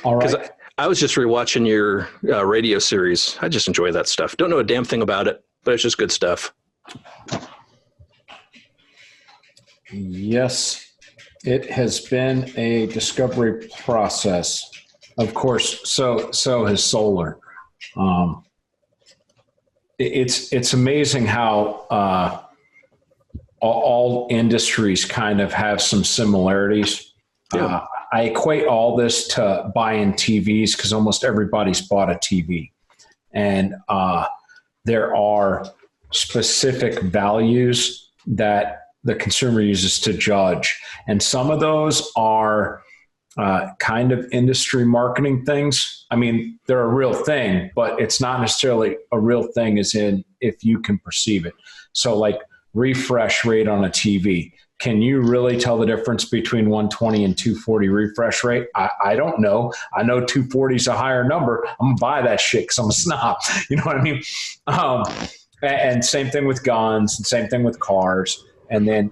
All right. Because I was just rewatching your radio series. I just enjoy that stuff. Don't know a damn thing about it, but it's just good stuff. Yes, it has been a discovery process. Of course, so has solar. It's amazing how all industries kind of have some similarities. Yeah. I equate all this to buying TVs because almost everybody's bought a TV. And there are specific values that the consumer uses to judge. And some of those are kind of industry marketing things. I mean, they're a real thing, but it's not necessarily a real thing as in if you can perceive it. So like refresh rate on a TV. Can you really tell the difference between 120 and 240 refresh rate? I don't know. I know 240 is a higher number. I'm going to buy that shit because I'm a snob. You know what I mean? And same thing with guns and same thing with cars. And then,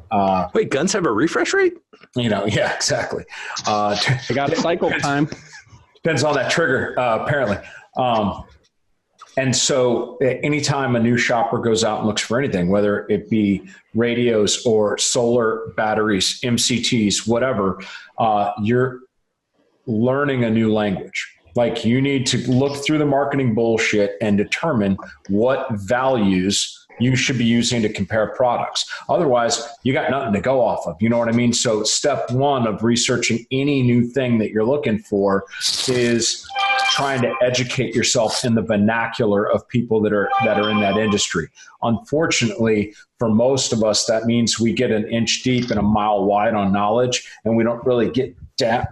wait, guns have a refresh rate? Yeah, exactly. They got cycle time. Depends on that trigger, apparently. And so anytime a new shopper goes out and looks for anything, whether it be radios or solar batteries, MCTs, whatever, you're learning a new language. Like you need to look through the marketing bullshit and determine what values you should be using to compare products. Otherwise, you got nothing to go off of. You know what I mean? So step one of researching any new thing that you're looking for is trying to educate yourself in the vernacular of people that are in that industry. Unfortunately, for most of us, that means we get an inch deep and a mile wide on knowledge, and we don't really get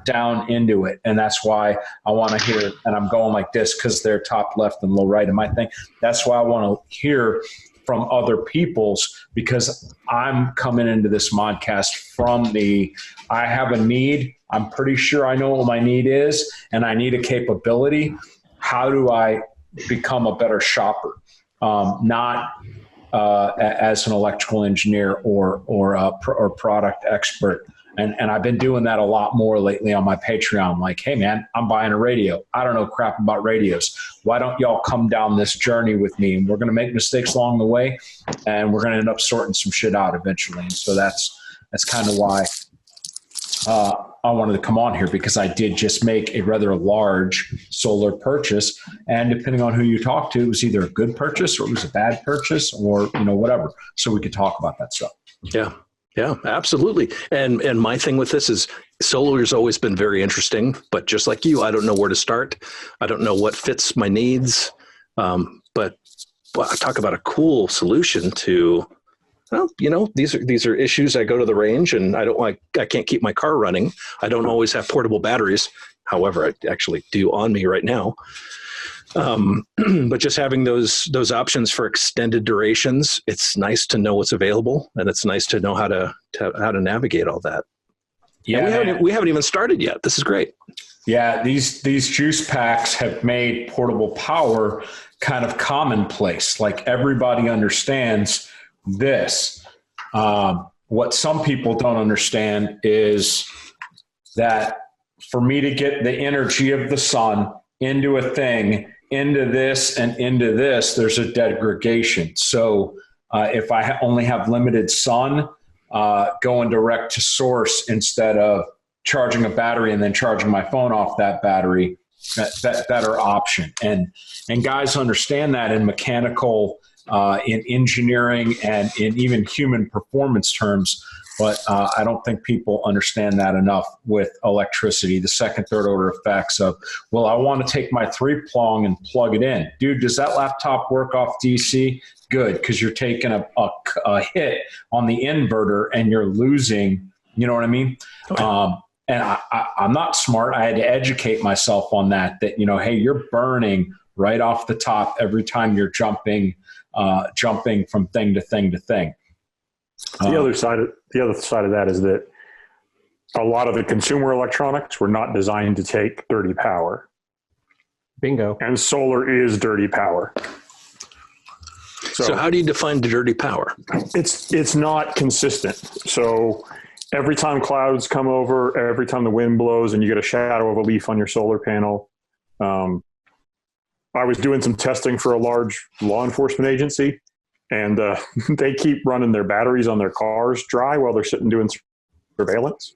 down into it. And that's why I want to hear, and I'm going like this because they're top left and low right in my thing. That's why I want to hear from other people's, because I'm coming into this ModCast from I have a need. I'm pretty sure I know what my need is, and I need a capability. How do I become a better shopper? Not as an electrical engineer or product expert. And I've been doing that a lot more lately on my Patreon. I'm like, hey, man, I'm buying a radio. I don't know crap about radios. Why don't y'all come down this journey with me? And we're going to make mistakes along the way, and we're going to end up sorting some shit out eventually. And so that's kind of why I wanted to come on here, because I did just make a rather large solar purchase. And depending on who you talk to, it was either a good purchase or it was a bad purchase or, whatever. So we could talk about that stuff. Yeah. Yeah, absolutely. And my thing with this is solar has always been very interesting, but just like you, I don't know where to start. I don't know what fits my needs. But I talk about a cool solution to, well, these are issues. I go to the range and I can't keep my car running. I don't always have portable batteries. However, I actually do on me right now. But just having those options for extended durations, it's nice to know what's available, and it's nice to know how to navigate all that. Yeah, we haven't even started yet. This is great. Yeah, these juice packs have made portable power kind of commonplace. Like everybody understands this. What some people don't understand is that for me to get the energy of the sun into a thing, into this and into this, there's a degradation. So if I only have limited sun, going direct to source instead of charging a battery and then charging my phone off that battery, that better option. And guys understand that in mechanical, in engineering, and in even human performance terms. But I don't think people understand that enough with electricity, the second, third order effects of, well, I want to take my 3-prong and plug it in. Dude, does that laptop work off DC? Good, because you're taking a hit on the inverter and you're losing, you know what I mean? Okay. And I'm not smart. I had to educate myself on that, hey, you're burning right off the top every time you're jumping from thing to thing to thing. The other side of that is that a lot of the consumer electronics were not designed to take dirty power. Bingo. And solar is dirty power. So how do you define the dirty power? It's not consistent. So every time clouds come over, every time the wind blows and you get a shadow of a leaf on your solar panel. I was doing some testing for a large law enforcement agency, and they keep running their batteries on their cars dry while they're sitting doing surveillance.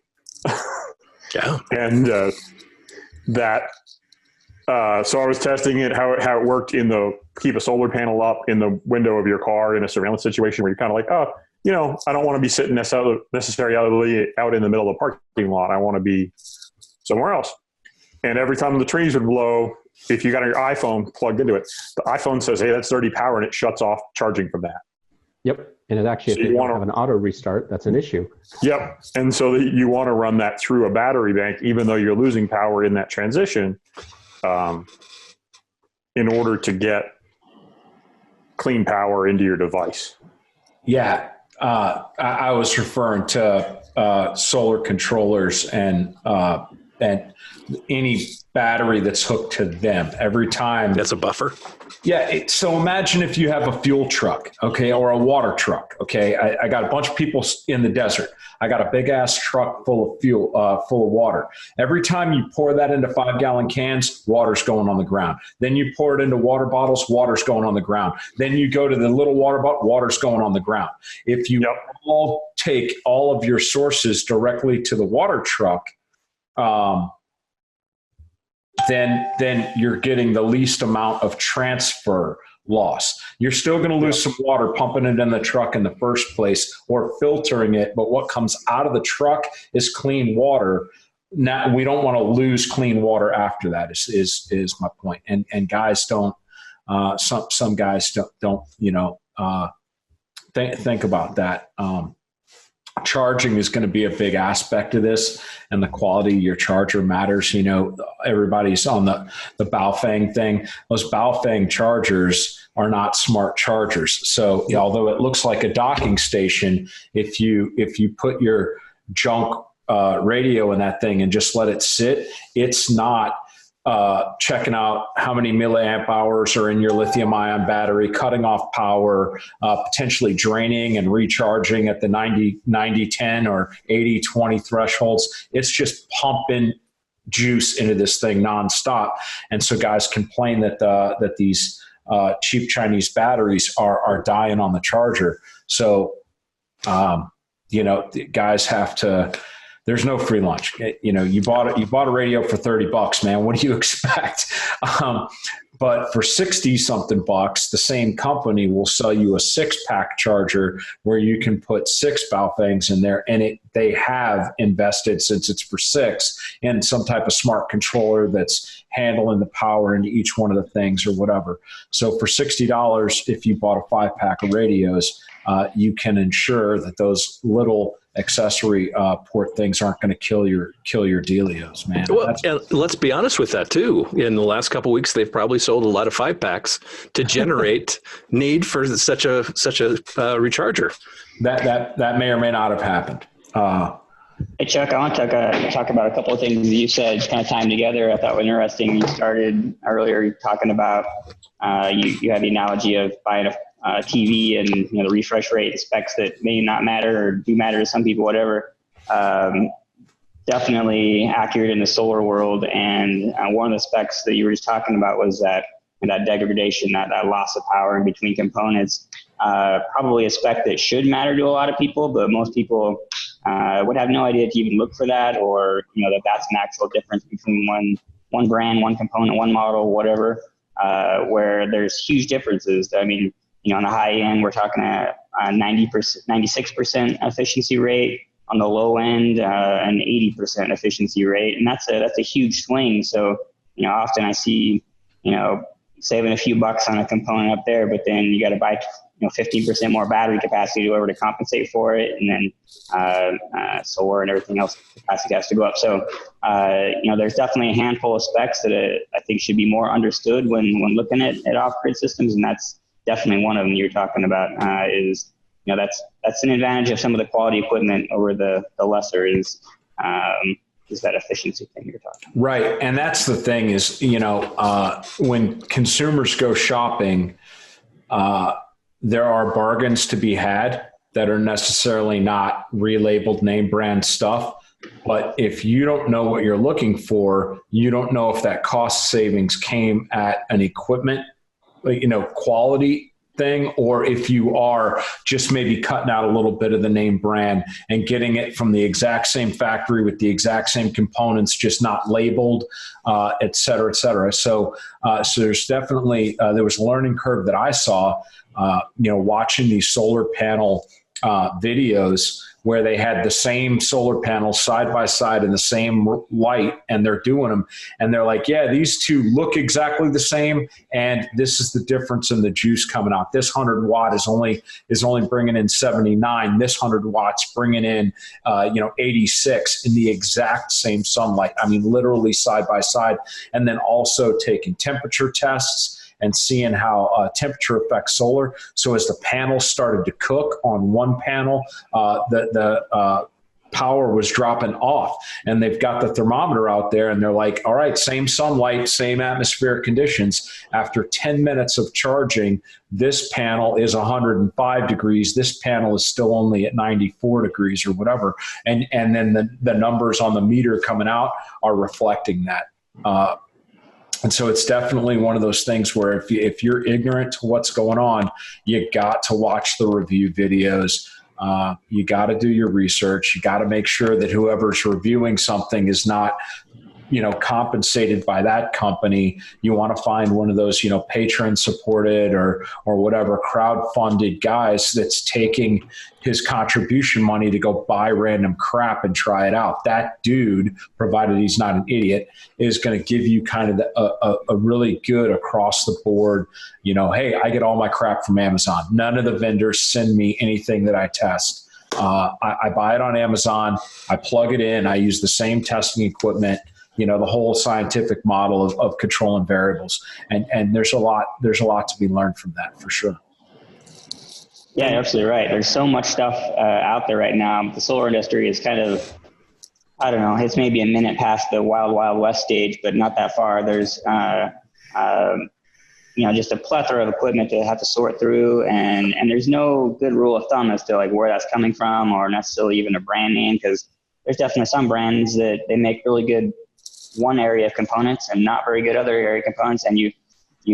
Yeah. And so I was testing it, how it worked keep a solar panel up in the window of your car in a surveillance situation where you're kind of like, oh, I don't want to be sitting necessarily out in the middle of the parking lot. I want to be somewhere else. And every time the trees would blow, if you got your iPhone plugged into it, the iPhone says, hey, that's dirty power, and it shuts off charging from that. Yep. And it actually, if you don't have an auto restart, that's an issue. Yep. And so you want to run that through a battery bank, even though you're losing power in that transition, in order to get clean power into your device. Yeah. I was referring to solar controllers and any battery that's hooked to them every time. That's a buffer. Yeah. So imagine if you have a fuel truck, okay, or a water truck. Okay. I got a bunch of people in the desert. I got a big ass truck full of fuel, full of water. Every time you pour that into 5-gallon cans, water's going on the ground. Then you pour it into water bottles, water's going on the ground. Then you go to the little water bottle, water's going on the ground. If you all take all of your sources directly to the water truck, then you're getting the least amount of transfer loss. You're still going to lose some water pumping it in the truck in the first place or filtering it, but what comes out of the truck is clean water. Now, we don't want to lose clean water after that is my point. And guys don't, some guys don't think about that. Charging is going to be a big aspect of this, and the quality of your charger matters. Everybody's on the Baofeng thing. Those Baofeng chargers are not smart chargers. So although it looks like a docking station, if you put your junk radio in that thing and just let it sit, it's not checking out how many milliamp hours are in your lithium ion battery, cutting off power, potentially draining and recharging at the 90-10 or 80-20 thresholds. It's just pumping juice into this thing nonstop. And so guys complain that these cheap Chinese batteries are dying on the charger. So, guys have to. There's no free lunch. You bought a radio for $30, man. What do you expect? But for 60 something bucks, the same company will sell you a 6-pack charger where you can put 6 Baofengs in there. And they have invested, since it's for 6, in some type of smart controller that's handling the power into each one of the things or whatever. So for $60, if you bought a 5-pack of radios, you can ensure that those little accessory port things aren't going to kill your dealios, man. Well, and let's be honest with that too. In the last couple of weeks, they've probably sold a lot of 5-packs to generate need for such a recharger. That may or may not have happened. Hey Chuck, I want to talk about a couple of things that you said, kind of tying together. I thought were interesting. You started earlier talking about you had the analogy of buying a TV and the refresh rate specs that may not matter or do matter to some people, whatever. Definitely accurate in the solar world. And one of the specs that you were just talking about was that degradation, that loss of power in between components. Probably a spec that should matter to a lot of people, but most people would have no idea to even look for that, or that's an actual difference between one brand, one component, one model, whatever. Where there's huge differences. I mean, on the high end, we're talking a 90%, 96% efficiency rate. On the low end, an 80% efficiency rate, and that's a huge swing. So, often I see, saving a few bucks on a component up there, but then you got to buy, 15% more battery capacity to compensate for it, and then solar and everything else capacity has to go up. So, there's definitely a handful of specs that I think should be more understood when looking at off-grid systems, and that's definitely one of them you're talking about. That's an advantage of some of the quality equipment over the lesser is that efficiency thing you're talking about. Right. And that's the thing is, when consumers go shopping, there are bargains to be had. that are necessarily not relabeled name brand stuff. But if you don't know what you're looking for, you don't know if that cost savings came at an equipment, quality thing, or if you are just maybe cutting out a little bit of the name brand and getting it from the exact same factory with the exact same components, just not labeled, et cetera, et cetera. So there's definitely, there was a learning curve that I saw, watching these solar panel videos where they had the same solar panels side by side in the same light, and they're doing them. And they're like, yeah, these two look exactly the same. And this is the difference in the juice coming out. This 100 watt is only bringing in 79. This 100 watts bringing in, 86 in the exact same sunlight. I mean, literally side by side. And then also taking temperature tests and seeing how temperature affects solar. So as the panels started to cook on one panel, the power was dropping off. And they've got the thermometer out there, and they're like, all right, same sunlight, same atmospheric conditions. After 10 minutes of charging, this panel is 105 degrees. This panel is still only at 94 degrees or whatever. And then the numbers on the meter coming out are reflecting that. And so it's definitely one of those things where if you're ignorant to what's going on, you got to watch the review videos. You got to do your research. You got to make sure that whoever's reviewing something is not, compensated by that company. You want to find one of those, patron supported or whatever crowd-funded guys that's taking his contribution money to go buy random crap and try it out. That dude, provided he's not an idiot, is going to give you kind of a really good across the board, hey, I get all my crap from Amazon. None of the vendors send me anything that I test. I buy it on Amazon. I plug it in. I use the same testing equipment. The whole scientific model of controlling variables, and there's a lot to be learned from that for sure. Yeah, you're absolutely right. There's so much stuff out there right now. The solar industry is kind of, I don't know, it's maybe a minute past the wild, wild west stage, but not that far. There's, just a plethora of equipment to have to sort through, and there's no good rule of thumb as to like where that's coming from or necessarily even a brand name, because there's definitely some brands that they make really good one area of components and not very good other area components, and you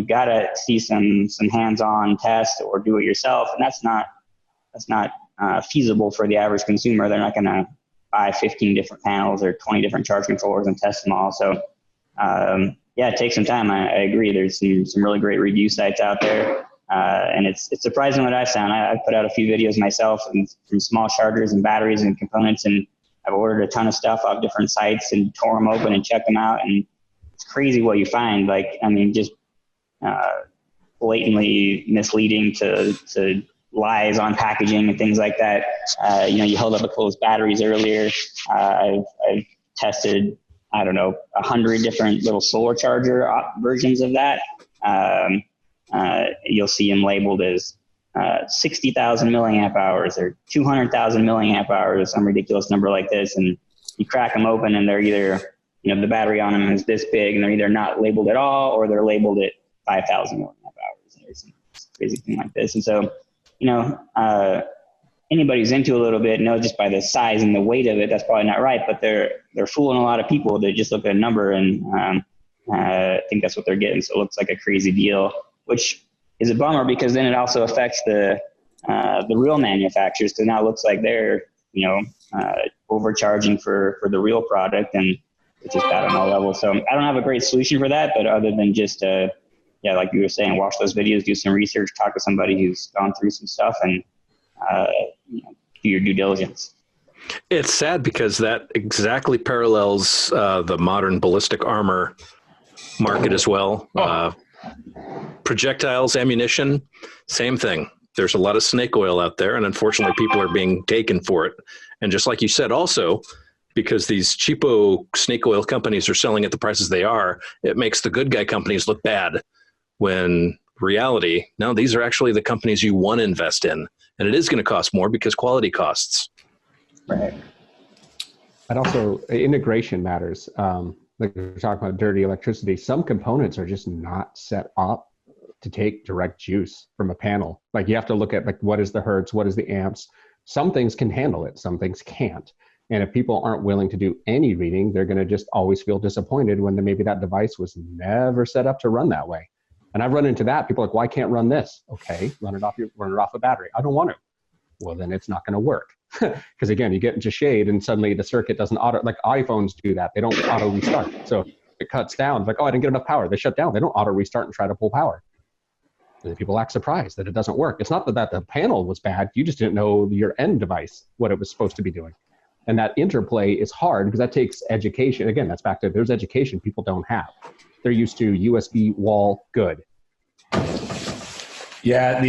got to see some hands-on test or do it yourself, and that's not feasible for the average consumer. They're not going to buy 15 different panels or 20 different charge controllers and test them all. So it takes some time. I agree. There's some really great review sites out there, and it's surprising what I've found. I've put out a few videos myself from small chargers and batteries and components, and I've ordered a ton of stuff off different sites and tore them open and checked them out. And it's crazy what you find. Just blatantly misleading to lies on packaging and things like that. You held up a couple of batteries earlier. I've tested, 100 different little solar charger versions of that. You'll see them labeled as 60,000 milliamp hours or 200,000 milliamp hours, some ridiculous number like this. And you crack them open and they're either, the battery on them is this big and they're either not labeled at all or they're labeled at 5,000 milliamp hours or some crazy thing like this. And so, anybody who's into a little bit knows just by the size and the weight of it, that's probably not right, but they're fooling a lot of people that just look at a number and think that's what they're getting. So it looks like a crazy deal, which is a bummer because then it also affects the real manufacturers, because now it looks like they're overcharging for the real product, and it's just bad on all levels. So I don't have a great solution for that, but other than just like you were saying, watch those videos, do some research, talk to somebody who's gone through some stuff, and do your due diligence. It's sad because that exactly parallels the modern ballistic armor market as well. Projectiles, ammunition, same thing. There's a lot of snake oil out there, and unfortunately people are being taken for it. And just like you said, also, because these cheapo snake oil companies are selling at the prices they are, it makes the good guy companies look bad, when reality, no, these are actually the companies you want to invest in. And it is going to cost more because quality costs. Right. And also integration matters. Like we're talking about dirty electricity, some components are just not set up to take direct juice from a panel. Like you have to look at what is the hertz, what is the amps, Some things can handle it, some things can't. And if people aren't willing to do any reading, they're going to just always feel disappointed when maybe that device was never set up to run that way. And I've run into that. People are like, why can't run this? Okay, run it off a battery. I don't want to. Well, then it's not going to work. Because again, you get into shade and suddenly the circuit doesn't auto, like iPhones do that. They don't auto restart. So it cuts down. It's like, oh, I didn't get enough power. They shut down. They don't auto restart and try to pull power. And people act surprised that it doesn't work. It's not that the panel was bad. You just didn't know your end device, what it was supposed to be doing. And that interplay is hard because that takes education. Again, that's back to there's education people don't have. They're used to USB wall good. Yeah,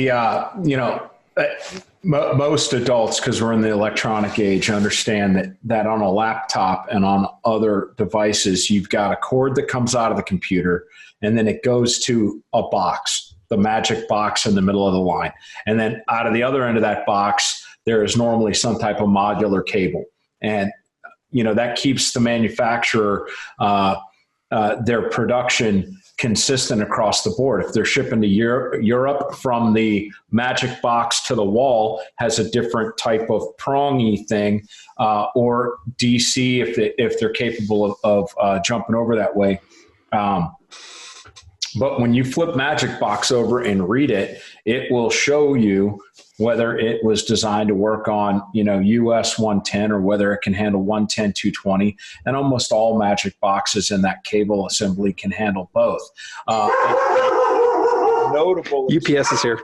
most adults, because we're in the electronic age, understand that on a laptop and on other devices, you've got a cord that comes out of the computer, and then it goes to a box, the magic box in the middle of the line. And then out of the other end of that box, there is normally some type of modular cable. And, that keeps the manufacturer, their production consistent across the board. If they're shipping to Europe, from the magic box to the wall has a different type of prongy thing, or DC if they're capable of jumping over that way. But when you flip magic box over and read it, it will show you whether it was designed to work on, US 110 or whether it can handle 110, 220. And almost all magic boxes in that cable assembly can handle both. Notable UPS is here.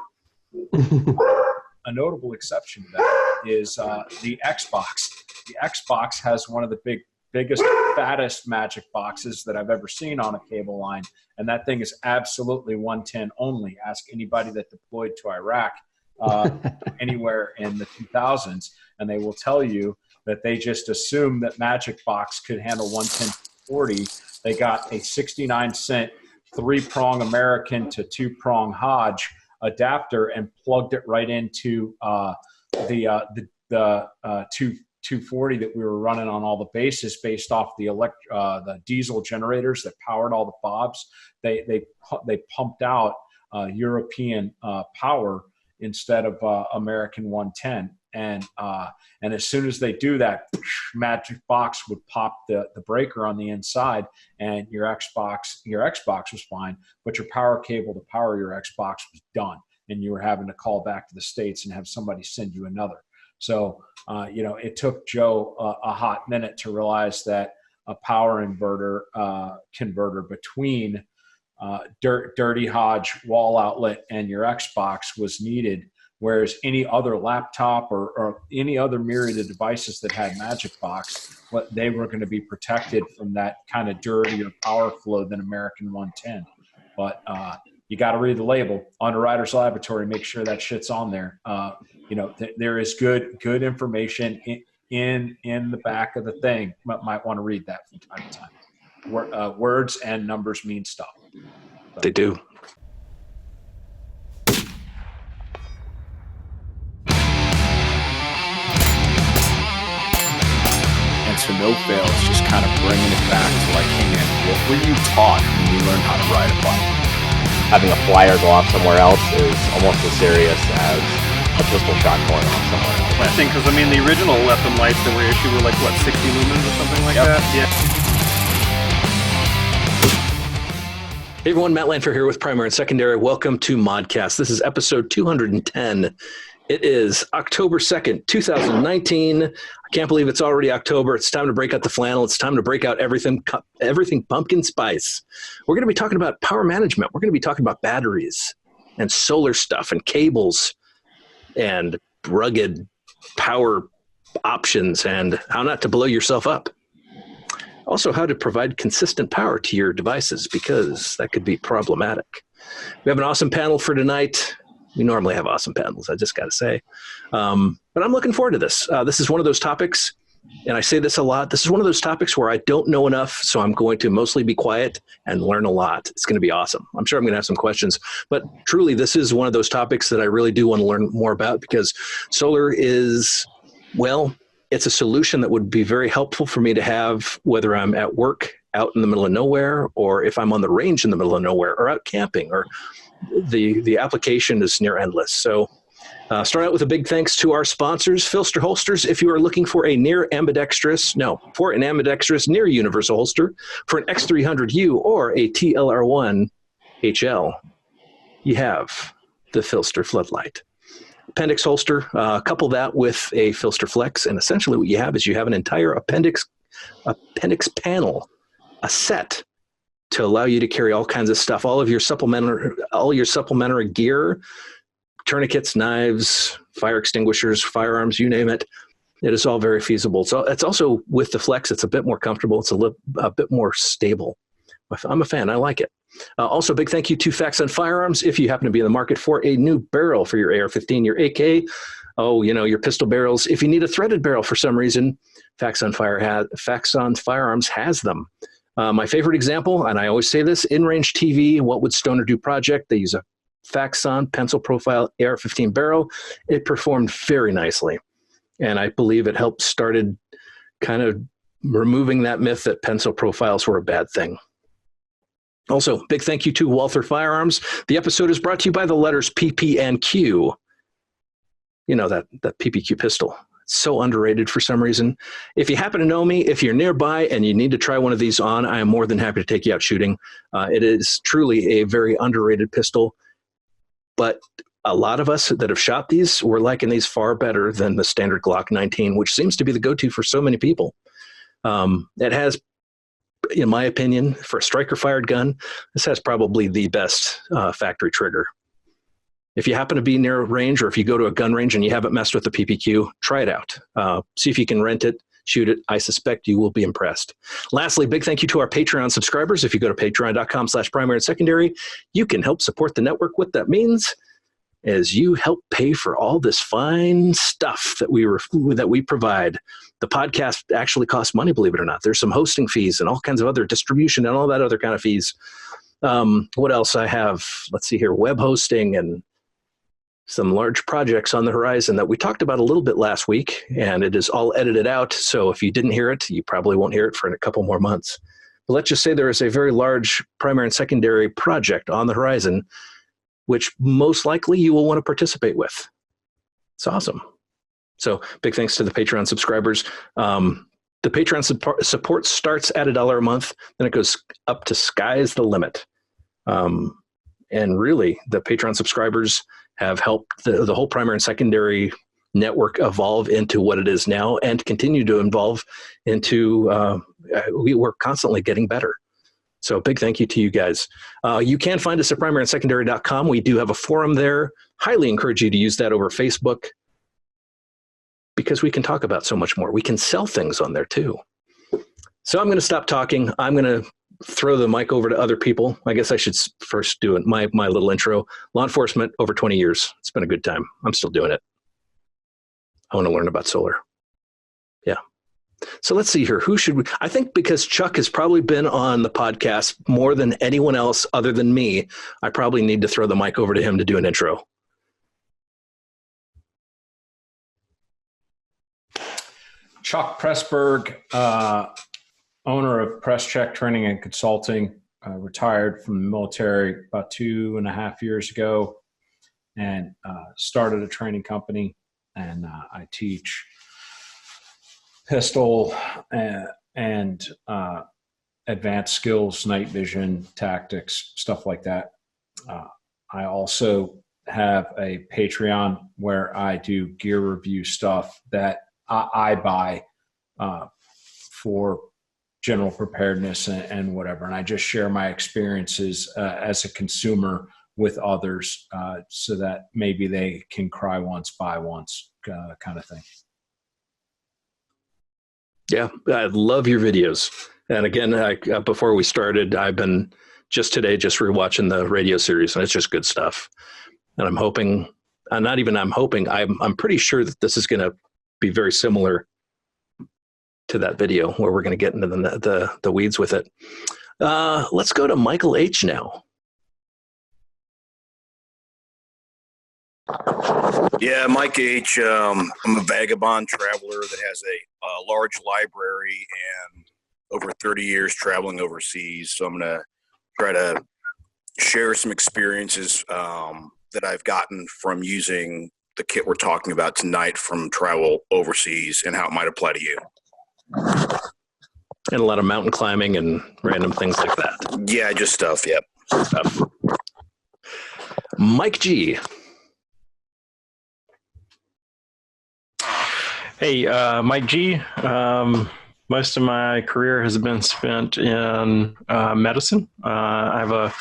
A notable exception to that is the Xbox. The Xbox has one of the biggest, fattest magic boxes that I've ever seen on a cable line. And that thing is absolutely 110 only. Ask anybody that deployed to Iraq anywhere in the 2000s, and they will tell you that they just assumed that magic box could handle 110/40. They got a 69-cent 3-prong American to 2-prong Hodge adapter and plugged it right into the 240 that we were running on all the bases based off the diesel generators that powered all the fobs. They pumped out European power instead of American 110. And as soon as they do that, magic box would pop the breaker on the inside, and your Xbox was fine, but your power cable to power your Xbox was done, and you were having to call back to the States and have somebody send you another. So, it took Joe a hot minute to realize that a power inverter converter between dirty Hodge wall outlet and your Xbox was needed, whereas any other laptop or any other myriad of devices that had magic box, they were going to be protected from that kind of dirtier power flow than American 110. But you got to read the label. Underwriters Laboratory, make sure that shit's on there. There is good information in the back of the thing. Might want to read that from time to time. Words and numbers mean stuff. So. They do. And so no fails, just kind of bringing it back to like, hey man, what were you taught when you learned how to ride a bike? Having a flyer go off somewhere else is almost as serious as a pistol shot going off somewhere else. I think, because the original weapon lights that were issued were like, 60 lumens or something like that? Yeah. Hey everyone, Matt Landfair here with Primary and Secondary. Welcome to ModCast. This is episode 210. It is October 2nd, 2019. I can't believe it's already October. It's time to break out the flannel. It's time to break out everything pumpkin spice. We're going to be talking about power management. We're going to be talking about batteries and solar stuff and cables and rugged power options and how not to blow yourself up. Also, how to provide consistent power to your devices, because that could be problematic. We have an awesome panel for tonight. We normally have awesome panels, I just got to say. But I'm looking forward to this. This is one of those topics, and I say this a lot, this is one of those topics where I don't know enough, so I'm going to mostly be quiet and learn a lot. It's going to be awesome. I'm sure I'm going to have some questions. But truly, this is one of those topics that I really do want to learn more about, because solar is, well, it's a solution that would be very helpful for me to have, whether I'm at work out in the middle of nowhere, or if I'm on the range in the middle of nowhere, or out camping, or the application is near endless. So Start out with a big thanks to our sponsors, Filster Holsters. If you are looking for an ambidextrous near universal holster for an X300U or a TLR1 HL, you have the Filster Floodlight. Appendix holster, couple that with a Filster Flex, and essentially what you have is you have an entire appendix panel, a set to allow you to carry all kinds of stuff, all your supplementary gear, tourniquets, knives, fire extinguishers, firearms, you name it. It is all very feasible. So it's also, with the Flex, it's a bit more comfortable. It's a bit more stable. I'm a fan. I like it. Also, big thank you to Facts on Firearms. If you happen to be in the market for a new barrel for your AR-15, your AK, your pistol barrels. If you need a threaded barrel for some reason, Facts on Firearms has them. My favorite example, and I always say this, In-Range TV, What Would Stoner Do project. They use a Faxon pencil profile AR-15 barrel. It performed very nicely, and I believe it helped started kind of removing that myth that pencil profiles were a bad thing. Also, big thank you to Walther Firearms. The episode is brought to you by the letters PP and Q. You know, that PPQ pistol. It's so underrated for some reason. If you happen to know me, if you're nearby and you need to try one of these on, I am more than happy to take you out shooting. It is truly a very underrated pistol. But a lot of us that have shot these, we're liking these far better than the standard Glock 19, which seems to be the go-to for so many people. It has, in my opinion, for a striker-fired gun, this has probably the best factory trigger. If you happen to be near a range, or if you go to a gun range and you haven't messed with the PPQ, try it out. See if you can rent it, shoot it. I suspect you will be impressed. Lastly, big thank you to our Patreon subscribers. If you go to patreon.com/primary and secondary, you can help support the network. What that means is you help pay for all this fine stuff that we provide. The podcast actually costs money, believe it or not. There's some hosting fees and all kinds of other distribution and all that other kind of fees. What else I have? Let's see here. Web hosting and some large projects on the horizon that we talked about a little bit last week, and it is all edited out. So if you didn't hear it, you probably won't hear it for a couple more months. But let's just say there is a very large primary and secondary project on the horizon, which most likely you will want to participate with. It's awesome. So big thanks to the Patreon subscribers. The Patreon support starts at $1 a month, then it goes up to sky's the limit. And really, the Patreon subscribers have helped the whole primary and secondary network evolve into what it is now, and continue to evolve into, we're constantly getting better. So big thank you to you guys. You can find us at primaryandsecondary.com. We do have a forum there. Highly encourage you to use that over Facebook, because we can talk about so much more. We can sell things on there too. So I'm going to stop talking. I'm going to throw the mic over to other people. I guess I should first do it. My little intro. Law enforcement, over 20 years. It's been a good time. I'm still doing it. I want to learn about solar. Yeah. So let's see here. Who should we? I think because Chuck has probably been on the podcast more than anyone else other than me, I probably need to throw the mic over to him to do an intro. Chuck Pressburg, owner of Press Check Training and Consulting, retired from the military about 2.5 years ago, and started a training company. And I teach pistol and advanced skills, night vision, tactics, stuff like that. I also have a Patreon where I do gear review stuff that I buy for general preparedness and whatever. And I just share my experiences as a consumer with others so that maybe they can cry once, buy once kind of thing. Yeah, I love your videos. And again, before we started, I've been just rewatching the radio series, and it's just good stuff. And I'm hoping, I'm pretty sure that this is going to be very similar to that video, where we're going to get into the weeds with it. Let's go to Michael H. now. Yeah, Mike H. I'm a vagabond traveler that has a large library and over 30 years traveling overseas. So I'm going to try to share some experiences that I've gotten from using the kit we're talking about tonight from travel overseas and how it might apply to you. And a lot of mountain climbing and random things like that. Yeah, just stuff. Yep. Stuff. Mike G. Hey, Mike G. Most of my career has been spent in medicine. I have a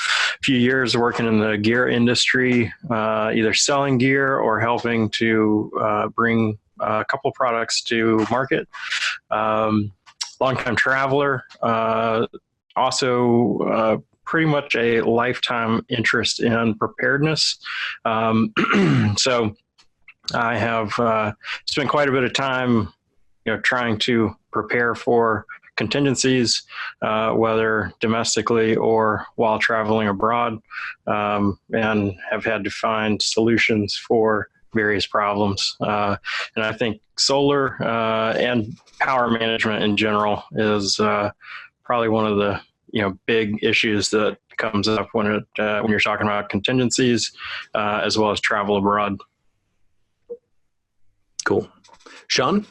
few years working in the gear industry, either selling gear or helping to bring a couple products to market. Long-time traveler, also pretty much a lifetime interest in preparedness. So I have spent quite a bit of time, trying to prepare for contingencies, whether domestically or while traveling abroad, and have had to find solutions for various problems. And I think solar and power management in general is probably one of the big issues that comes up when you're talking about contingencies, as well as travel abroad. Cool. Sean?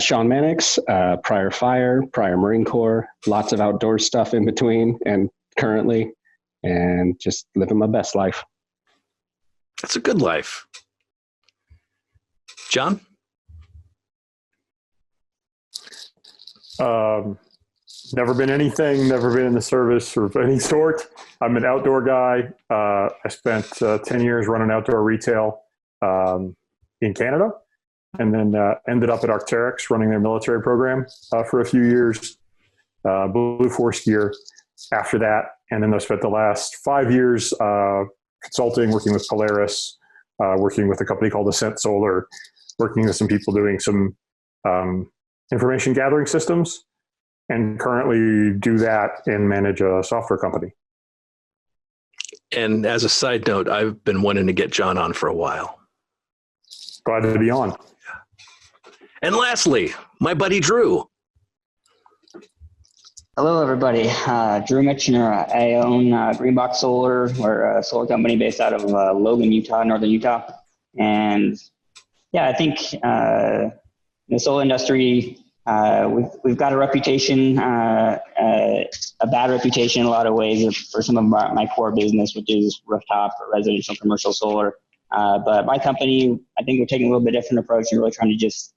Sean Manix, prior fire, prior Marine Corps, lots of outdoor stuff in between and currently, and just living my best life. It's a good life. John? Never been anything, never been in the service of any sort. I'm an outdoor guy. I spent 10 years running outdoor retail in Canada, and then ended up at Arc'teryx running their military program for a few years, Blue Force gear after that. And then I spent the last 5 years consulting, working with Polaris, working with a company called Ascent Solar, working with some people doing some information gathering systems, and currently do that and manage a software company. And as a side note, I've been wanting to get John on for a while. Glad to be on. And lastly, my buddy Drew. Hello, everybody. Drew Michener. I own Greenbox Solar. We're a solar company based out of Logan, Utah, northern Utah. And yeah, I think in the solar industry, we've got a reputation, a bad reputation in a lot of ways for some of my core business, which is rooftop, residential, commercial solar. But my company, I think we're taking a little bit different approach and really trying to just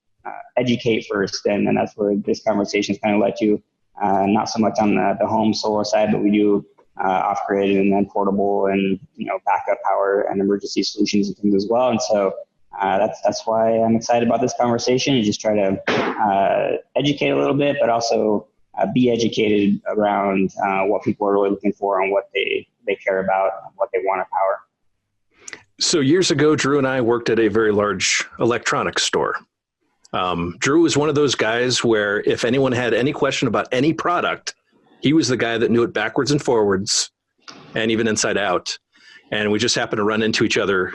educate first. And that's where this conversation kind of led to. Not so much on the home solar side, but we do off-grid and then portable and backup power and emergency solutions and things as well. And so that's why I'm excited about this conversation, and just try to educate a little bit, but also be educated around what people are really looking for and what they care about and what they want to power. So years ago, Drew and I worked at a very large electronics store. Drew was one of those guys where if anyone had any question about any product, he was the guy that knew it backwards and forwards and even inside out. And we just happened to run into each other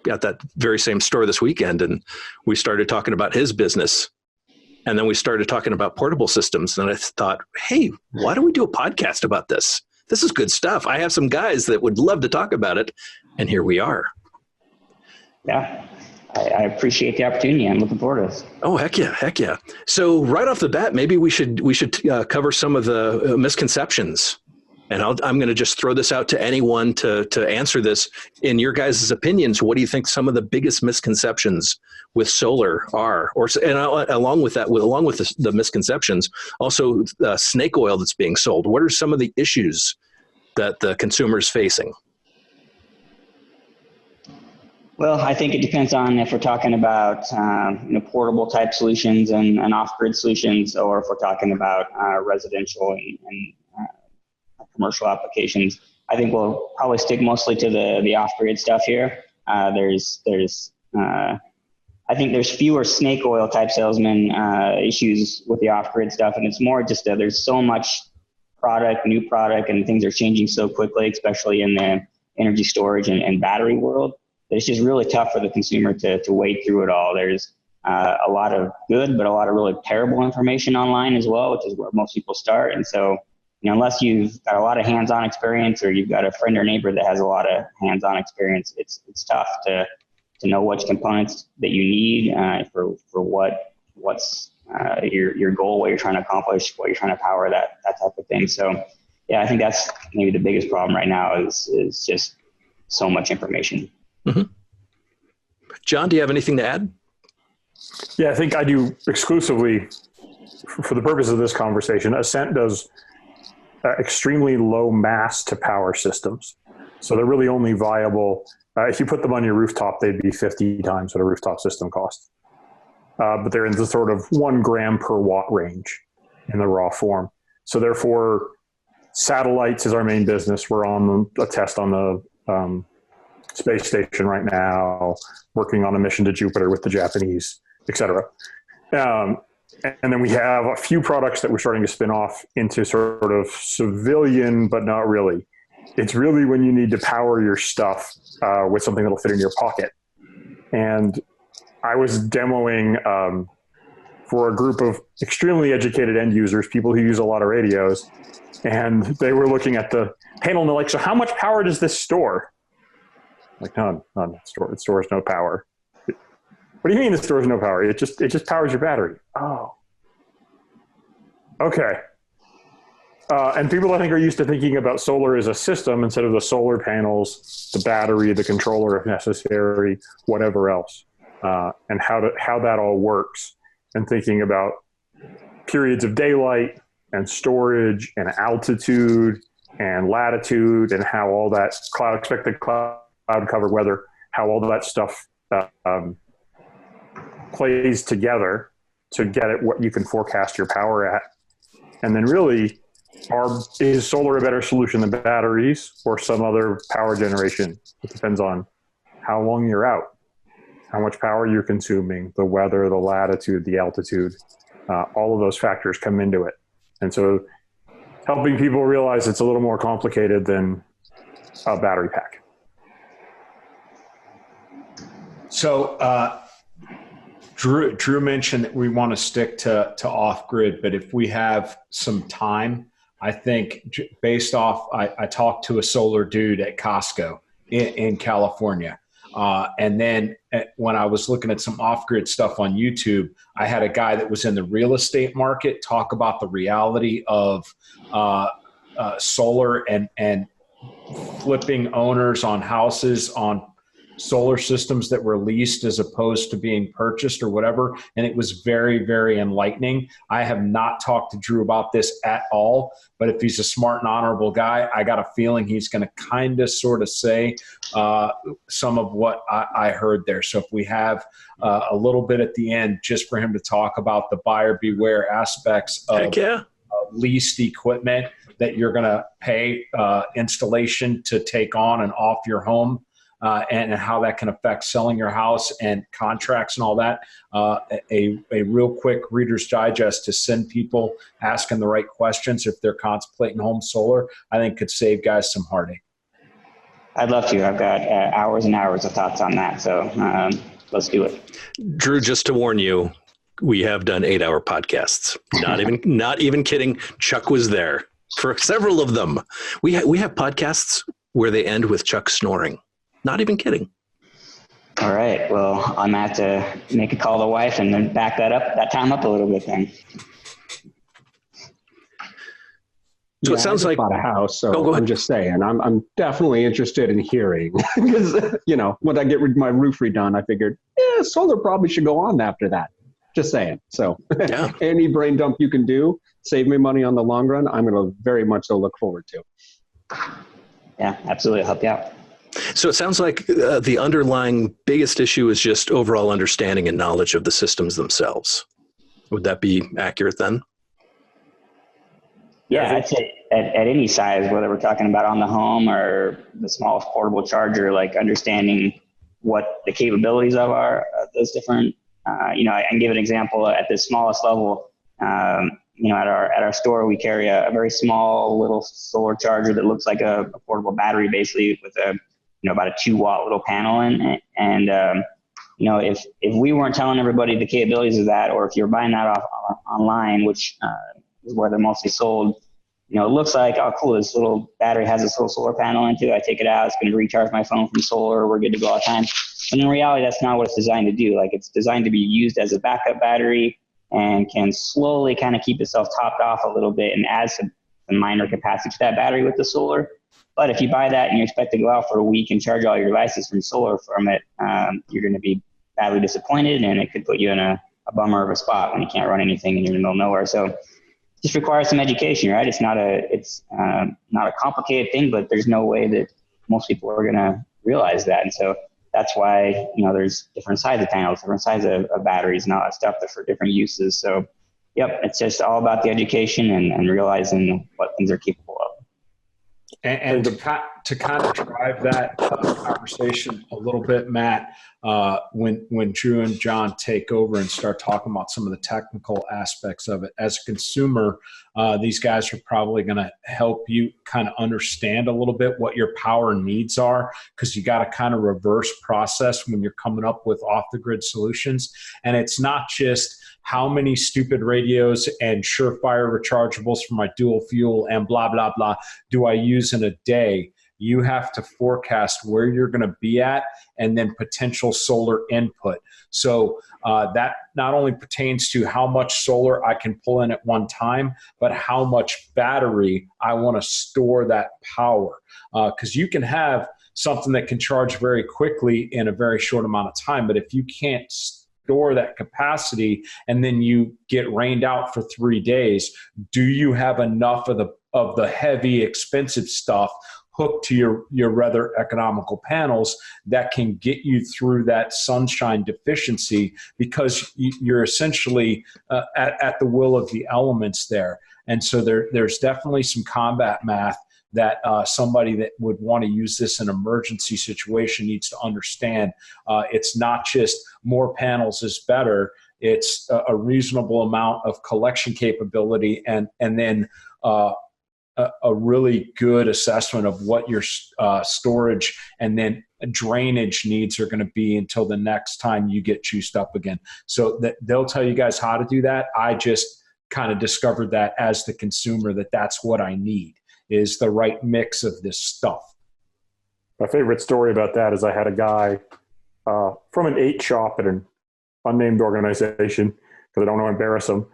at that very same store this weekend. And we started talking about his business. And then we started talking about portable systems. And I thought, hey, why don't we do a podcast about this? This is good stuff. I have some guys that would love to talk about it. And here we are. Yeah. I appreciate the opportunity. I'm looking forward to this. Oh, heck yeah. Heck yeah. So right off the bat, maybe we should cover some of the misconceptions. And I'm going to just throw this out to anyone to answer this. In your guys' opinions, what do you think some of the biggest misconceptions with solar are? Along with the misconceptions, also snake oil that's being sold. What are some of the issues that the consumer's facing? Well, I think it depends on if we're talking about portable type solutions and off-grid solutions, or if we're talking about residential and commercial applications. I think we'll probably stick mostly to the off-grid stuff here. I think there's fewer snake oil type salesman issues with the off-grid stuff, and it's more just there's so much new product, and things are changing so quickly, especially in the energy storage and battery world. It's just really tough for the consumer to wade through it all. There's a lot of good, but a lot of really terrible information online as well, which is where most people start. And so unless you've got a lot of hands-on experience or you've got a friend or neighbor that has a lot of hands-on experience, it's tough to know which components that you need for what's your goal, what you're trying to accomplish, what you're trying to power, that type of thing. So yeah, I think that's maybe the biggest problem right now is just so much information. Mm-hmm. John, do you have anything to add? Yeah, I think I do exclusively for the purpose of this conversation. Ascent does extremely low mass to power systems. So they're really only viable. If you put them on your rooftop, they'd be 50 times what a rooftop system costs. But they're in the sort of 1 gram per watt range in the raw form. So therefore, satellites is our main business. We're on a test on the space station right now, working on a mission to Jupiter with the Japanese, et cetera. And then we have a few products that we're starting to spin off into sort of civilian, but not really. It's really when you need to power your stuff with something that'll fit in your pocket. And I was demoing for a group of extremely educated end users, people who use a lot of radios, and they were looking at the panel and they're like, so how much power does this store? Like, none. It stores no power. What do you mean it stores no power? It just powers your battery. Oh. Okay. And people, I think, are used to thinking about solar as a system instead of the solar panels, the battery, the controller if necessary, whatever else, and how that all works, and thinking about periods of daylight and storage and altitude and latitude and how all that expected cloud cover weather, how all that stuff plays together to get at what you can forecast your power at. And then really, is solar a better solution than batteries or some other power generation? It depends on how long you're out, how much power you're consuming, the weather, the latitude, the altitude, all of those factors come into it. And so helping people realize it's a little more complicated than a battery pack. So Drew mentioned that we want to stick to off-grid, but if we have some time, I think based off, I talked to a solar dude at Costco in California. And then when I was looking at some off-grid stuff on YouTube, I had a guy that was in the real estate market talk about the reality of solar and flipping owners on houses on solar systems that were leased as opposed to being purchased or whatever. And it was very, very enlightening. I have not talked to Drew about this at all, but if he's a smart and honorable guy, I got a feeling he's going to kind of sort of say some of what I heard there. So if we have a little bit at the end, just for him to talk about the buyer beware aspects of leased equipment that you're going to pay installation to take on and off your home. And how that can affect selling your house and contracts and all that. A real quick Reader's Digest to send people asking the right questions if they're contemplating home solar, I think could save guys some heartache. I'd love to. I've got hours and hours of thoughts on that. So let's do it. Drew, just to warn you, we have done 8-hour podcasts. Not even kidding. Chuck was there for several of them. We have podcasts where they end with Chuck snoring. Not even kidding. All right. Well, I'm going to have to make a call to the wife and then back that time up a little bit then. So it sounds like bought a house. So I'm just saying, I'm definitely interested in hearing because, when I get my roof redone, I figured, solar probably should go on after that. Just saying. So any brain dump you can do, save me money on the long run, I'm going to very much so look forward to. Yeah, absolutely. I'll help you out. So it sounds like the underlying biggest issue is just overall understanding and knowledge of the systems themselves. Would that be accurate then? Yeah, I'd say at any size, whether we're talking about on the home or the smallest portable charger, like understanding what the capabilities of are those different, I can give an example at the smallest level. At our store, we carry a very small little solar charger that looks like a portable battery, basically with about a 2-watt little panel in it. And, if we weren't telling everybody the capabilities of that, or if you're buying that off online, which is where they're mostly sold, it looks like, oh, cool, this little battery has this little solar panel into it. I take it out. It's going to recharge my phone from solar. We're good to go all the time. And in reality, that's not what it's designed to do. Like, it's designed to be used as a backup battery and can slowly kind of keep itself topped off a little bit and add some minor capacity to that battery with the solar. But if you buy that and you expect to go out for a week and charge all your devices from solar from it, you're going to be badly disappointed, and it could put you in a bummer of a spot when you can't run anything and you're in the middle of nowhere. So just requires some education, right? It's not a complicated thing, but there's no way that most people are going to realize that. And so that's why, there's different size of panels, different size of batteries and all that stuff for different uses. So yep, it's just all about the education and realizing what things are capable of. And to kind of drive that conversation a little bit, Matt, when Drew and John take over and start talking about some of the technical aspects of it, as a consumer, these guys are probably going to help you kind of understand a little bit what your power needs are, because you got to kind of reverse process when you're coming up with off-the-grid solutions. And it's not just how many stupid radios and surefire rechargeables for my dual fuel and blah, blah, blah do I use in a day. You have to forecast where you're going to be at and then potential solar input. So that not only pertains to how much solar I can pull in at one time, but how much battery I want to store that power. Because you can have something that can charge very quickly in a very short amount of time, but if you can't store that capacity and then you get rained out for 3 days, do you have enough of the heavy, expensive stuff hooked to your rather economical panels that can get you through that sunshine deficiency, because you're essentially at the will of the elements there. And so there's definitely some combat math that somebody that would want to use this in an emergency situation needs to understand. It's not just more panels is better. It's a reasonable amount of collection capability and then a really good assessment of what your storage and then drainage needs are going to be until the next time you get juiced up again. So they'll tell you guys how to do that. I just kind of discovered that as the consumer, that's what I need, is the right mix of this stuff. My favorite story about that is I had a guy from an 8 shop at an unnamed organization, because I don't want to embarrass him.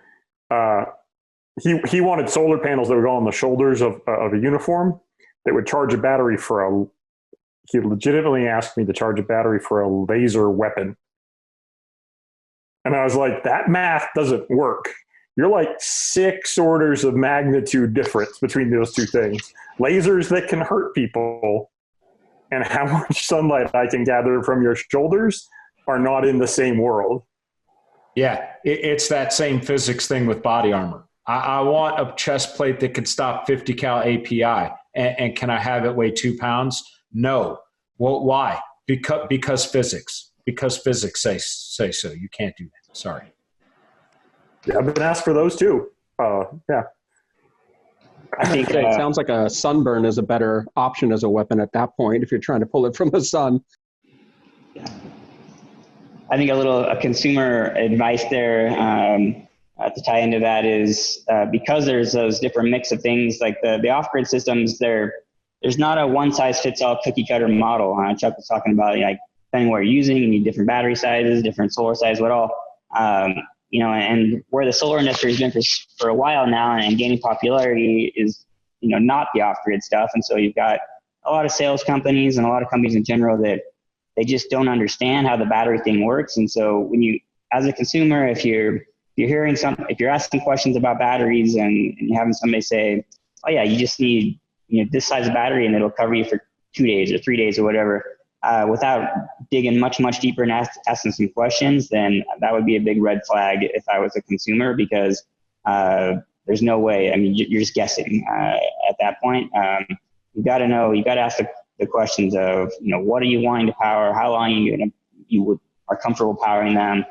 He wanted solar panels that would go on the shoulders of a uniform that would charge a battery he legitimately asked me to charge a battery for a laser weapon. And I was like, that math doesn't work. You're like 6 orders of magnitude difference between those two things. Lasers that can hurt people and how much sunlight I can gather from your shoulders are not in the same world. Yeah, it's that same physics thing with body armor. I want a chest plate that can stop 50 cal API. And can I have it weigh 2 pounds? No. Well, why? Because physics. Because physics say so. You can't do that. Sorry. Yeah, I've been asked for those too. Yeah. I think it sounds like a sunburn is a better option as a weapon at that point if you're trying to pull it from the sun. Yeah. I think a consumer advice there to tie into that is because there's those different mix of things, like the off-grid systems, there's not a one-size-fits-all cookie-cutter model. Chuck was talking about, like, depending on what you're using, you need different battery sizes, different solar size, what all. And where the solar industry has been for a while now and gaining popularity is, not the off-grid stuff. And so you've got a lot of sales companies and a lot of companies in general that they just don't understand how the battery thing works. And so when you, as a consumer, if you're asking questions about batteries and you're having somebody say, oh yeah, you just need this size of battery and it'll cover you for 2 days or 3 days or whatever, without digging much, much deeper and asking some questions, then that would be a big red flag if I was a consumer, because there's no way. I mean, you're just guessing at that point. You got to know, you got to ask the questions of, what are you wanting to power? How long are comfortable powering them?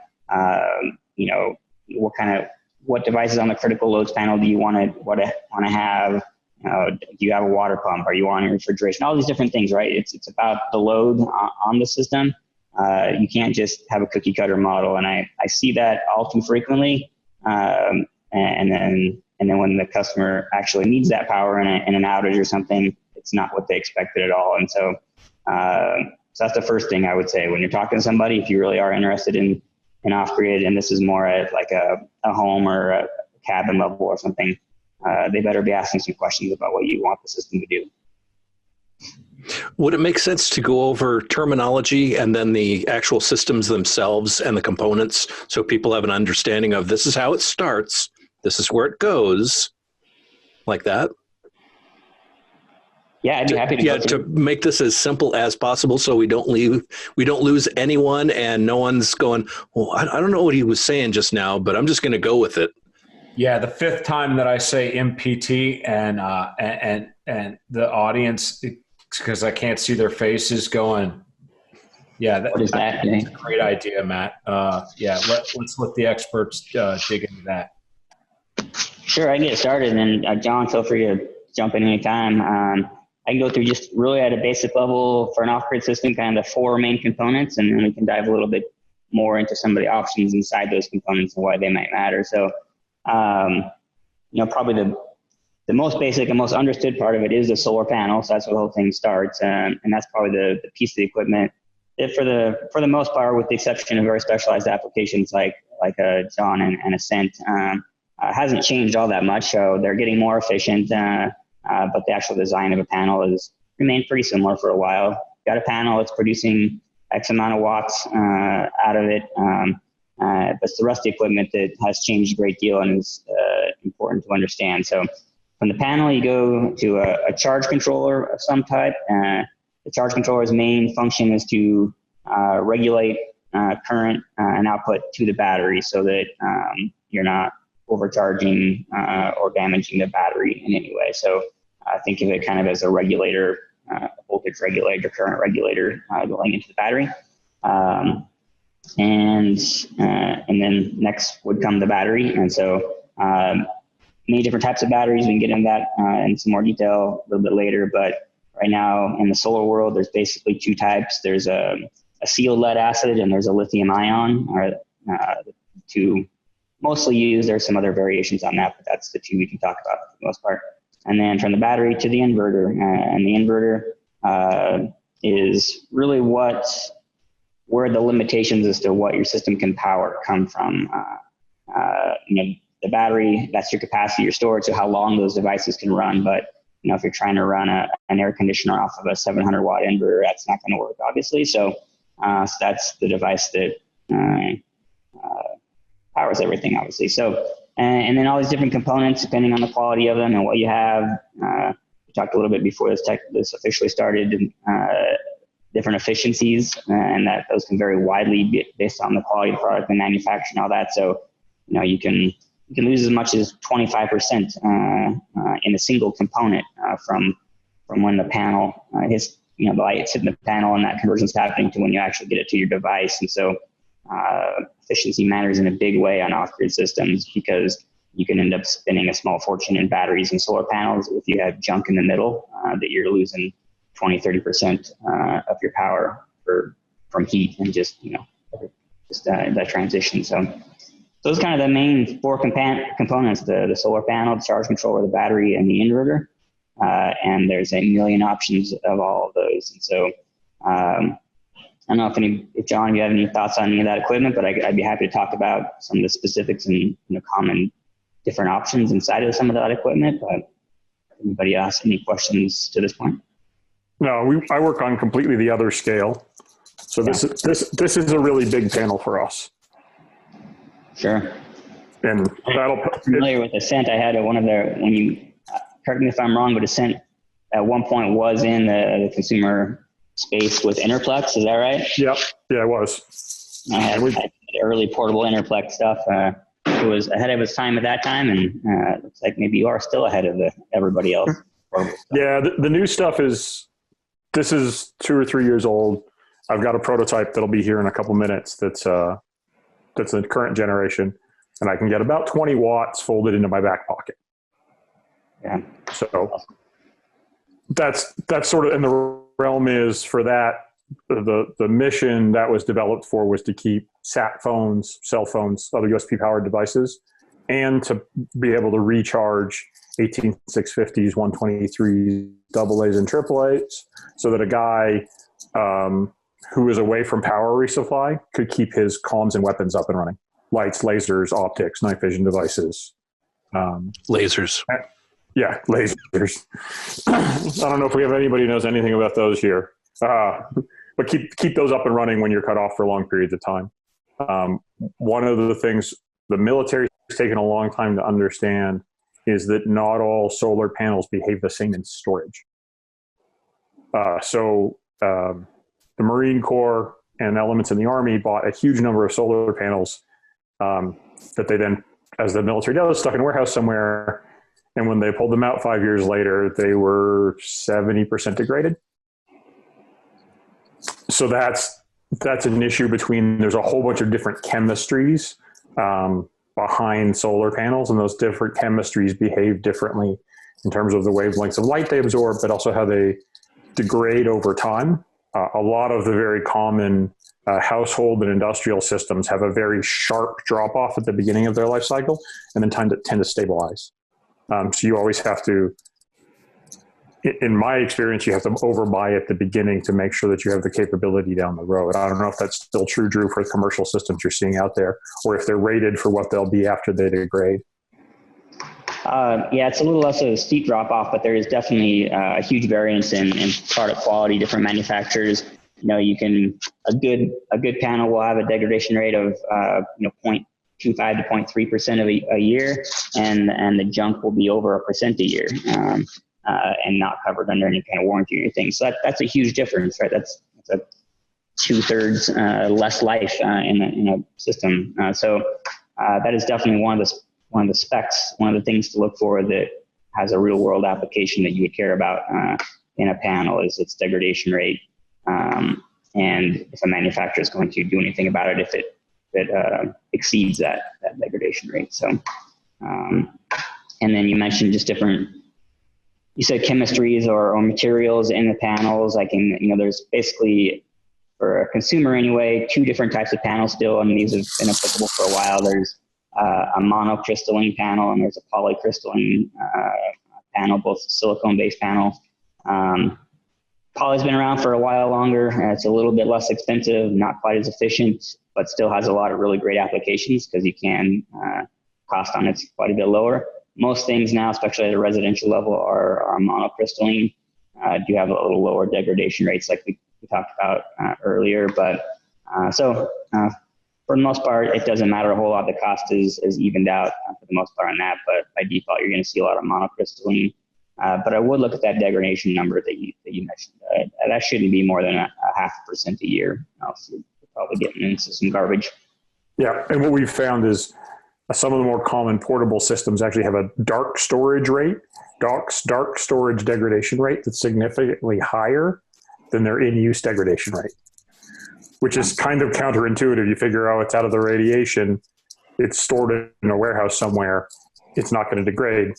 What devices on the critical loads panel do you want to have? Do you have a water pump? Are you on refrigeration? All these different things, right? It's about the load on the system. You can't just have a cookie cutter model, and I see that all too frequently. And And then when the customer actually needs that power in an outage or something, it's not what they expected at all. And so, so that's the first thing I would say when you're talking to somebody, if you really are interested in off-grid, and this is more at like a home or a cabin level or something, they better be asking some questions about what you want the system to do. Would it make sense to go over terminology and then the actual systems themselves and the components so people have an understanding of this is how it starts, this is where it goes, like that? Yeah, I'd be happy to. To make this as simple as possible, so we don't lose anyone, and no one's going, well, I don't know what he was saying just now, but I'm just going to go with it. Yeah, the fifth time that I say MPT and the audience, because I can't see their faces, going, yeah, what is that? That's a great idea, Matt. Yeah, let's let the experts dig into that. Sure, I can get started, and John, feel free to jump in anytime. I can go through just really at a basic level for an off-grid system, kind of the four main components, and then we can dive a little bit more into some of the options inside those components and why they might matter. So, probably the most basic and most understood part of it is the solar panel. So that's where the whole thing starts, and that's probably the piece of the equipment that for the most part, with the exception of very specialized applications like John and Ascent, hasn't changed all that much. So they're getting more efficient. But the actual design of a panel has remained pretty similar for a while. Got a panel that's producing X amount of watts out of it, but it's the rest of the equipment that has changed a great deal and is important to understand. So from the panel, you go to a charge controller of some type. The charge controller's main function is to regulate current and output to the battery so that you're not overcharging or damaging the battery in any way. So think of it kind of as a regulator, voltage regulator, current regulator going into the battery. And then next would come the battery. And so many different types of batteries. We can get into that in some more detail a little bit later. But right now in the solar world, there's basically two types. There's a sealed lead acid and there's a lithium ion, are the two mostly used. There's some other variations on that, but that's the two we can talk about for the most part. And then from the battery to the inverter, and the inverter is really where the limitations as to what your system can power come from. The battery, that's your capacity, your storage, so how long those devices can run. But if you're trying to run an air conditioner off of a 700 watt inverter, that's not going to work, obviously. So that's the device that powers everything, obviously. So, and then all these different components, depending on the quality of them and what you have. We talked a little bit before this officially started, different efficiencies, and that those can vary widely based on the quality of the product and manufacturing and all that. So, you can lose as much as 25% in a single component from when the panel hits, the lights hitting the panel and that conversion is happening to when you actually get it to your device. And so efficiency matters in a big way on off-grid systems because you can end up spending a small fortune in batteries and solar panels if you have junk in the middle that you're losing 20-30% of your power from heat and just that transition. So those are kind of the main four components: the solar panel, the charge controller, the battery, and the inverter. And there's a million options of all of those. And so I don't know if John, you have any thoughts on any of that equipment, but I'd be happy to talk about some of the specifics and common different options inside of some of that equipment. But anybody ask any questions to this point? No, I work on completely the other scale. So this is a really big panel for us. Sure. And I'm familiar with Ascent. I had one of their, when you, correct me if I'm wrong, but Ascent at one point was in the consumer space with Interplex. Is that right? Yep. Yeah, it was. I had early portable Interplex stuff. It was ahead of its time at that time, and it looks like maybe you are still ahead of everybody else. Yeah, the new stuff this is 2 or 3 years old. I've got a prototype that'll be here in a couple minutes that's a current generation, and I can get about 20 watts folded into my back pocket. Yeah. So that's sort of, and the realm is for that, the mission that was developed for was to keep sat phones, cell phones, other USB powered devices and to be able to recharge 18650s, 123s, AA's, and AAA's, so that a guy who is away from power resupply could keep his comms and weapons up and running. Lights, lasers, optics, night vision devices. Lasers. Yeah, lasers. I don't know if we have anybody who knows anything about those here. But keep those up and running when you're cut off for long periods of time. One of the things the military has taken a long time to understand is that not all solar panels behave the same in storage. So the Marine Corps and elements in the Army bought a huge number of solar panels that they then, as the military does, stuck in a warehouse somewhere. And when they pulled them out 5 years later, they were 70% degraded. So that's an issue there's a whole bunch of different chemistries behind solar panels, and those different chemistries behave differently in terms of the wavelengths of light they absorb, but also how they degrade over time. A lot of the very common household and industrial systems have a very sharp drop off at the beginning of their life cycle, and then tend to stabilize. So you always have to, in my experience, you have to overbuy at the beginning to make sure that you have the capability down the road. I don't know if that's still true, Drew, for commercial systems you're seeing out there, or if they're rated for what they'll be after they degrade. Yeah, it's a little less of a steep drop off, but there is definitely a huge variance in product quality. Different manufacturers, you can a good panel will have a degradation rate of 0.25 to 0.3% of a year, and the junk will be over 1% a year, and not covered under any kind of warranty or anything. So that's a huge difference, right? That's a 2/3 less life in a system. So that is definitely one of the specs, one of the things to look for that has a real world application that you would care about in a panel is its degradation rate. And if a manufacturer is going to do anything about it, if it exceeds that degradation rate. So, and then you mentioned just you said chemistries or materials in the panels. There's basically, for a consumer anyway, 2 different types of panels still, and these have been applicable for a while. There's a monocrystalline panel, and there's a polycrystalline panel, both silicone-based panel. Poly's been around for a while longer. It's a little bit less expensive, not quite as efficient, but still has a lot of really great applications because you can cost on it's quite a bit lower. Most things now, especially at a residential level, are monocrystalline. Do have a little lower degradation rates, like we talked about earlier. But for the most part, it doesn't matter a whole lot. The cost is evened out for the most part on that. But by default, you're going to see a lot of monocrystalline. But I would look at that degradation number that you mentioned. That shouldn't be more than a 0.5% a year. Else you're probably getting into some garbage. Yeah, and what we've found is some of the more common portable systems actually have a dark storage degradation rate that's significantly higher than their in-use degradation rate, which is kind of counterintuitive. You figure, it's out of the radiation, it's stored in a warehouse somewhere, it's not going to degrade.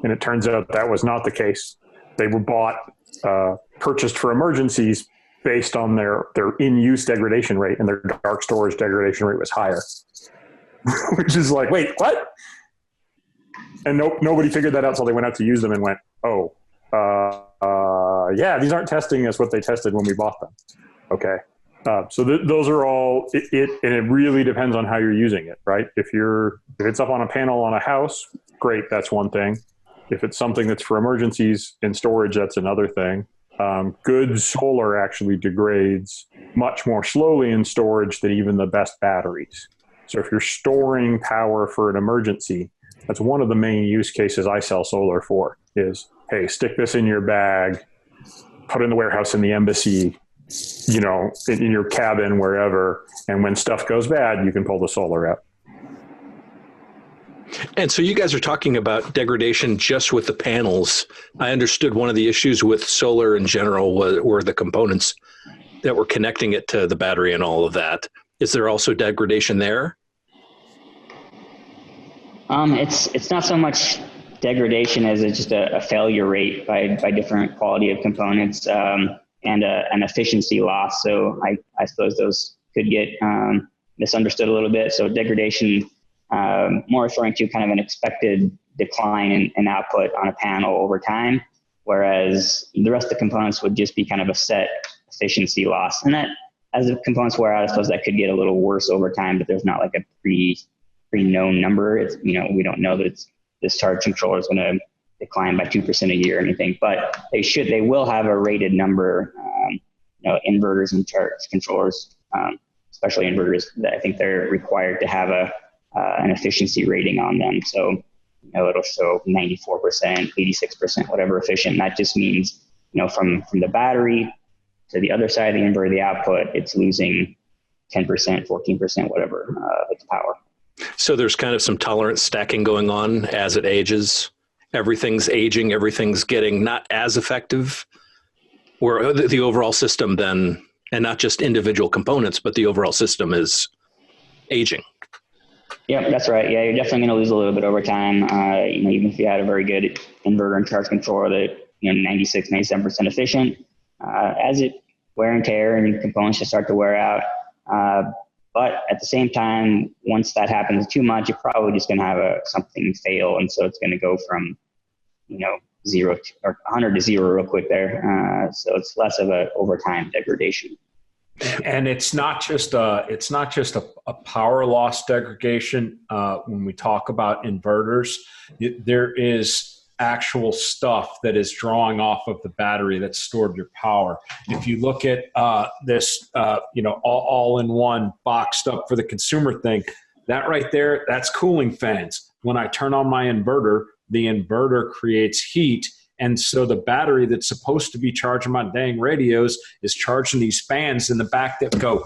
And it turns out that was not the case. They were purchased for emergencies based on their in-use degradation rate, and their dark storage degradation rate was higher. Which is like, wait, what? And nobody figured that out until they went out to use them and went, yeah, these aren't testing as what they tested when we bought them. Okay. So those are all, and it really depends on how you're using it, right? If it's up on a panel on a house, great, that's one thing. If it's something that's for emergencies in storage, that's another thing. Good solar actually degrades much more slowly in storage than even the best batteries. So if you're storing power for an emergency, that's one of the main use cases I sell solar for is, hey, stick this in your bag, put it in the warehouse, in the embassy, in your cabin, wherever. And when stuff goes bad, you can pull the solar out. And so you guys are talking about degradation just with the panels. I understood one of the issues with solar in general were the components that were connecting it to the battery and all of that. Is there also degradation there? It's not so much degradation as it's just a failure rate by different quality of components and an efficiency loss. So I suppose those could get misunderstood a little bit. So degradation more referring to kind of an expected decline in output on a panel over time, whereas the rest of the components would just be kind of a set efficiency loss. And that, as the components wear out, I suppose that could get a little worse over time, but there's not like a pre-known number. It's, we don't know that this charge controller is going to decline by 2% a year or anything, but they will have a rated number, inverters and charge controllers, especially inverters, that I think they're required to have an efficiency rating on them. So, it'll show 94%, 86%, whatever efficient. And that just means, from the battery to the other side of the inverter, the output, it's losing 10%, 14%, whatever of its power. So there's kind of some tolerance stacking going on as it ages. Everything's aging, everything's getting not as effective, or the overall system then, and not just individual components, but the overall system is aging. Yeah, that's right. Yeah, you're definitely going to lose a little bit over time. Even if you had a very good inverter and charge controller that, 96, 97% efficient, as it wear and tear and components just start to wear out. But at the same time, once that happens too much, you're probably just going to have something fail. And so it's going to go from, 0 or 100 to 0 real quick there. So it's less of a overtime degradation. And it's not just a power loss degradation. When we talk about inverters, there is actual stuff that is drawing off of the battery that's stored your power. If you look at this, all-in-one boxed up for the consumer thing, that right there, that's cooling fans. When I turn on my inverter, the inverter creates heat. And so the battery that's supposed to be charging my dang radios is charging these fans in the back that go.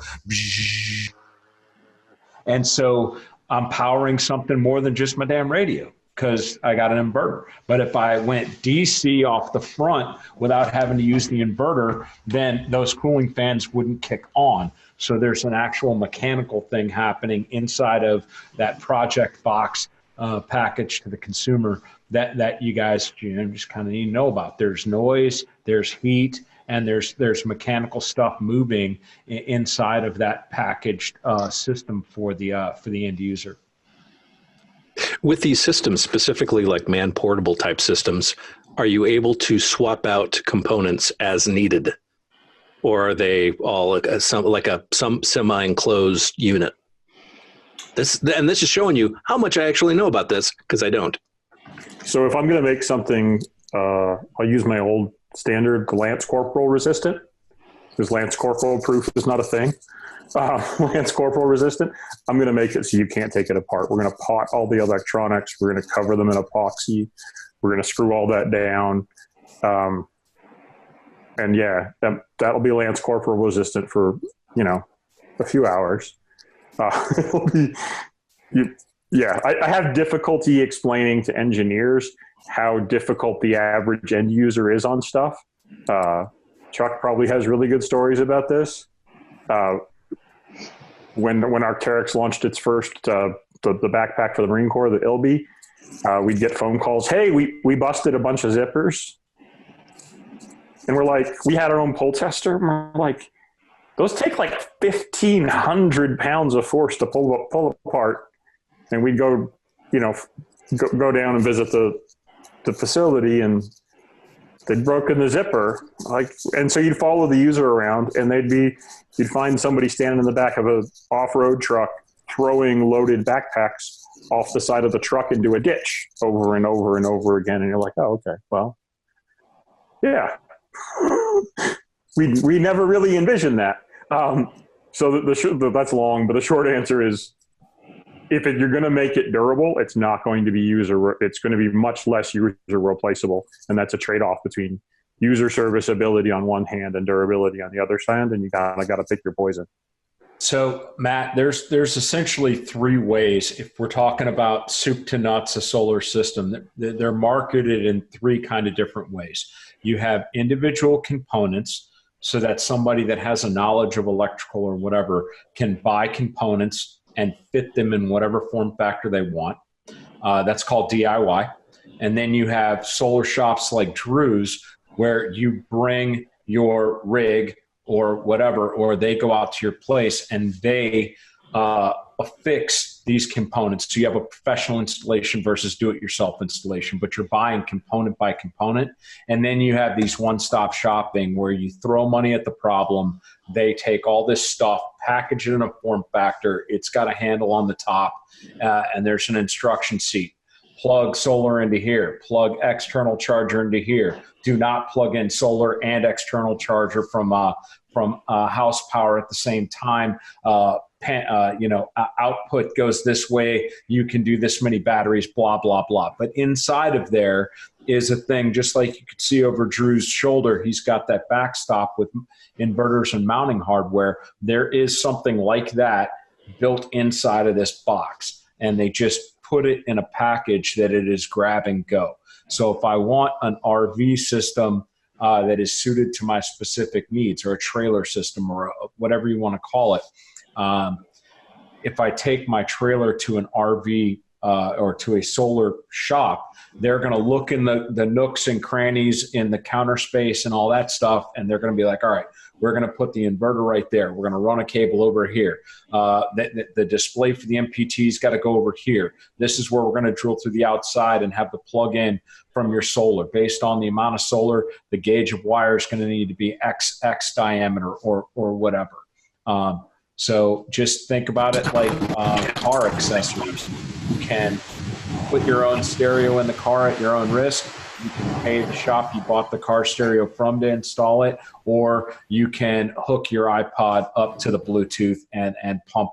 And so I'm powering something more than just my damn radio because I got an inverter. But if I went DC off the front without having to use the inverter, then those cooling fans wouldn't kick on. So there's an actual mechanical thing happening inside of that project box package to the consumer that you guys just kind of need to know about. There's noise, there's heat, and there's mechanical stuff moving inside of that packaged system for the end user. With these systems, specifically like man-portable type systems, are you able to swap out components as needed, or are they all some semi-enclosed unit? This is showing you how much I actually know about this, because I don't. So if I'm going to make something, I'll use my old standard Lance Corporal resistant, because Lance Corporal proof is not a thing. Lance Corporal resistant. I'm going to make it so you can't take it apart. We're going to pot all the electronics. We're going to cover them in epoxy. We're going to screw all that down. And yeah, that'll be Lance Corporal resistant for, a few hours. It'll be, I have difficulty explaining to engineers how difficult the average end user is on stuff. Chuck probably has really good stories about this. When Arc'teryx launched its first, the backpack for the Marine Corps, the ILB, we'd get phone calls. Hey, we busted a bunch of zippers. And we're like, we had our own pull tester. And we're like, those take like 1,500 pounds of force to pull apart. And we'd go go down and visit the facility, and they'd broken the zipper. And so you'd follow the user around, and you'd find somebody standing in the back of a off-road truck throwing loaded backpacks off the side of the truck into a ditch over and over and over again. And you're like, oh, okay, well, yeah. We never really envisioned that. So that's long, but the short answer is, if you're going to make it durable, it's not going to be it's going to be much less user replaceable. And that's a trade-off between user serviceability on one hand and durability on the other hand. And you got to pick your poison. So Matt, there's essentially three ways. If we're talking about soup to nuts, a solar system, they're marketed in three kind of different ways. You have individual components, so that somebody that has a knowledge of electrical or whatever can buy components and fit them in whatever form factor they want. That's called DIY. And then you have solar shops like Drew's, where you bring your rig or whatever, or they go out to your place and they affix these components. So you have a professional installation versus do-it-yourself installation, but you're buying component by component. And then you have these one-stop shopping where you throw money at the problem. They take all this stuff, package it in a form factor. It's got a handle on the top, and there's an instruction sheet. Plug solar into here, plug external charger into here. Do not plug in solar and external charger from house power at the same time. Output goes this way. You can do this many batteries, blah, blah, blah. But inside of there is a thing, just like you could see over Drew's shoulder. He's got that backstop with inverters and mounting hardware. There is something like that built inside of this box, and they just put it in a package that it is grab and go. So if I want an RV system that is suited to my specific needs, or a trailer system, or whatever you want to call it, if I take my trailer to an RV or to a solar shop, they're going to look in the nooks and crannies in the counter space and all that stuff, and they're going to be like, all right, we're going to put the inverter right there. We're going to run a cable over here. The display for the MPT's got to go over here. This is where we're going to drill through the outside and have the plug-in from your solar. Based on the amount of solar, the gauge of wire is going to need to be X diameter or whatever. So just think about it like car accessories. You can put your own stereo in the car at your own risk. You can pay the shop you bought the car stereo from to install it, or you can hook your iPod up to the Bluetooth and pump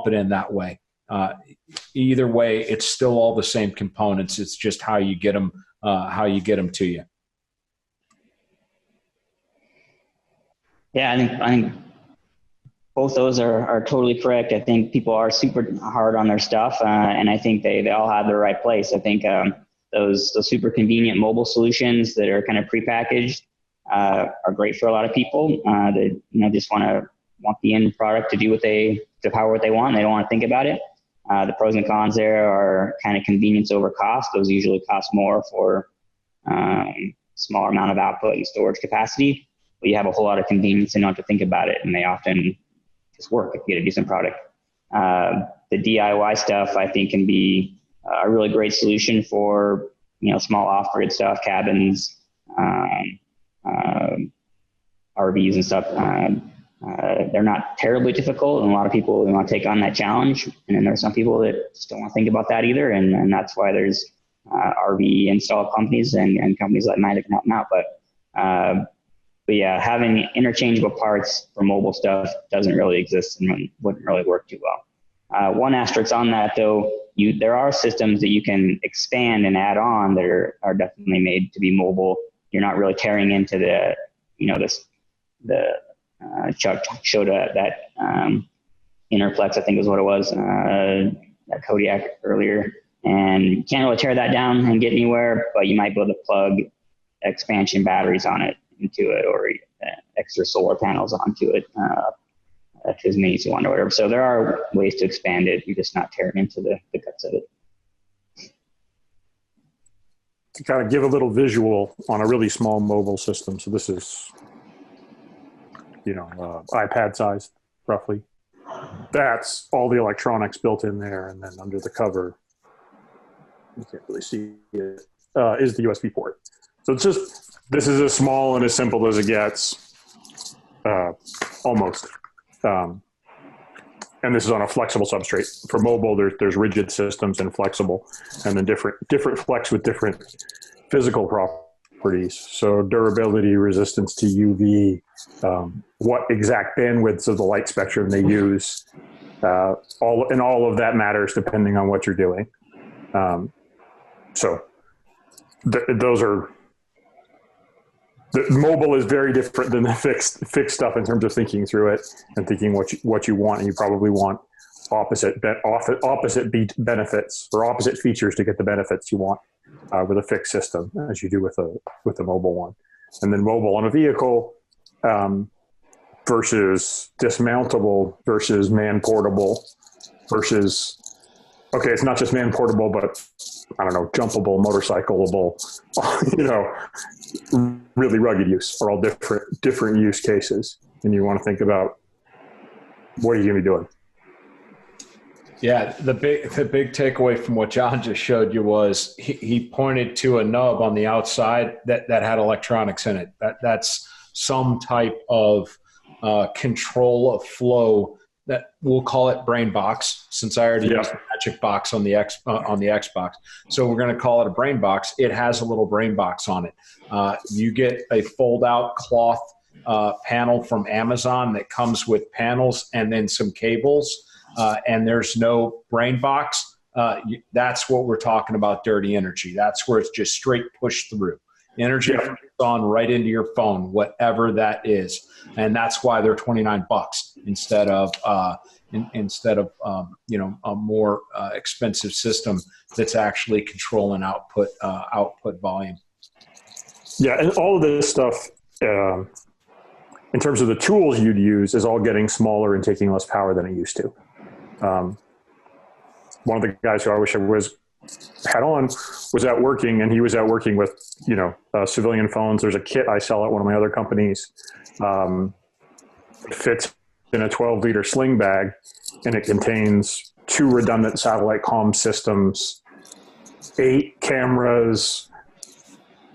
it in that way. Either way, it's still all the same components. It's just how you get them to you. Yeah, I think both those are totally correct. I think people are super hard on their stuff, and I think they all have the right place. I think those super convenient mobile solutions that are kind of prepackaged are great for a lot of people that just want the end product to power what they want. And they don't want to think about it. The pros and cons there are kind of convenience over cost. Those usually cost more for smaller amount of output and storage capacity, but you have a whole lot of convenience and you don't have to think about it, and they often just work if you get a decent product. The DIY stuff I think can be a really great solution for small off-grid stuff, cabins, RVs and stuff. They're not terribly difficult, and a lot of people want to take on that challenge. And then there's some people that just don't want to think about that either, and that's why there's RV install companies and companies like mine that can help them out. But yeah, having interchangeable parts for mobile stuff doesn't really exist and wouldn't really work too well. One asterisk on that, though, there are systems that you can expand and add on that are definitely made to be mobile. You're not really tearing into Chuck showed that Interflex, I think is what it was, that Kodiak earlier. And you can't really tear that down and get anywhere, but you might be able to plug expansion batteries into it, or extra solar panels onto it, as many as you want or whatever. So there are ways to expand it. You're just not tearing into the guts of it. To kind of give a little visual on a really small mobile system. So this is, iPad sized roughly. That's all the electronics built in there. And then under the cover, you can't really see it, is the USB port. So this is as small and as simple as it gets, almost. And this is on a flexible substrate. For mobile, there's rigid systems and flexible, and then different flex with different physical properties. So durability, resistance to UV, what exact bandwidths of the light spectrum they use, all of that matters depending on what you're doing. Those are. The mobile is very different than the fixed stuff in terms of thinking through it and thinking what you want, and you probably want opposite benefits or opposite features to get the benefits you want with a fixed system as you do with a mobile one. And then mobile on a vehicle versus dismountable versus man portable versus, okay, it's not just man portable, but I don't know, jumpable, motorcycleable, really rugged use are all different use cases. And you want to think about, what are you going to be doing? Yeah, the big takeaway from what John just showed you was he pointed to a nub on the outside that had electronics in it. That's some type of control of flow that we'll call it brain box, since I already used the magic box on the Xbox. So we're going to call it a brain box. It has a little brain box on it. You get a fold out cloth panel from Amazon that comes with panels and then some cables. And there's no brain box. That's what we're talking about, dirty energy. That's where it's just straight push through. Energy comes on right into your phone, whatever that is. And that's why they're $29 instead of a more expensive system that's actually controlling output volume. Yeah, and all of this stuff, in terms of the tools you'd use, is all getting smaller and taking less power than it used to. One of the guys who I wish I had on was out working, and he was out working with, civilian phones. There's a kit I sell at one of my other companies. It fits in a 12-liter sling bag, and it contains 2 redundant satellite comm systems, 8 cameras,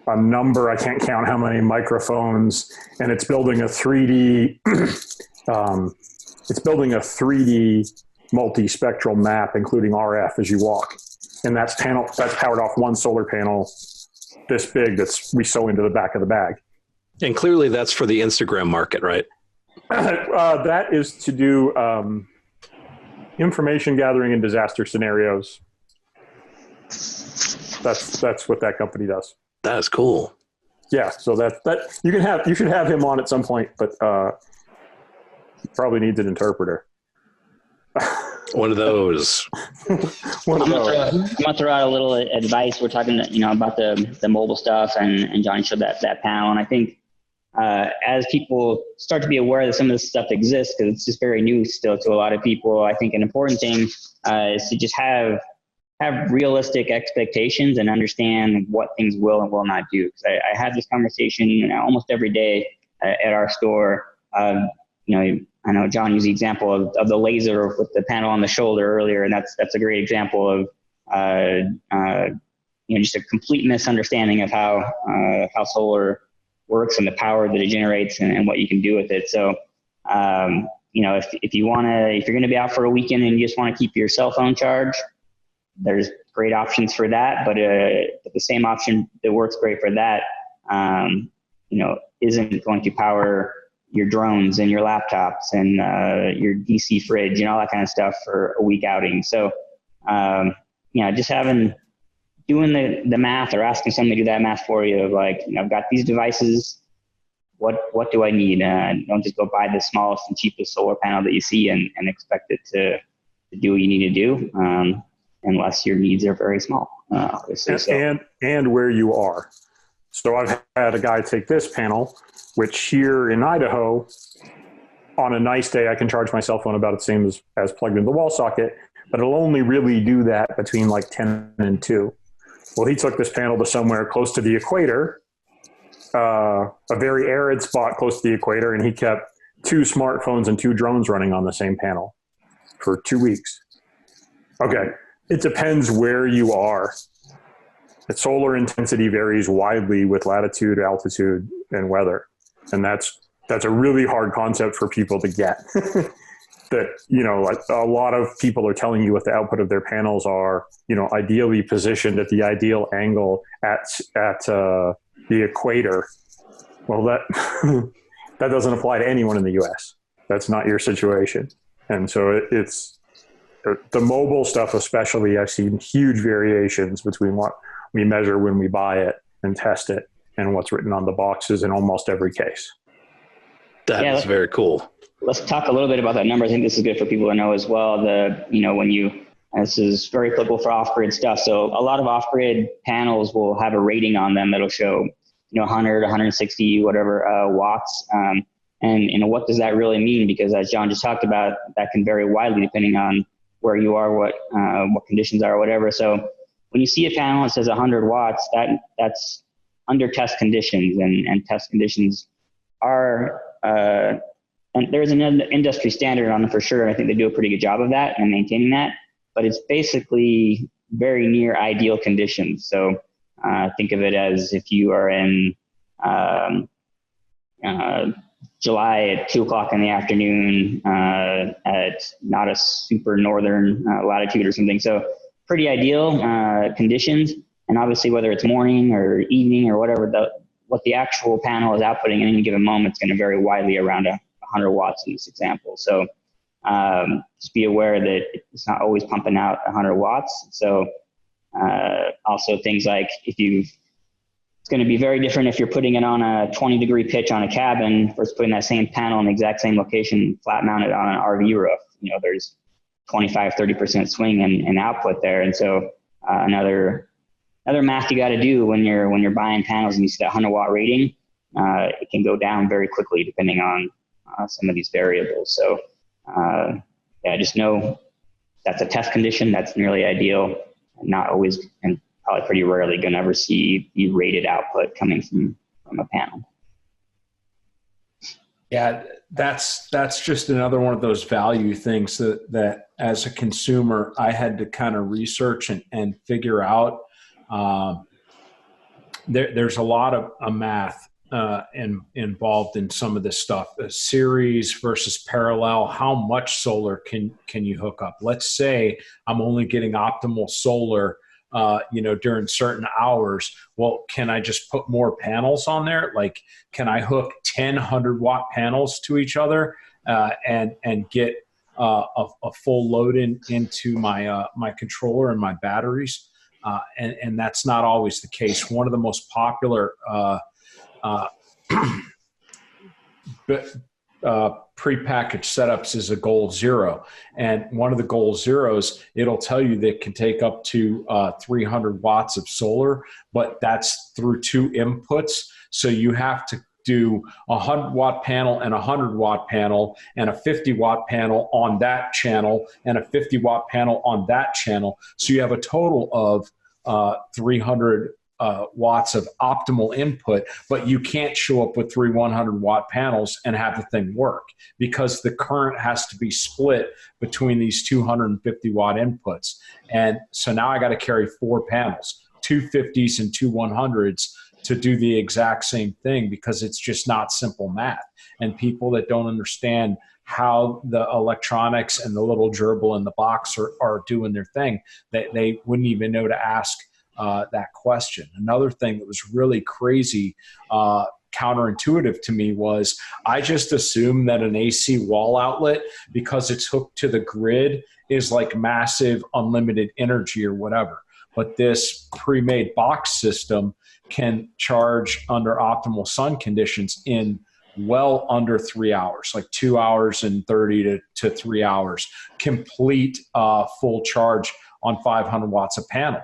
a number, I can't count how many microphones, and it's building a 3D, multispectral map, including RF as you walk. And that's powered off one solar panel this big we sew into the back of the bag. And clearly that's for the Instagram market, right? That is to do information gathering in disaster scenarios. That's what that company does. That is cool. Yeah, so that you should have him on at some point, but he probably needs an interpreter. One of those. I'm gonna throw out a little advice. We're talking, about the mobile stuff, and Johnny showed that panel. And I think as people start to be aware that some of this stuff exists, because it's just very new still to a lot of people, I think an important thing is to just have realistic expectations and understand what things will and will not do. Because I have this conversation almost every day at our store. I know John used the example of the laser with the panel on the shoulder earlier, and that's a great example of just a complete misunderstanding of how solar works and the power that it generates and what you can do with it. So if you're going to be out for a weekend and you just want to keep your cell phone charged, there's great options for that. But the same option that works great for that, isn't going to power your drones and your laptops and your DC fridge and all that kind of stuff for a week outing. So, just doing the math or asking somebody to do that math for you of like, I've got these devices. What do I need? Don't just go buy the smallest and cheapest solar panel that you see and expect it to do what you need to do, unless your needs are very small, obviously. And where you are. So I've had a guy take this panel, which here in Idaho, on a nice day, I can charge my cell phone about the same as plugged into the wall socket, but it'll only really do that between like 10 and 2. Well, he took this panel to somewhere close to the equator, a very arid spot close to the equator, and he kept 2 smartphones and 2 drones running on the same panel for 2 weeks. Okay, it depends where you are. The solar intensity varies widely with latitude, altitude, and weather. And that's a really hard concept for people to get. That, like a lot of people are telling you what the output of their panels are, ideally positioned at the ideal angle at the equator. Well, that doesn't apply to anyone in the US. That's not your situation. And so it's the mobile stuff, especially, I've seen huge variations between what we measure when we buy it and test it and what's written on the boxes in almost every case. That is very cool. Let's talk a little bit about that number. I think this is good for people to know as well. This is very applicable for off-grid stuff. So a lot of off-grid panels will have a rating on them that'll show, 100, 160, whatever watts. And what does that really mean? Because as John just talked about, that can vary widely depending on where you are, what conditions are, or whatever. So when you see a panel that says 100 watts, that's under test conditions, and test conditions are, and there's an industry standard on them for sure. I think they do a pretty good job of that and maintaining that. but it's basically very near ideal conditions. So think of it as if you are in July at 2:00 in the afternoon at not a super northern latitude or something. So pretty ideal conditions. And obviously, whether it's morning or evening or whatever, what the actual panel is outputting at any given moment is going to vary widely around 100 watts in this example. So just be aware that it's not always pumping out 100 watts. So also things like it's going to be very different if you're putting it on a 20-degree pitch on a cabin versus putting that same panel in the exact same location, flat mounted on an RV roof. There's 25-30% swing in output there. And so another math you got to do when you're buying panels and you see that 100-watt rating, it can go down very quickly depending on some of these variables. So just know that's a test condition. That's nearly ideal. Not always, and probably pretty rarely going to ever see the rated output coming from a panel. Yeah, that's just another one of those value things that as a consumer, I had to kind of research and figure out. There's a lot of math involved in some of this stuff. Series versus parallel. How much solar can you hook up? Let's say I'm only getting optimal solar, during certain hours. Well, can I just put more panels on there? Like, can I hook 10 100-watt panels to each other and get a full load into my my controller and my batteries? And that's not always the case. One of the most popular prepackaged setups is a Goal Zero. And one of the Goal Zeros, it'll tell you that it can take up to 300 watts of solar, but that's through two inputs. So you have to do a 100-watt panel and a 100-watt panel and a 50-watt panel on that channel and a 50-watt panel on that channel. So you have a total of 300 watts of optimal input, but you can't show up with 3 100-watt panels and have the thing work because the current has to be split between these 250-watt inputs. And so now I got to carry 4 panels, 2 50s and 2 100s to do the exact same thing because it's just not simple math. And people that don't understand how the electronics and the little gerbil in the box are doing their thing, they wouldn't even know to ask that question. Another thing that was really crazy, counterintuitive to me was I just assumed that an AC wall outlet, because it's hooked to the grid, is like massive unlimited energy or whatever. But this pre-made box system can charge under optimal sun conditions in well under 3 hours, like 2 hours and 30 to 3 hours, complete full charge on 500 watts a panel.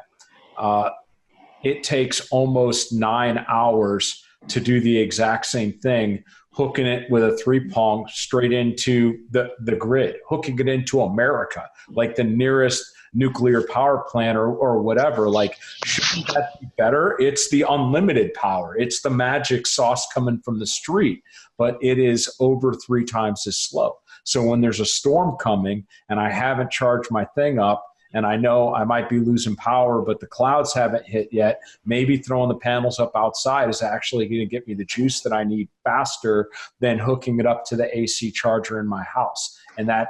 It takes almost 9 hours to do the exact same thing, hooking it with a 3-prong straight into the grid, hooking it into America, like the nearest nuclear power plant or whatever. Like, shouldn't that be better? It's the unlimited power. It's the magic sauce coming from the street, but it is over 3 times as slow. So when there's a storm coming and I haven't charged my thing up, and I know I might be losing power, but the clouds haven't hit yet, maybe throwing the panels up outside is actually going to get me the juice that I need faster than hooking it up to the AC charger in my house. And that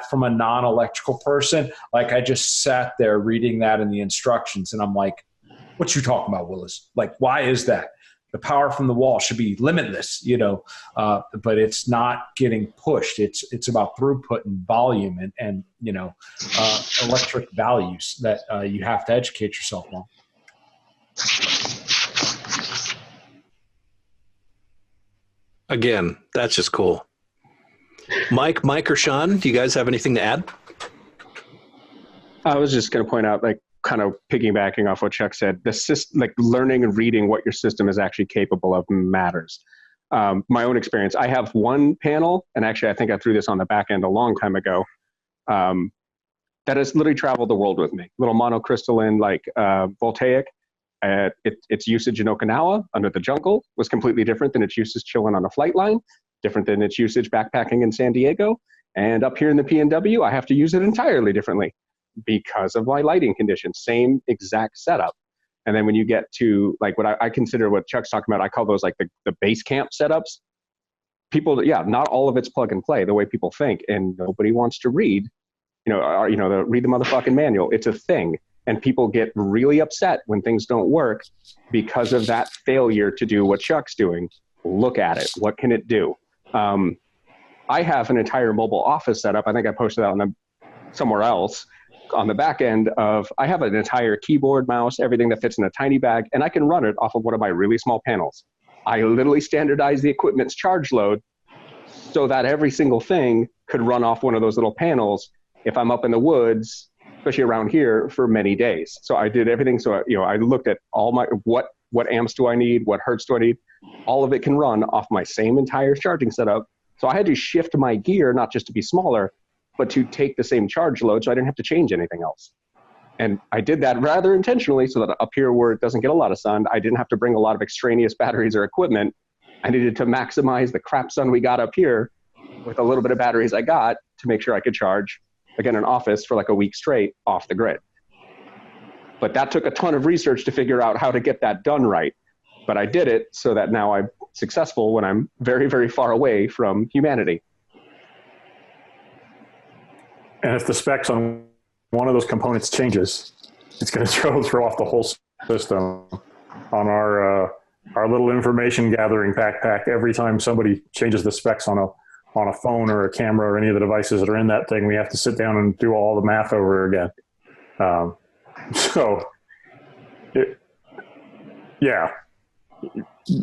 from a non-electrical person, like I just sat there reading that in the instructions and I'm like, what you talking about, Willis? Like, why is that? The power from the wall should be limitless, but it's not getting pushed. It's about throughput and volume and electric values that you have to educate yourself on. Again, that's just cool. Mike or Sean, do you guys have anything to add? I was just going to point out, like, kind of piggybacking off what Chuck said, the system, like learning and reading what your system is actually capable of matters. My own experience, I have one panel, and actually I think I threw this on the back end a long time ago, that has literally traveled the world with me. Little monocrystalline, like voltaic. Its usage in Okinawa under the jungle was completely different than its usage chilling on a flight line, different than its usage backpacking in San Diego. And up here in the PNW, I have to use it entirely differently. because of my lighting conditions. Same exact setup. And then when you get to like what I consider what Chuck's talking about, I call those like the base camp setups. People, yeah, not all of it's plug and play the way people think, and nobody wants to read, read the motherfucking manual. It's a thing. And people get really upset when things don't work because of that failure to do what Chuck's doing. Look at it. What can it do? I have an entire mobile office setup. I think I posted that on somewhere else. On the back end of, I have an entire keyboard, mouse, everything that fits in a tiny bag, and I can run it off of one of my really small panels. I literally standardized the equipment's charge load so that every single thing could run off one of those little panels if I'm up in the woods, especially around here, for many days. So I did everything. So, I looked at all my, what amps do I need? What hertz do I need? All of it can run off my same entire charging setup. So I had to shift my gear, not just to be smaller, but to take the same charge load, so I didn't have to change anything else. And I did that rather intentionally so that up here where it doesn't get a lot of sun, I didn't have to bring a lot of extraneous batteries or equipment. I needed to maximize the crap sun we got up here with a little bit of batteries I got to make sure I could charge, again, an office for like a week straight off the grid. But that took a ton of research to figure out how to get that done right. But I did it so that now I'm successful when I'm very, very far away from humanity. And if the specs on one of those components changes, it's going to throw off the whole system. On our little information gathering backpack, every time somebody changes the specs on a phone or a camera or any of the devices that are in that thing, we have to sit down and do all the math over again.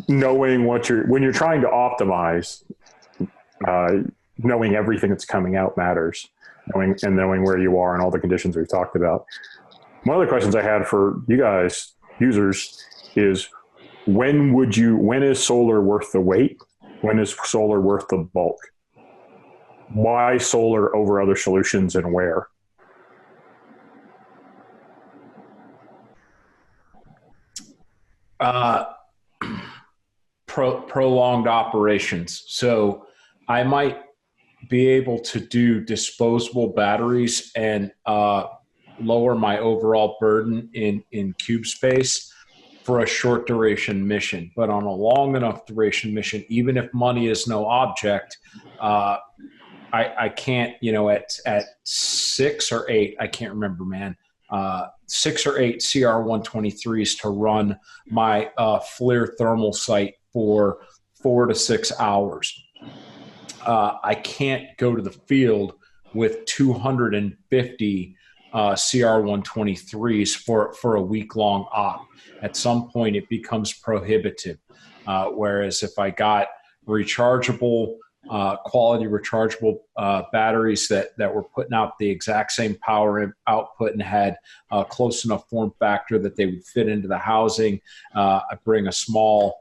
Knowing when you're trying to optimize, knowing everything that's coming out matters. Knowing where you are and all the conditions we've talked about. One of the questions I had for you guys, users, is when is solar worth the wait? When is solar worth the bulk? Why solar over other solutions, and where? Prolonged operations. So I might be able to do disposable batteries and lower my overall burden in cube space for a short duration mission. But on a long enough duration mission, even if money is no object, I can't, at 6 or 8, I can't remember, man, 6 or 8 CR123s to run my FLIR thermal site for 4 to 6 hours. I can't go to the field with 250 CR123s for a week-long op. At some point, it becomes prohibitive. Whereas if I got rechargeable, quality rechargeable batteries that were putting out the exact same power output and had close enough form factor that they would fit into the housing, I bring a small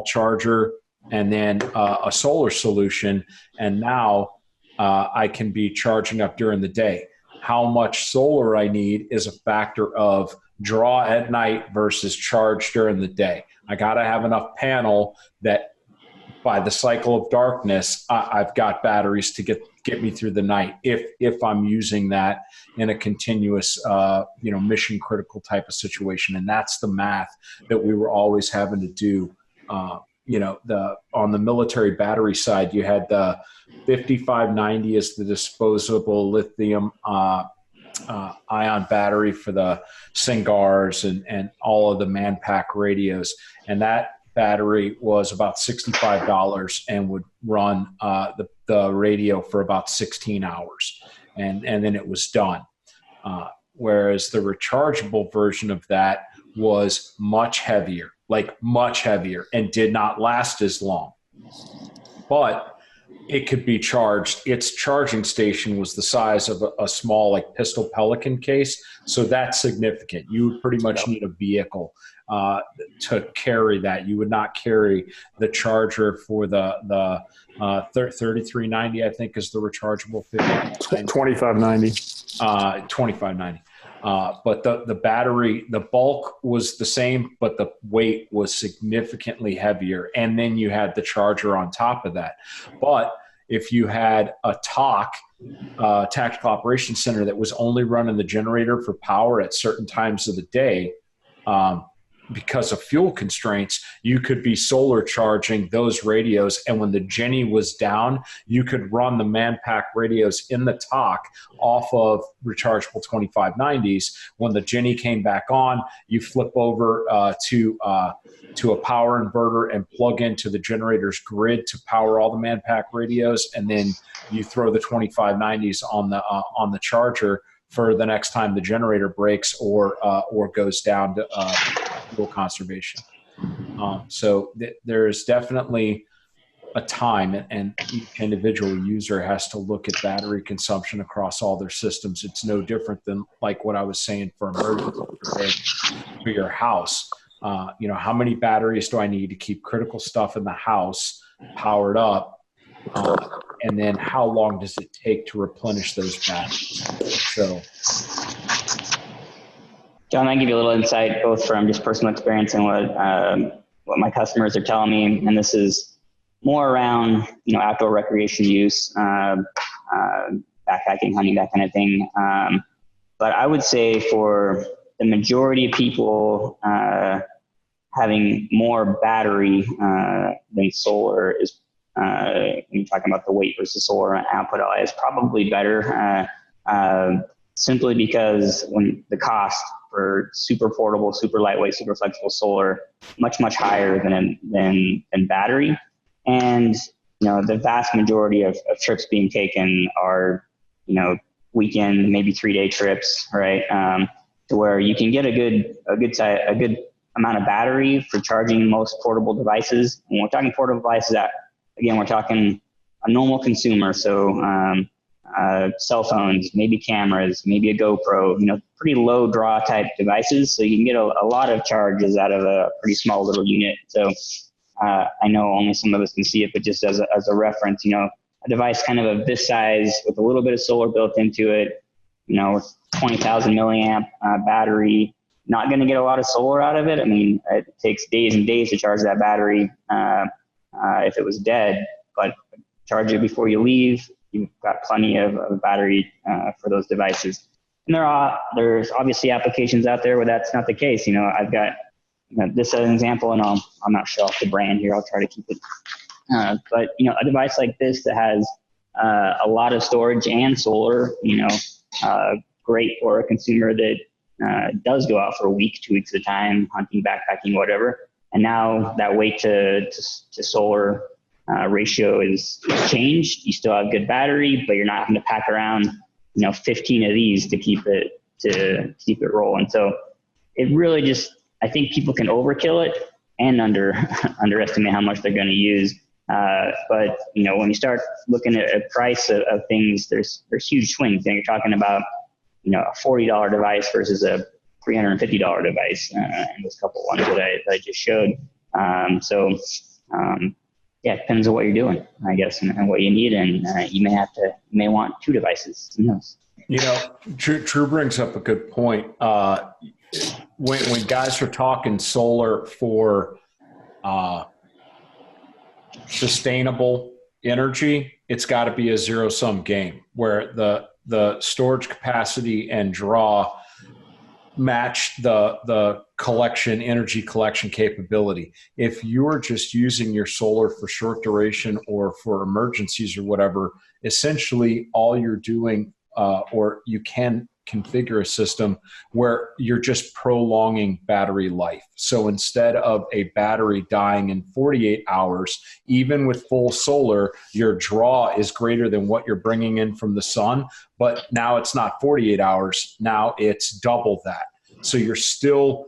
charger and then a solar solution, and now I can be charging up during the day. How much solar I need is a factor of draw at night versus charge during the day. I got to have enough panel that by the cycle of darkness, I've got batteries to get me through the night if I'm using that in a continuous, mission critical type of situation. And that's the math that we were always having to do. On the military battery side, you had the 5590 as the disposable lithium ion battery for the Singars and all of the Manpack radios. And that battery was about $65 and would run the radio for about 16 hours. And then it was done. Whereas the rechargeable version of that was much heavier, and did not last as long. But it could be charged. Its charging station was the size of a small Pistol Pelican case. So that's significant. You would pretty much need a vehicle to carry that. You would not carry the charger for the 3390, I think, is the rechargeable 2590. 2590. But the battery, the bulk was the same, but the weight was significantly heavier. And then you had the charger on top of that. But if you had a TOC, Tactical Operations Center, that was only running the generator for power at certain times of the day, because of fuel constraints, you could be solar charging those radios. And when the Jenny was down, you could run the Manpack radios in the TOC off of rechargeable 2590s. When the Jenny came back on, you flip over to a power inverter and plug into the generator's grid to power all the Manpack radios. And then you throw the 2590s on the charger for the next time the generator breaks or goes down to fuel conservation. So there is definitely a time, and each individual user has to look at battery consumption across all their systems. It's no different than like what I was saying for emergency for your house. How many batteries do I need to keep critical stuff in the house powered up? And then how long does it take to replenish those batteries? So, John, I give you a little insight, both from just personal experience and what my customers are telling me, and this is more around outdoor recreation use, backpacking, hunting, that kind of thing. But I would say for the majority of people, having more battery than solar is, when you're talking about the weight versus solar output, is probably better. Simply because when the cost for super portable, super lightweight, super flexible solar much higher than battery, and the vast majority of trips being taken are weekend, maybe 3-day trips, right? To where you can get a good amount of battery for charging most portable devices. When we're talking portable devices, again, we're talking a normal consumer, so cell phones, maybe cameras, maybe a GoPro, pretty low draw type devices. So you can get a lot of charges out of a pretty small little unit. So I know only some of us can see it, but just as a reference, a device kind of this size with a little bit of solar built into it, 20,000 milliamp battery, not going to get a lot of solar out of it. I mean, it takes days and days to charge that battery if it was dead, but charge it before you leave. You've got plenty of battery for those devices. And there's obviously applications out there where that's not the case. I've got this as an example, and I'm not sure off the brand here. I'll try to keep it. But a device like this that has a lot of storage and solar, great for a consumer that does go out for a week, 2 weeks at a time, hunting, backpacking, whatever. And now that weight to solar ratio is changed. You still have good battery, but you're not having to pack around 15 of these to keep it rolling. So it really just, I think people can overkill it and underestimate how much they're going to use. But when you start looking at a price of things, there's huge swings. And you're talking about a $40 device versus a $350 device, and those couple ones that I just showed. Yeah, it depends on what you're doing, I guess, and what you need, and you may want 2 devices. Who knows? Drew brings up a good point. When guys are talking solar for sustainable energy, it's got to be a zero-sum game where the storage capacity and draw match the energy collection capability. If you're just using your solar for short duration or for emergencies or whatever, essentially all you're doing, or you can configure a system where you're just prolonging battery life. So instead of a battery dying in 48 hours, even with full solar, your draw is greater than what you're bringing in from the sun, but now it's not 48 hours. Now it's double that. So you're still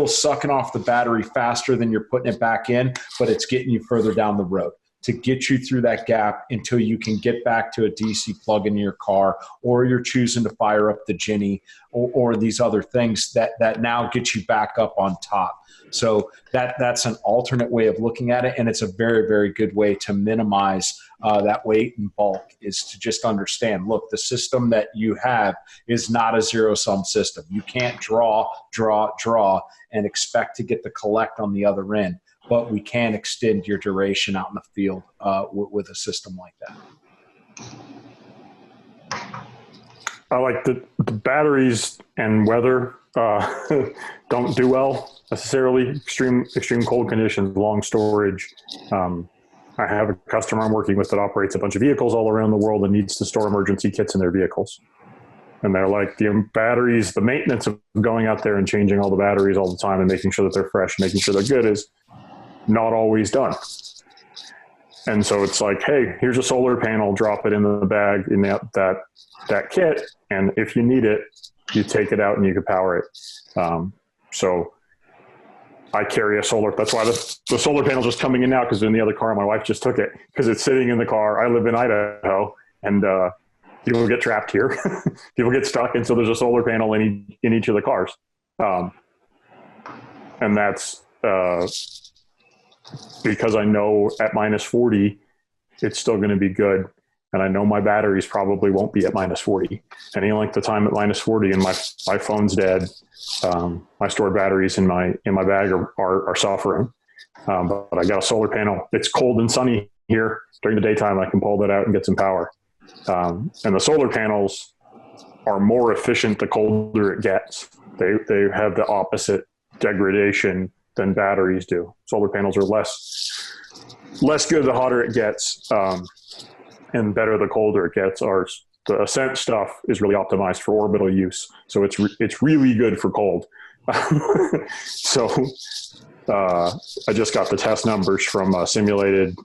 sucking off the battery faster than you're putting it back in, but it's getting you further down the road to get you through that gap until you can get back to a DC plug in your car, or you're choosing to fire up the Jenny or these other things that now get you back up on top. So that's an alternate way of looking at it, and it's a very, very good way to minimize that weight and bulk, is to just understand, look, the system that you have is not a zero-sum system. You can't draw and expect to get the collect on the other end. but we can extend your duration out in the field with a system like that. I like the batteries and weather don't do well necessarily. Extreme cold conditions, long storage. I have a customer I'm working with that operates a bunch of vehicles all around the world and needs to store emergency kits in their vehicles. And they're like, the batteries, the maintenance of going out there and changing all the batteries all the time and making sure that they're fresh, making sure they're good is not always done. And so it's like, hey, here's a solar panel, drop it in the bag in that kit. And if you need it, you take it out and you can power it. So I carry a solar. That's why the solar panel's just coming in now, because in the other car, my wife just took it because it's sitting in the car. I live in Idaho, and people get trapped here. People get stuck. And so there's a solar panel in each of the cars. And that's because I know at minus 40, it's still going to be good. And I know my batteries probably won't be at minus 40 any length of time at minus 40, and my phone's dead. My stored batteries in my bag are suffering. But I got a solar panel. It's cold and sunny here during the daytime. I can pull that out and get some power. And the solar panels are more efficient the colder it gets. They have the opposite degradation than batteries do. Solar panels are less good the hotter it gets. And better the colder it gets. The Ascent stuff is really optimized for orbital use, so it's really good for cold. So I just got the test numbers from simulated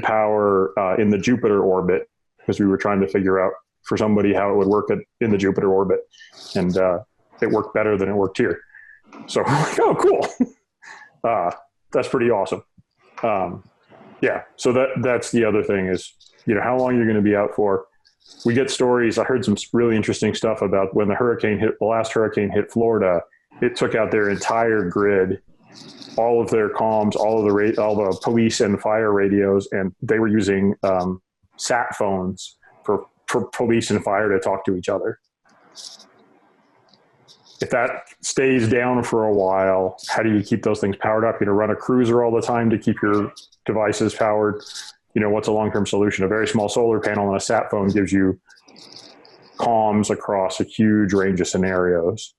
power in the Jupiter orbit, because we were trying to figure out for somebody how it would work in the Jupiter orbit, and it worked better than it worked here. So I'm like, oh, cool. That's pretty awesome. Yeah. So that's the other thing is, how long you're going to be out for. We get stories. I heard some really interesting stuff about when the last hurricane hit Florida, it took out their entire grid, all of their comms, all the police and fire radios, and they were using sat phones for police and fire to talk to each other. If that stays down for a while, how do you keep those things powered up? Run a cruiser all the time to keep your devices powered. What's a long-term solution? A very small solar panel and a sat phone gives you comms across a huge range of scenarios.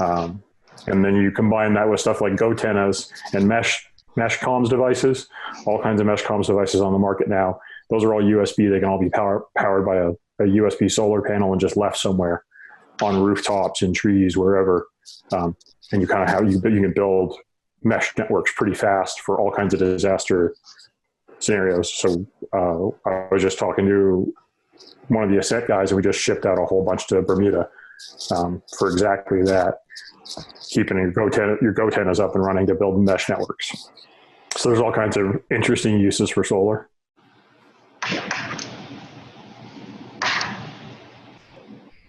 And then you combine that with stuff like GoTennas and mesh comms devices, all kinds of mesh comms devices on the market now. Those are all USB. They can all be powered by a USB solar panel and just left somewhere on rooftops, in trees, wherever. And you kind of you can build mesh networks pretty fast for all kinds of disaster scenarios. So I was just talking to one of the Ascent guys, and we just shipped out a whole bunch to Bermuda for exactly that, keeping your GoTennas up and running to build mesh networks. So there's all kinds of interesting uses for solar.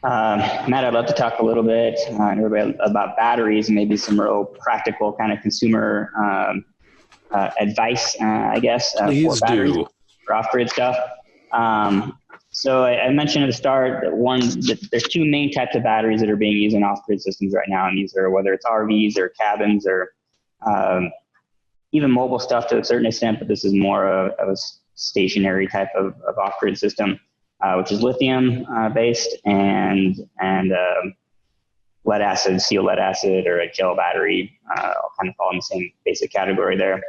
Matt, I'd love to talk a little bit about batteries and maybe some real practical kind of consumer advice, I guess. Please for batteries, do. for off-grid stuff. So I mentioned at the start that there's two main types of batteries that are being used in off-grid systems right now, and these are whether it's RVs or cabins or even mobile stuff to a certain extent, but this is more of a stationary type of off-grid system. Which is lithium based and lead acid, steel lead acid, or a gel battery, all kind of fall in the same basic category there.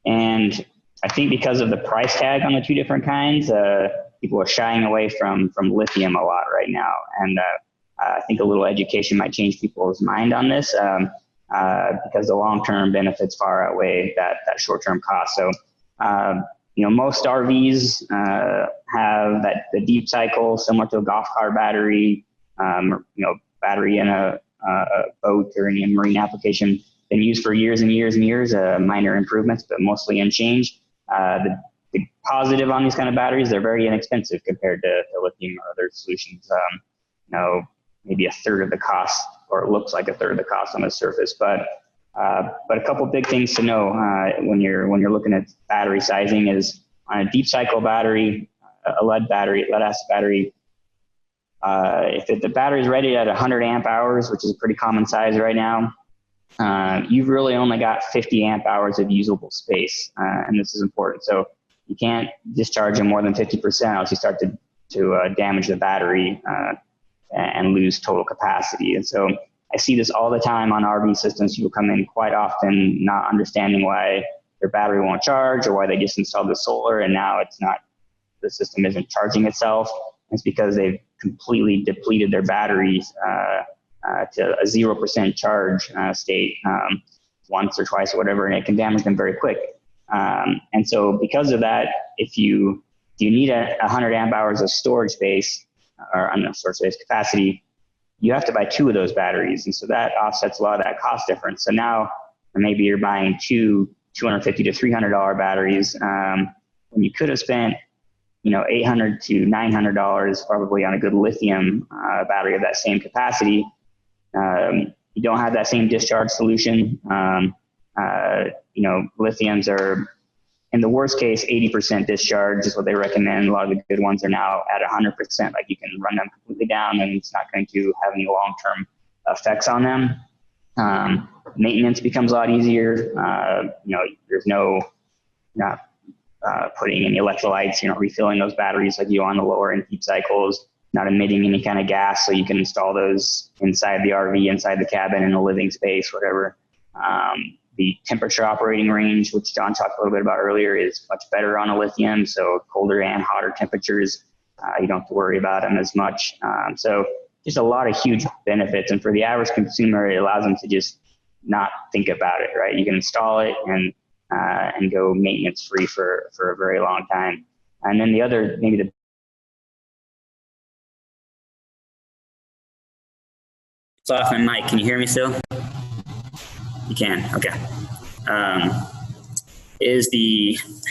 And I think because of the price tag on the two different kinds, people are shying away from lithium a lot right now. And I think a little education might change people's mind on this because the long-term benefits far outweigh that short-term cost. So most RVs have the deep cycle, similar to a golf car battery, battery in a boat or in a marine application, been used for years and years and years, minor improvements, but mostly unchanged. The positive on these kind of batteries, they're very inexpensive compared to lithium or other solutions. Maybe a third of the cost, or it looks like a third of the cost on the surface, but a couple big things to know when you're looking at battery sizing is on a deep cycle battery, a lead acid battery. If the battery is rated at 100 amp hours, which is a pretty common size right now, you've really only got 50 amp hours of usable space. And this is important. So you can't discharge them more than 50%, else you start to damage the battery and lose total capacity. And so I see this all the time on RV systems. People come in quite often not understanding why their battery won't charge or why they just installed the solar and now the system isn't charging itself. It's because they've completely depleted their batteries to a 0% charge state once or twice or whatever, and it can damage them very quick. And so because of that, if you need 100 amp hours of storage space or storage space capacity, you have to buy 2 of those batteries. And so that offsets a lot of that cost difference. So now maybe you're buying 2 $250 to $300 batteries when you could have spent $800 to $900 probably on a good lithium battery of that same capacity. You don't have that same discharge solution. Lithiums are, in the worst case, 80% discharge is what they recommend. A lot of the good ones are now at 100%. Like you can run them completely down and it's not going to have any long-term effects on them. Maintenance becomes a lot easier. There's not putting any electrolytes, refilling those batteries like you on the lower end deep cycles, not emitting any kind of gas, so you can install those inside the RV, inside the cabin, in a living space, whatever. The temperature operating range, which John talked a little bit about earlier, is much better on a lithium. So colder and hotter temperatures, you don't have to worry about them as much. So just a lot of huge benefits. And for the average consumer, it allows them to just not think about it, right? You can install it and go maintenance free for a very long time. And then the other, maybe the it's off my mic. Can you hear me still? You can. Okay. Is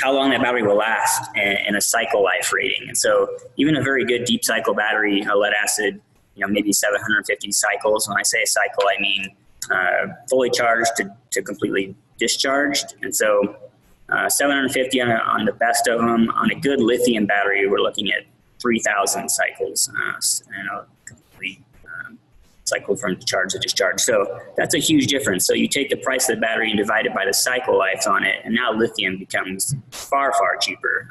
how long that battery will last and a cycle life rating. And so even a very good deep cycle battery, a lead acid, maybe 750 cycles. When I say a cycle, I mean fully charged to completely discharged. And so 750 on the best of them. On a good lithium battery, we're looking at 3,000 cycles, complete cycle from charge to discharge. So that's a huge difference. So you take the price of the battery and divide it by the cycle life on it, and now lithium becomes far, far cheaper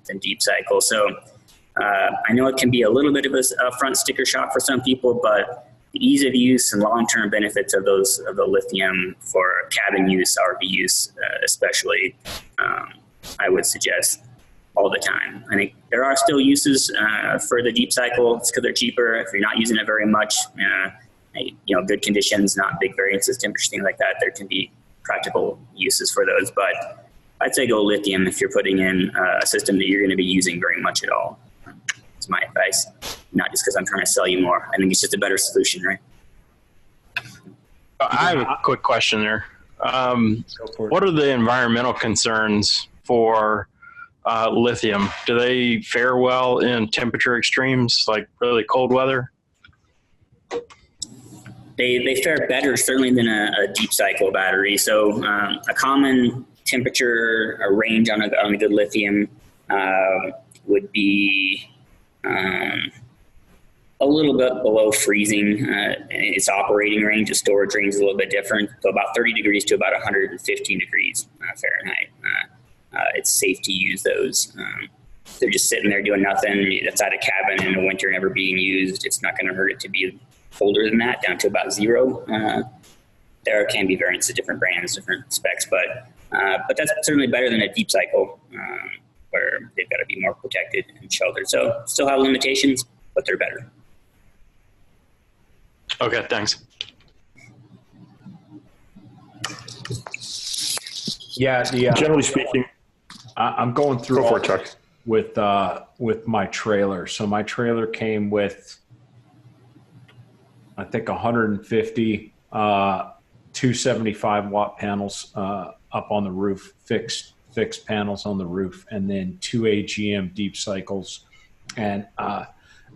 than deep cycle. So I know it can be a little bit of a front sticker shock for some people, but the ease of use and long-term benefits of the lithium for cabin use, RV use, especially, I would suggest all the time. I think there are still uses for the deep cycle. It's because they're cheaper. If you're not using it very much, good conditions, not big variances, temperature, things like that, there can be practical uses for those. But I'd say go lithium if you're putting in a system that you're going to be using very much at all. That's my advice. Not just because I'm trying to sell you more. I think it's just a better solution, right? I have a quick question there. What are the environmental concerns for lithium? Do they fare well in temperature extremes, like really cold weather? They fare better certainly than a deep cycle battery. So a common temperature range on a good lithium would be a little bit below freezing. Its operating range, the storage range is a little bit different. So about 30 degrees to about 115 degrees Fahrenheit. It's safe to use those. They're just sitting there doing nothing. That's at a cabin in the winter, never being used. It's not going to hurt it to be colder than that, down to about 0. There can be variants of different brands, different specs, but that's certainly better than a deep cycle where they've got to be more protected and sheltered. So still have limitations, but they're better. Okay, thanks. Yeah, generally speaking, I'm going through go for it, Chuck. with my trailer. So my trailer came with, I think, 150 275 watt panels up on the roof, fixed panels on the roof, and then 2 AGM deep cycles. And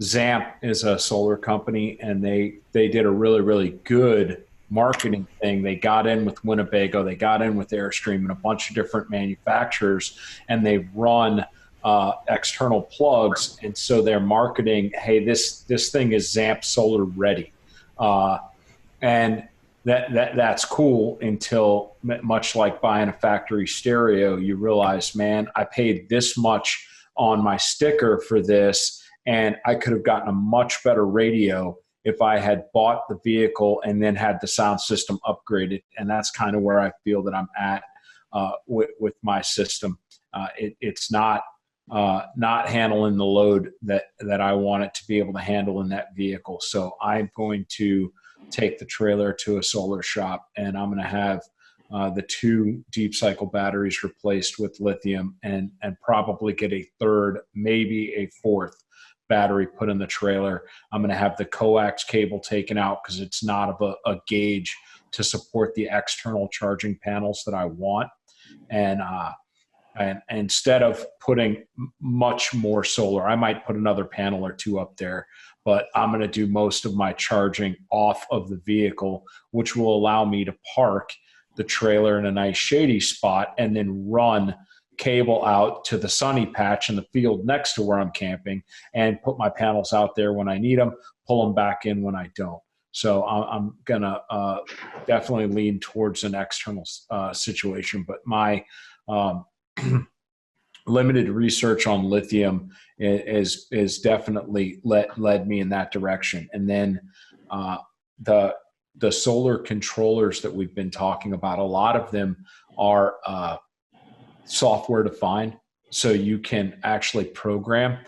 Zamp is a solar company, and they did a really, really good marketing thing. They got in with Winnebago, they got in with Airstream and a bunch of different manufacturers, and they run external plugs. And so they're marketing, hey, this thing is Zamp solar ready. And that's cool until, much like buying a factory stereo, you realize, man, I paid this much on my sticker for this, and I could have gotten a much better radio if I had bought the vehicle and then had the sound system upgraded. And that's kind of where I feel that I'm at with my system. It's not handling the load that I want it to be able to handle in that vehicle. So I'm going to take the trailer to a solar shop, and I'm going to have the 2 deep cycle batteries replaced with lithium, and probably get a third, maybe a fourth battery put in the trailer. I'm going to have the coax cable taken out because it's not of a gauge to support the external charging panels that I want. And instead of putting much more solar, I might put another panel or 2 up there, but I'm going to do most of my charging off of the vehicle, which will allow me to park the trailer in a nice shady spot and then run cable out to the sunny patch in the field next to where I'm camping and put my panels out there when I need them, pull them back in when I don't. So I'm going to definitely lean towards an external situation, but my limited research on lithium is definitely led me in that direction. And then the solar controllers that we've been talking about, a lot of them are software defined, so you can actually program.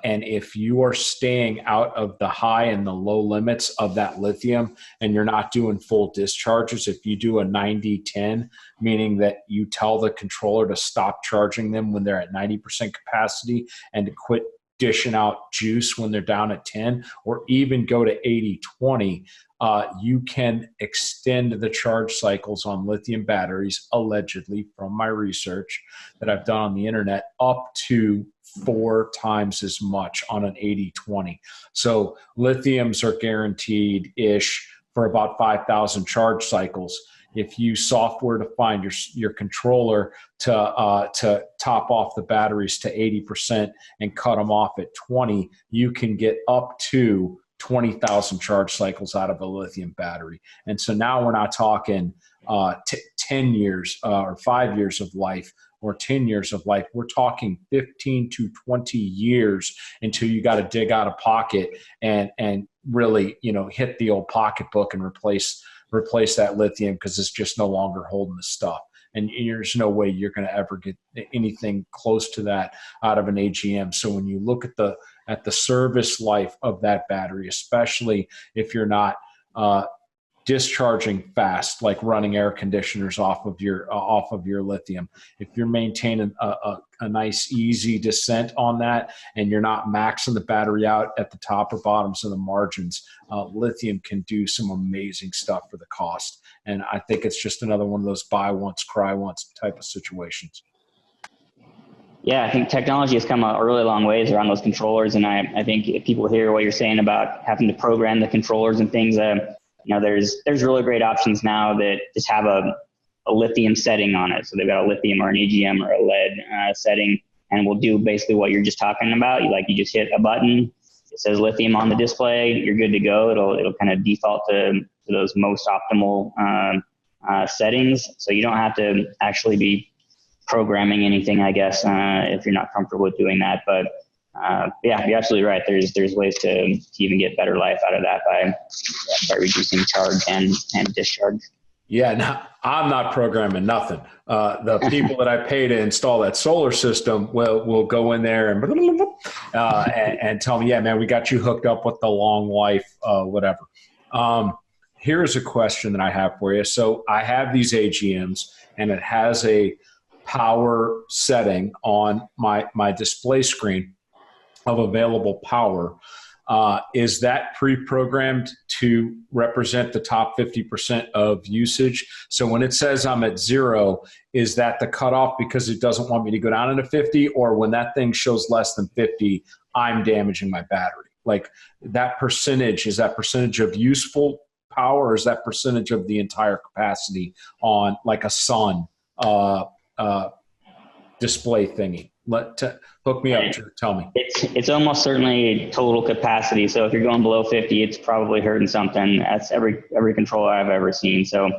And if you are staying out of the high and the low limits of that lithium and you're not doing full discharges, if you do a 90-10, meaning that you tell the controller to stop charging them when they're at 90% capacity and to quit dishing out juice when they're down at 10, or even go to 80-20, you can extend the charge cycles on lithium batteries, allegedly from my research that I've done on the internet, up to 4 times as much on an 80-20. So lithiums are guaranteed-ish for about 5,000 charge cycles. If you software define your controller to top off the batteries to 80% and cut them off at 20, you can get up to 20,000 charge cycles out of a lithium battery. And so now we're not talking 10 years or 5 years of life or 10 years of life. We're talking 15 to 20 years until you got to dig out of pocket and really, hit the old pocketbook and replace that lithium, because it's just no longer holding the stuff. And there's no way you're going to ever get anything close to that out of an AGM. So when you look at the service life of that battery, especially if you're not discharging fast, like running air conditioners off of your lithium, if you're maintaining a nice easy descent on that and you're not maxing the battery out at the top or bottoms of the margins, lithium can do some amazing stuff for the cost. And I think it's just another one of those buy once, cry once type of situations. Yeah, I think technology has come a really long ways around those controllers. And I think if people hear what you're saying about having to program the controllers and things, there's really great options now that just have a lithium setting on it. So they've got a lithium or an AGM or a lead setting, and will do basically what you're just talking about. You just hit a button, it says lithium on the display, you're good to go. It'll kind of default to those most optimal settings. So you don't have to actually be programming anything, I guess, if you're not comfortable with doing that. But yeah, you're absolutely right. There's ways to even get better life out of that by reducing charge and discharge. Yeah, no, I'm not programming nothing. The people that I pay to install that solar system will go in there and tell me, yeah, man, we got you hooked up with the long life, whatever. Here's a question that I have for you. So I have these AGMs, and it has a power setting on my display screen of available power. Is that pre-programmed to represent the top 50% of usage? So when it says I'm at 0, is that the cutoff because it doesn't want me to go down into 50? Or when that thing shows less than 50, I'm damaging my battery? Like that percentage, is that percentage of useful power, or is that percentage of the entire capacity on like a sun display thingy? Hook me up. Tell me. It's almost certainly total capacity. So if you're going below 50, it's probably hurting something. That's every controller I've ever seen. So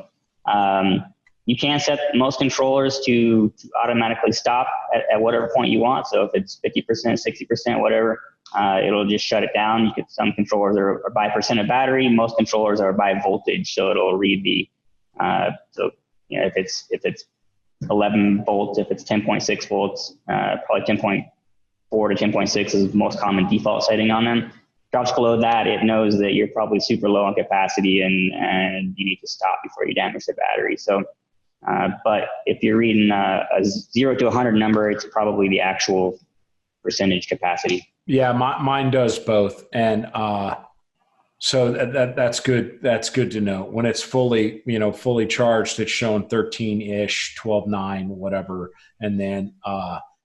you can set most controllers to automatically stop at whatever point you want. So if it's 50%, 60%, whatever, it'll just shut it down. Some controllers are by percent of battery. Most controllers are by voltage. So it'll read the, if it's 11 volts, if it's 10.6 volts, probably 10.4 to 10.6 is the most common default setting on them. Drops below that, it knows that you're probably super low on capacity and you need to stop before you damage the battery. So, but if you're reading a 0 to 100 number, it's probably the actual percentage capacity. Yeah, mine does both. And so that's good. That's good to know. When it's fully charged, it's showing 13-ish, 12.9, whatever. And then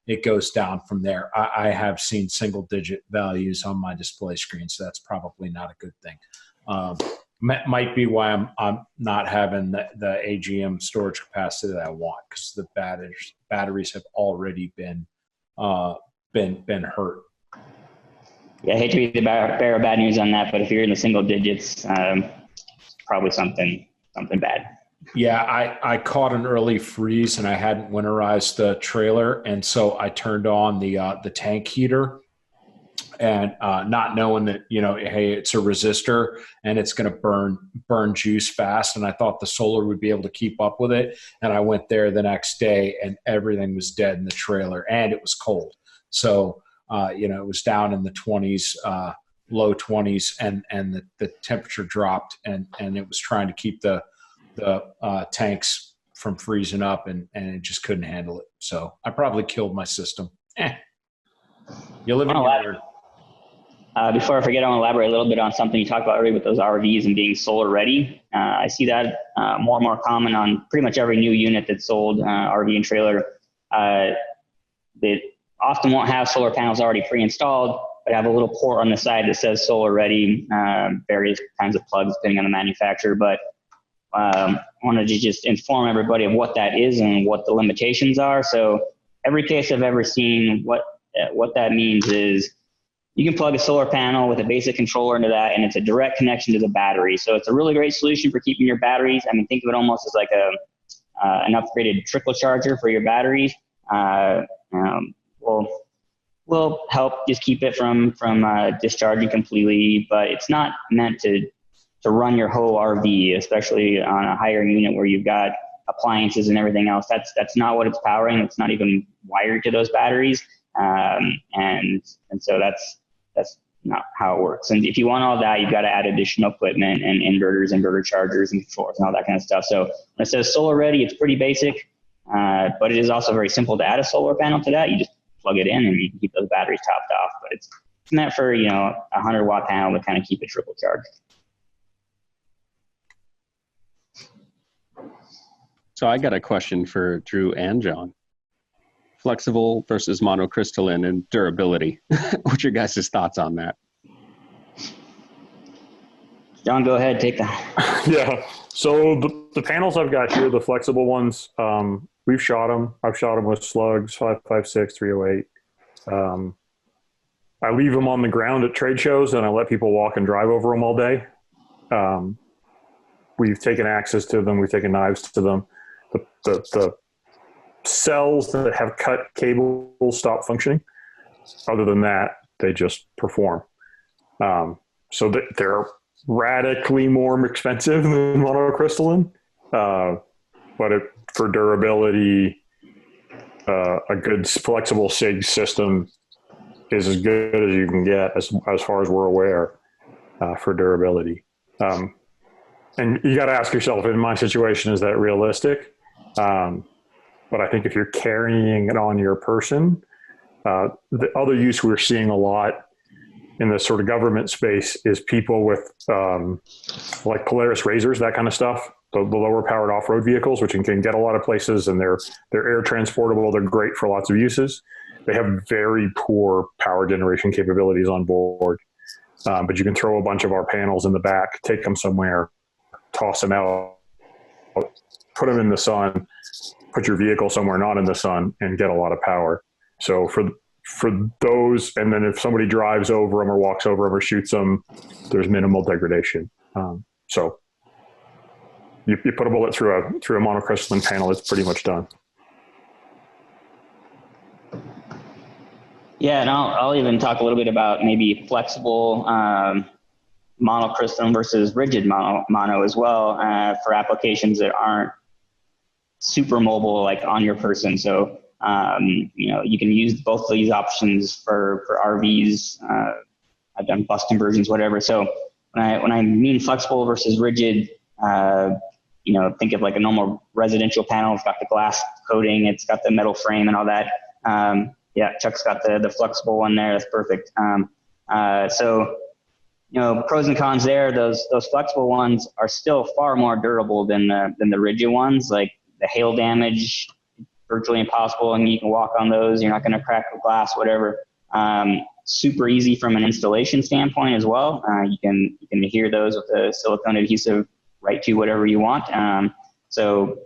it goes down from there. I have seen single-digit values on my display screen, so that's probably not a good thing. Might be why I'm not having the AGM storage capacity that I want, because the batteries have already been hurt. Yeah, I hate to be the bearer of bad news on that, but if you're in the single digits, probably something bad. Yeah, I caught an early freeze and I hadn't winterized the trailer, and so I turned on the tank heater, and not knowing that hey, it's a resistor and it's going to burn juice fast, and I thought the solar would be able to keep up with it. And I went there the next day and everything was dead in the trailer, and it was cold. So it was down in the 20s, low 20s, and the temperature dropped, and it was trying to keep the tanks from freezing up, and it just couldn't handle it. So I probably killed my system. You live in your Before I forget, I want to elaborate a little bit on something you talked about earlier with those RVs and being solar ready. I see that more and more common on pretty much every new unit that's sold, RV and trailer. They often won't have solar panels already pre-installed, but have a little port on the side that says solar ready, various kinds of plugs depending on the manufacturer. But I wanted to just inform everybody of what that is and what the limitations are. So every case I've ever seen, what that means is you can plug a solar panel with a basic controller into that, and it's a direct connection to the battery. So it's a really great solution for keeping your batteries. I mean, think of it almost as like an upgraded trickle charger for your batteries. Will help just keep it from discharging completely, but it's not meant to run your whole RV, especially on a higher unit where you've got appliances and everything else. That's not what it's powering. It's not even wired to those batteries, and so that's not how it works. And if you want all that, you've got to add additional equipment and inverters, inverter chargers, and controllers, and all that kind of stuff. So when it says solar ready, it's pretty basic, but it is also very simple to add a solar panel to that. You just plug it in and you can keep those batteries topped off. But it's meant for a 100-watt panel to kind of keep it triple charged. So I got a question for Drew and John. Flexible versus monocrystalline and durability. What's your guys' thoughts on that? John, go ahead, take that. Yeah. So the panels I've got here, the flexible ones, we've shot them. I've shot them with slugs, 5.56, 308. I leave them on the ground at trade shows and I let people walk and drive over them all day. We've taken axes to them. We've taken knives to them. The cells that have cut cables stop functioning. Other than that, they just perform. So they're radically more expensive than monocrystalline. But for durability, a good flexible SIG system is as good as you can get as far as we're aware for durability. And you got to ask yourself, in my situation, is that realistic? But I think if you're carrying it on your person, the other use we're seeing a lot in the sort of government space is people with like Polaris Razors, that kind of stuff, the lower powered off-road vehicles, which can get a lot of places, and they're air transportable. They're great for lots of uses. They have very poor power generation capabilities on board. But you can throw a bunch of our panels in the back, take them somewhere, toss them out, put them in the sun, put your vehicle somewhere not in the sun, and get a lot of power. So for those, and then if somebody drives over them or walks over them or shoots them, there's minimal degradation. So you put a bullet through a monocrystalline panel, it's pretty much done. Yeah, and I'll even talk a little bit about maybe flexible monocrystalline versus rigid mono as well for applications that aren't super mobile, like on your person. So you can use both of these options for RVs. I've done bus conversions, whatever. So when I mean flexible versus rigid, think of like a normal residential panel. It's got the glass coating, it's got the metal frame and all that. Chuck's got the flexible one there. That's perfect. So pros and cons there. Those flexible ones are still far more durable than the rigid ones. Like the hail damage, virtually impossible, and you can walk on those. You're not going to crack the glass, whatever. Super easy from an installation standpoint as well. You can adhere those with a silicone adhesive right to whatever you want. So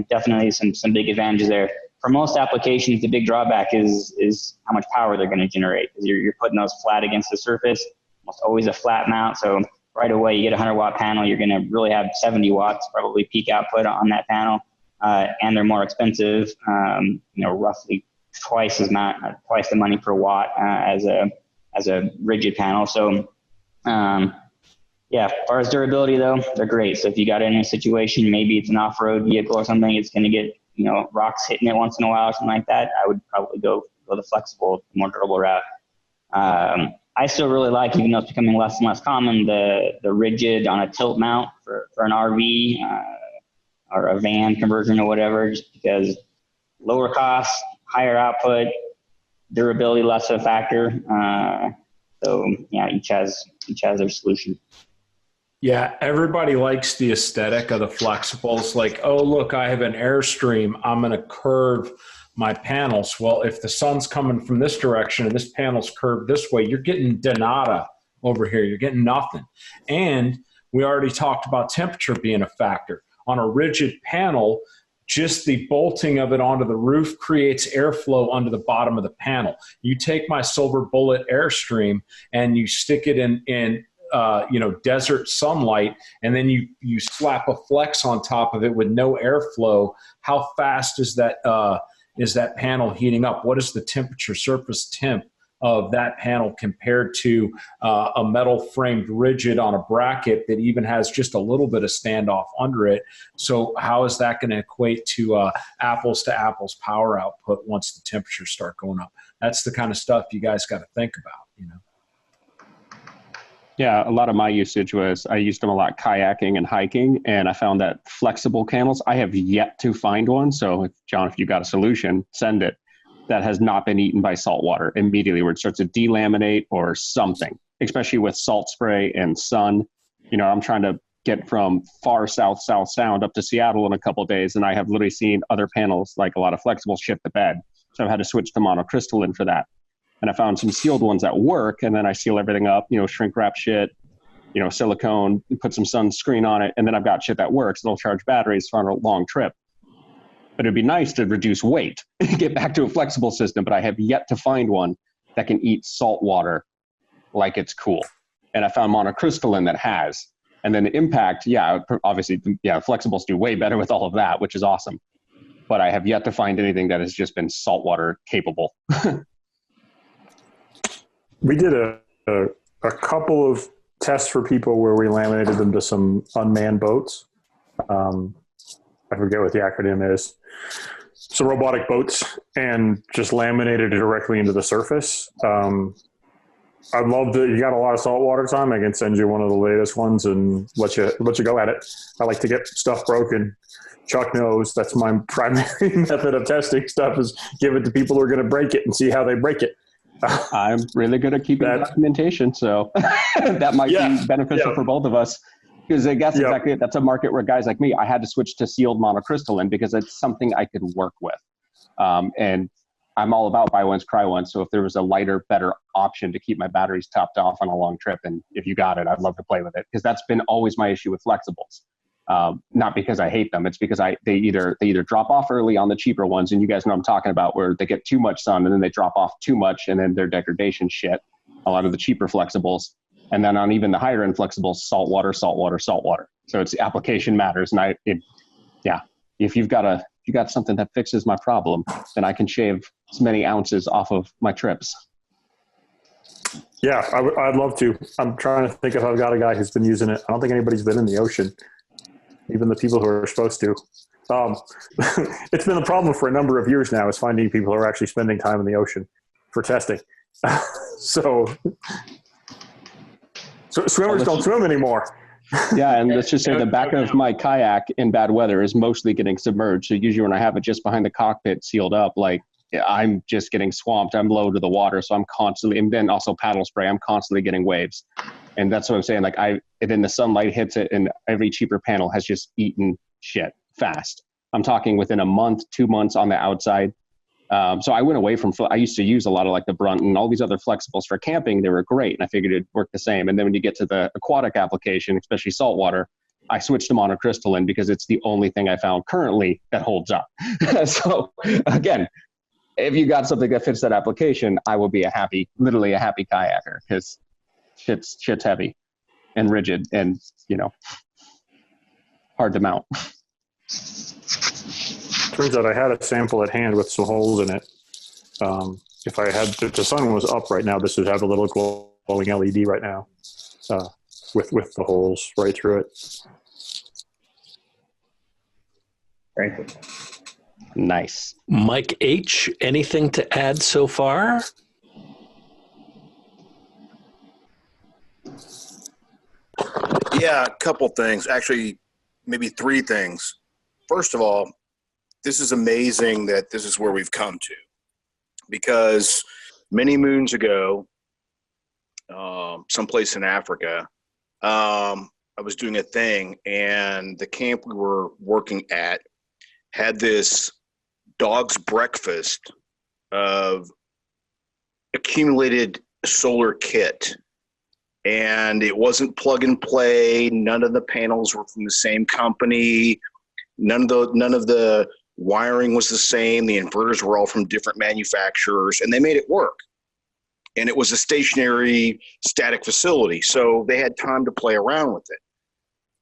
definitely some big advantages there. For most applications, the big drawback is how much power they're going to generate, because you're putting those flat against the surface. Almost always a flat mount. So right away, you get a 100-watt panel, you're going to really have 70 watts probably peak output on that panel, and they're more expensive. Roughly twice the money per watt as a rigid panel. So as far as durability though, they're great. So if you got in a situation, maybe it's an off-road vehicle or something, it's going to get rocks hitting it once in a while or something like that, I would probably go the flexible, more durable route. I still really like, even though it's becoming less and less common, the rigid on a tilt mount for an RV or a van conversion or whatever, just because lower cost, higher output, durability less of a factor. Each has their solution. Yeah, everybody likes the aesthetic of the flexibles. Like, oh, look, I have an Airstream. I'm going to curve my panels. Well, if the sun's coming from this direction and this panel's curved this way, you're getting de nada over here. You're getting nothing. And we already talked about temperature being a factor. On a rigid panel, just the bolting of it onto the roof creates airflow under the bottom of the panel. You take my Silver Bullet Airstream and you stick it in desert sunlight, and then you slap a flex on top of it with no airflow. How fast is that panel heating up? What is the temperature, surface temp of that panel compared to a metal framed rigid on a bracket that even has just a little bit of standoff under it? So how is that going to equate to apples to apples power output once the temperatures start going up? That's the kind of stuff you guys got to think about, Yeah, a lot of my usage was I used them a lot kayaking and hiking, and I found that flexible panels, I have yet to find one. So, John, if you got a solution, send it, that has not been eaten by salt water immediately, where it starts to delaminate or something, especially with salt spray and sun. I'm trying to get from far south sound up to Seattle in a couple of days, and I have literally seen other panels, like a lot of flexibles, shit the bed. So I've had to switch to monocrystalline for that. And I found some sealed ones that work, and then I seal everything up, shrink wrap shit, silicone, put some sunscreen on it, and then I've got shit that works. It'll charge batteries for a long trip. But it'd be nice to reduce weight, get back to a flexible system, but I have yet to find one that can eat salt water like it's cool. And I found monocrystalline that has. And then the impact, obviously, flexibles do way better with all of that, which is awesome. But I have yet to find anything that has just been saltwater capable. We did a couple of tests for people where we laminated them to some unmanned boats. I forget what the acronym is. So robotic boats, and just laminated it directly into the surface. I love that you got a lot of saltwater time. I can send you one of the latest ones and let you go at it. I like to get stuff broken. Chuck knows that's my primary method of testing stuff, is give it to people who are going to break it and see how they break it. I'm really good at keeping documentation, so that might be beneficial for both of us. Because I guess exactly that's a market where guys like me, I had to switch to sealed monocrystalline because it's something I could work with. And I'm all about buy once, cry once. So if there was a lighter, better option to keep my batteries topped off on a long trip, and if you got it, I'd love to play with it, because that's been always my issue with flexibles. Not because I hate them. It's because they either drop off early on the cheaper ones, and you guys know what I'm talking about, where they get too much sun and then they drop off too much, and then they're degradation shit. A lot of the cheaper flexibles, and then on even the higher end flexibles, salt water. So it's application matters. And if you've got something that fixes my problem, then I can shave as many ounces off of my trips. Yeah, I'd love to. I'm trying to think if I've got a guy who's been using it. I don't think anybody's been in the ocean, even the people who are supposed to. It's been a problem for a number of years now, is finding people who are actually spending time in the ocean for testing. So swimmers don't swim anymore. Yeah, and let's just say the back of my kayak in bad weather is mostly getting submerged. So usually when I have it just behind the cockpit sealed up, like I'm just getting swamped. I'm low to the water, so I'm constantly, and then also paddle spray, I'm constantly getting waves. And that's what I'm saying. Like then the sunlight hits it, and every cheaper panel has just eaten shit fast. I'm talking within a month, 2 months on the outside. So I went away from, I used to use a lot of like the Brunt and all these other flexibles for camping. They were great, and I figured it'd work the same. And then when you get to the aquatic application, especially saltwater, I switched to monocrystalline because it's the only thing I found currently that holds up. So again, if you got something that fits that application, I will be literally a happy kayaker, because shit's heavy and rigid and, hard to mount. Turns out I had a sample at hand with some holes in it. If the sun was up right now, this would have a little glowing LED right now, with the holes right through it. Very cool. Nice. Mike H., anything to add so far? Yeah, a couple things. Actually, maybe 3 things. First of all, this is amazing that this is where we've come to, because many moons ago, someplace in Africa, I was doing a thing, and the camp we were working at had this dog's breakfast of accumulated solar kit. And it wasn't plug and play. None of the panels were from the same company. None of the wiring was the same. The inverters were all from different manufacturers, and they made it work. And it was a stationary, static facility, so they had time to play around with it.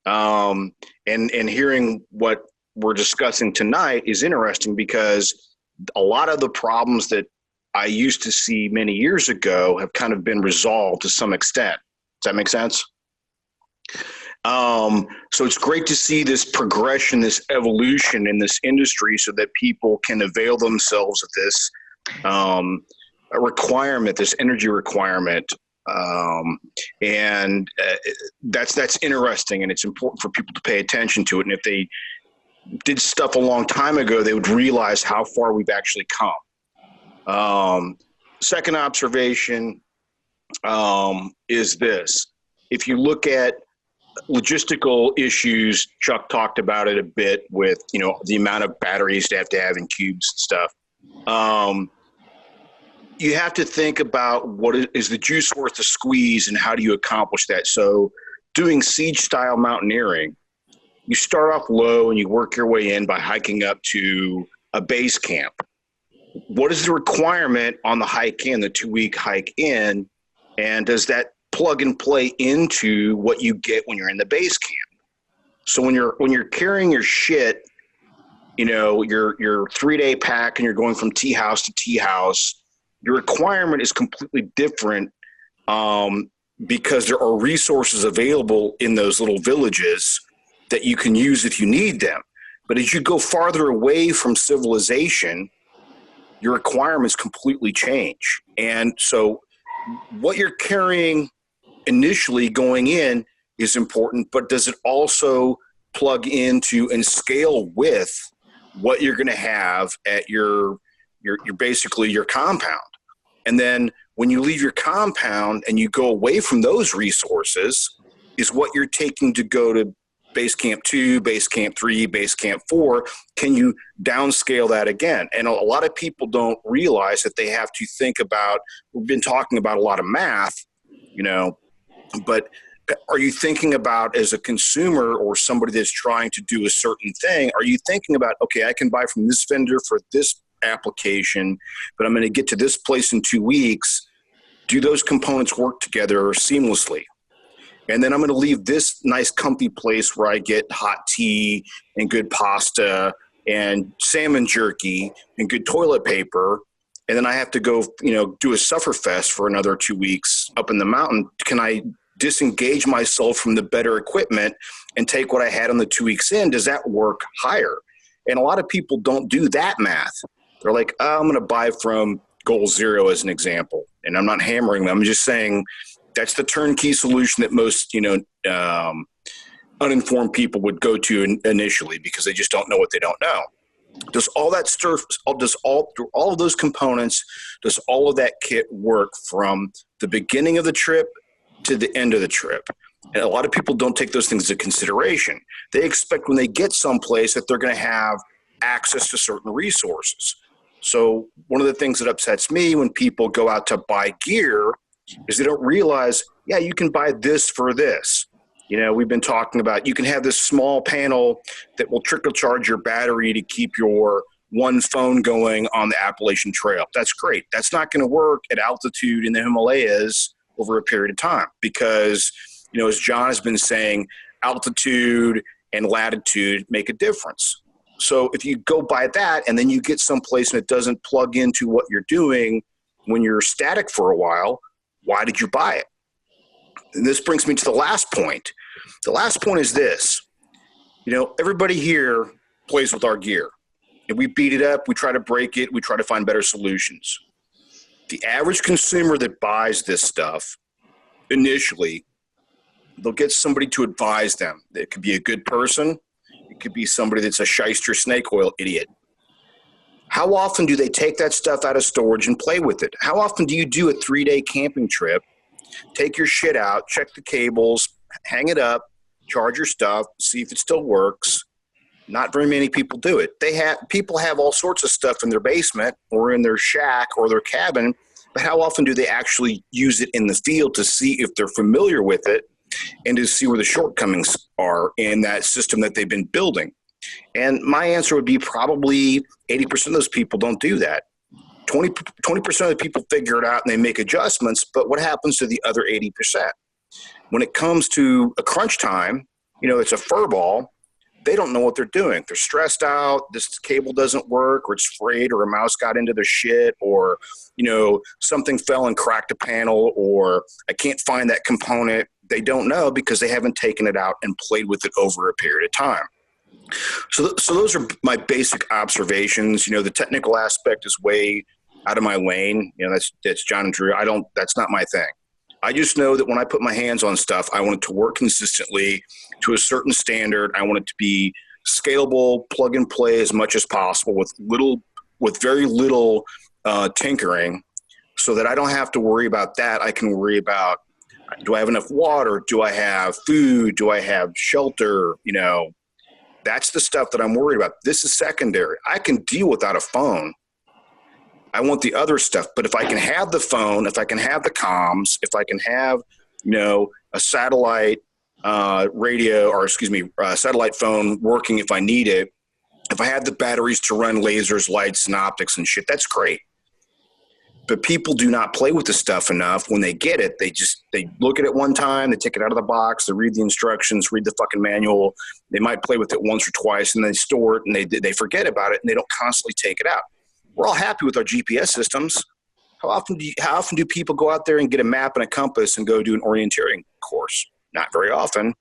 And hearing what we're discussing tonight is interesting, because a lot of the problems that I used to see many years ago have kind of been resolved to some extent. Does that make sense? So it's great to see this progression, this evolution in this industry, so that people can avail themselves of this requirement, this energy requirement. And that's interesting, and it's important for people to pay attention to it. And if they did stuff a long time ago, they would realize how far we've actually come. Second observation is this. If you look at logistical issues, Chuck talked about it a bit with, the amount of batteries to have in cubes and stuff. You have to think about what is the juice worth the squeeze, and how do you accomplish that? So doing siege style mountaineering, you start off low and you work your way in by hiking up to a base camp. What is the requirement on the hike in, the 2-week hike in, and does that plug and play into what you get when you're in the base camp? So when you're carrying your shit, your 3-day pack, and you're going from tea house to tea house, your requirement is completely different, because there are resources available in those little villages that you can use if you need them. But as you go farther away from civilization, your requirements completely change. And so what you're carrying initially going in is important, but does it also plug into and scale with what you're going to have at your basically your compound? And then when you leave your compound and you go away from those resources, is what you're taking to go to base camp 2, base camp 3, base camp 4, can you downscale that again? And a lot of people don't realize that they have to think about, we've been talking about a lot of math, but are you thinking about as a consumer or somebody that's trying to do a certain thing? Are you thinking about, okay, I can buy from this vendor for this application, but I'm going to get to this place in 2 weeks. Do those components work together seamlessly? And then I'm going to leave this nice comfy place where I get hot tea and good pasta and salmon jerky and good toilet paper. And then I have to go, do a sufferfest for another 2 weeks up in the mountain. Can I disengage myself from the better equipment and take what I had on the 2 weeks in? Does that work higher? And a lot of people don't do that math. They're like, oh, I'm going to buy from Goal Zero as an example. And I'm not hammering them. I'm just saying that's the turnkey solution that most, uninformed people would go to initially because they just don't know what they don't know. Does all that stuff, does all of those components, does all of that kit work from the beginning of the trip to the end of the trip? And a lot of people don't take those things into consideration. They expect when they get someplace that they're going to have access to certain resources. So one of the things that upsets me when people go out to buy gear is they don't realize, yeah, you can buy this for this. We've been talking about, you can have this small panel that will trickle charge your battery to keep your one phone going on the Appalachian Trail. That's great. That's not going to work at altitude in the Himalayas over a period of time because, as John has been saying, altitude and latitude make a difference. So if you go by that and then you get someplace and it doesn't plug into what you're doing when you're static for a while, why did you buy it? And this brings me to the last point. The last point is this. Everybody here plays with our gear. And we beat it up. We try to break it. We try to find better solutions. The average consumer that buys this stuff, initially, they'll get somebody to advise them. It could be a good person. It could be somebody that's a shyster snake oil idiot. How often do they take that stuff out of storage and play with it? How often do you do a 3-day camping trip, take your shit out, check the cables, hang it up, charge your stuff, see if it still works? Not very many people do it. People have all sorts of stuff in their basement or in their shack or their cabin, but how often do they actually use it in the field to see if they're familiar with it and to see where the shortcomings are in that system that they've been building? And my answer would be probably 80% of those people don't do that. 20% of the people figure it out and they make adjustments, but what happens to the other 80%? When it comes to a crunch time, it's a fur ball. They don't know what they're doing. They're stressed out. This cable doesn't work, or it's frayed, or a mouse got into their shit, or, something fell and cracked a panel, or I can't find that component. They don't know because they haven't taken it out and played with it over a period of time. So those are my basic observations. The technical aspect is way out of my lane. That's John and Drew. That's not my thing. I just know that when I put my hands on stuff, I want it to work consistently to a certain standard. I want it to be scalable, plug and play as much as possible with very little tinkering, so that I don't have to worry about that. I can worry about, do I have enough water? Do I have food? Do I have shelter? That's the stuff that I'm worried about. This is secondary. I can deal without a phone. I want the other stuff. But if I can have the phone, if I can have the comms, if I can have, a satellite satellite phone working if I need it, if I have the batteries to run lasers, lights, and optics and shit, that's great. But people do not play with this stuff enough. When they get it, they look at it one time, they take it out of the box, they read the instructions, read the fucking manual. They might play with it once or twice, and they store it, and they forget about it, and they don't constantly take it out. We're all happy with our GPS systems. How often do people go out there and get a map and a compass and go do an orienteering course? Not very often.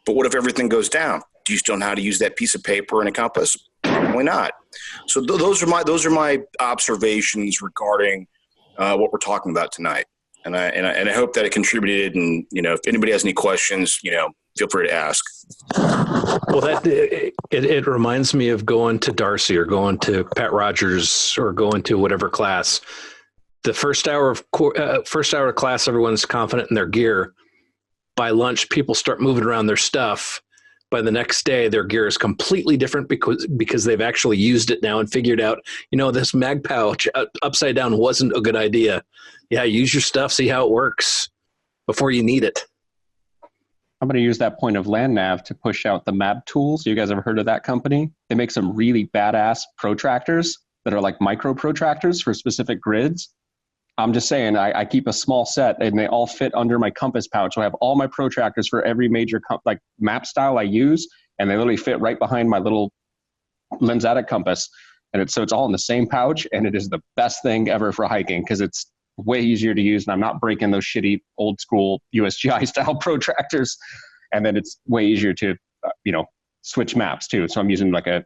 But what if everything goes down? Do you still know how to use that piece of paper and a compass? Probably not. So those are my observations regarding what we're talking about tonight. And I hope that it contributed. And, if anybody has any questions, feel free to ask. Well, it reminds me of going to Darcy or going to Pat Rogers or going to whatever class. The first hour of class, everyone's confident in their gear. By lunch, people start moving around their stuff. By the next day, their gear is completely different because they've actually used it now and figured out, this mag pouch upside down wasn't a good idea. Yeah, use your stuff, see how it works before you need it. I'm going to use that point of LandNav to push out the map tools. You guys ever heard of that company? They make some really badass protractors that are like micro protractors for specific grids. I'm just saying, I keep a small set and they all fit under my compass pouch. So I have all my protractors for every major like map style I use, and they literally fit right behind my little lensatic compass. And so it's all in the same pouch, and it is the best thing ever for hiking because it's way easier to use, and I'm not breaking those shitty old school USGI style protractors. And then it's way easier to, switch maps too. So I'm using like a,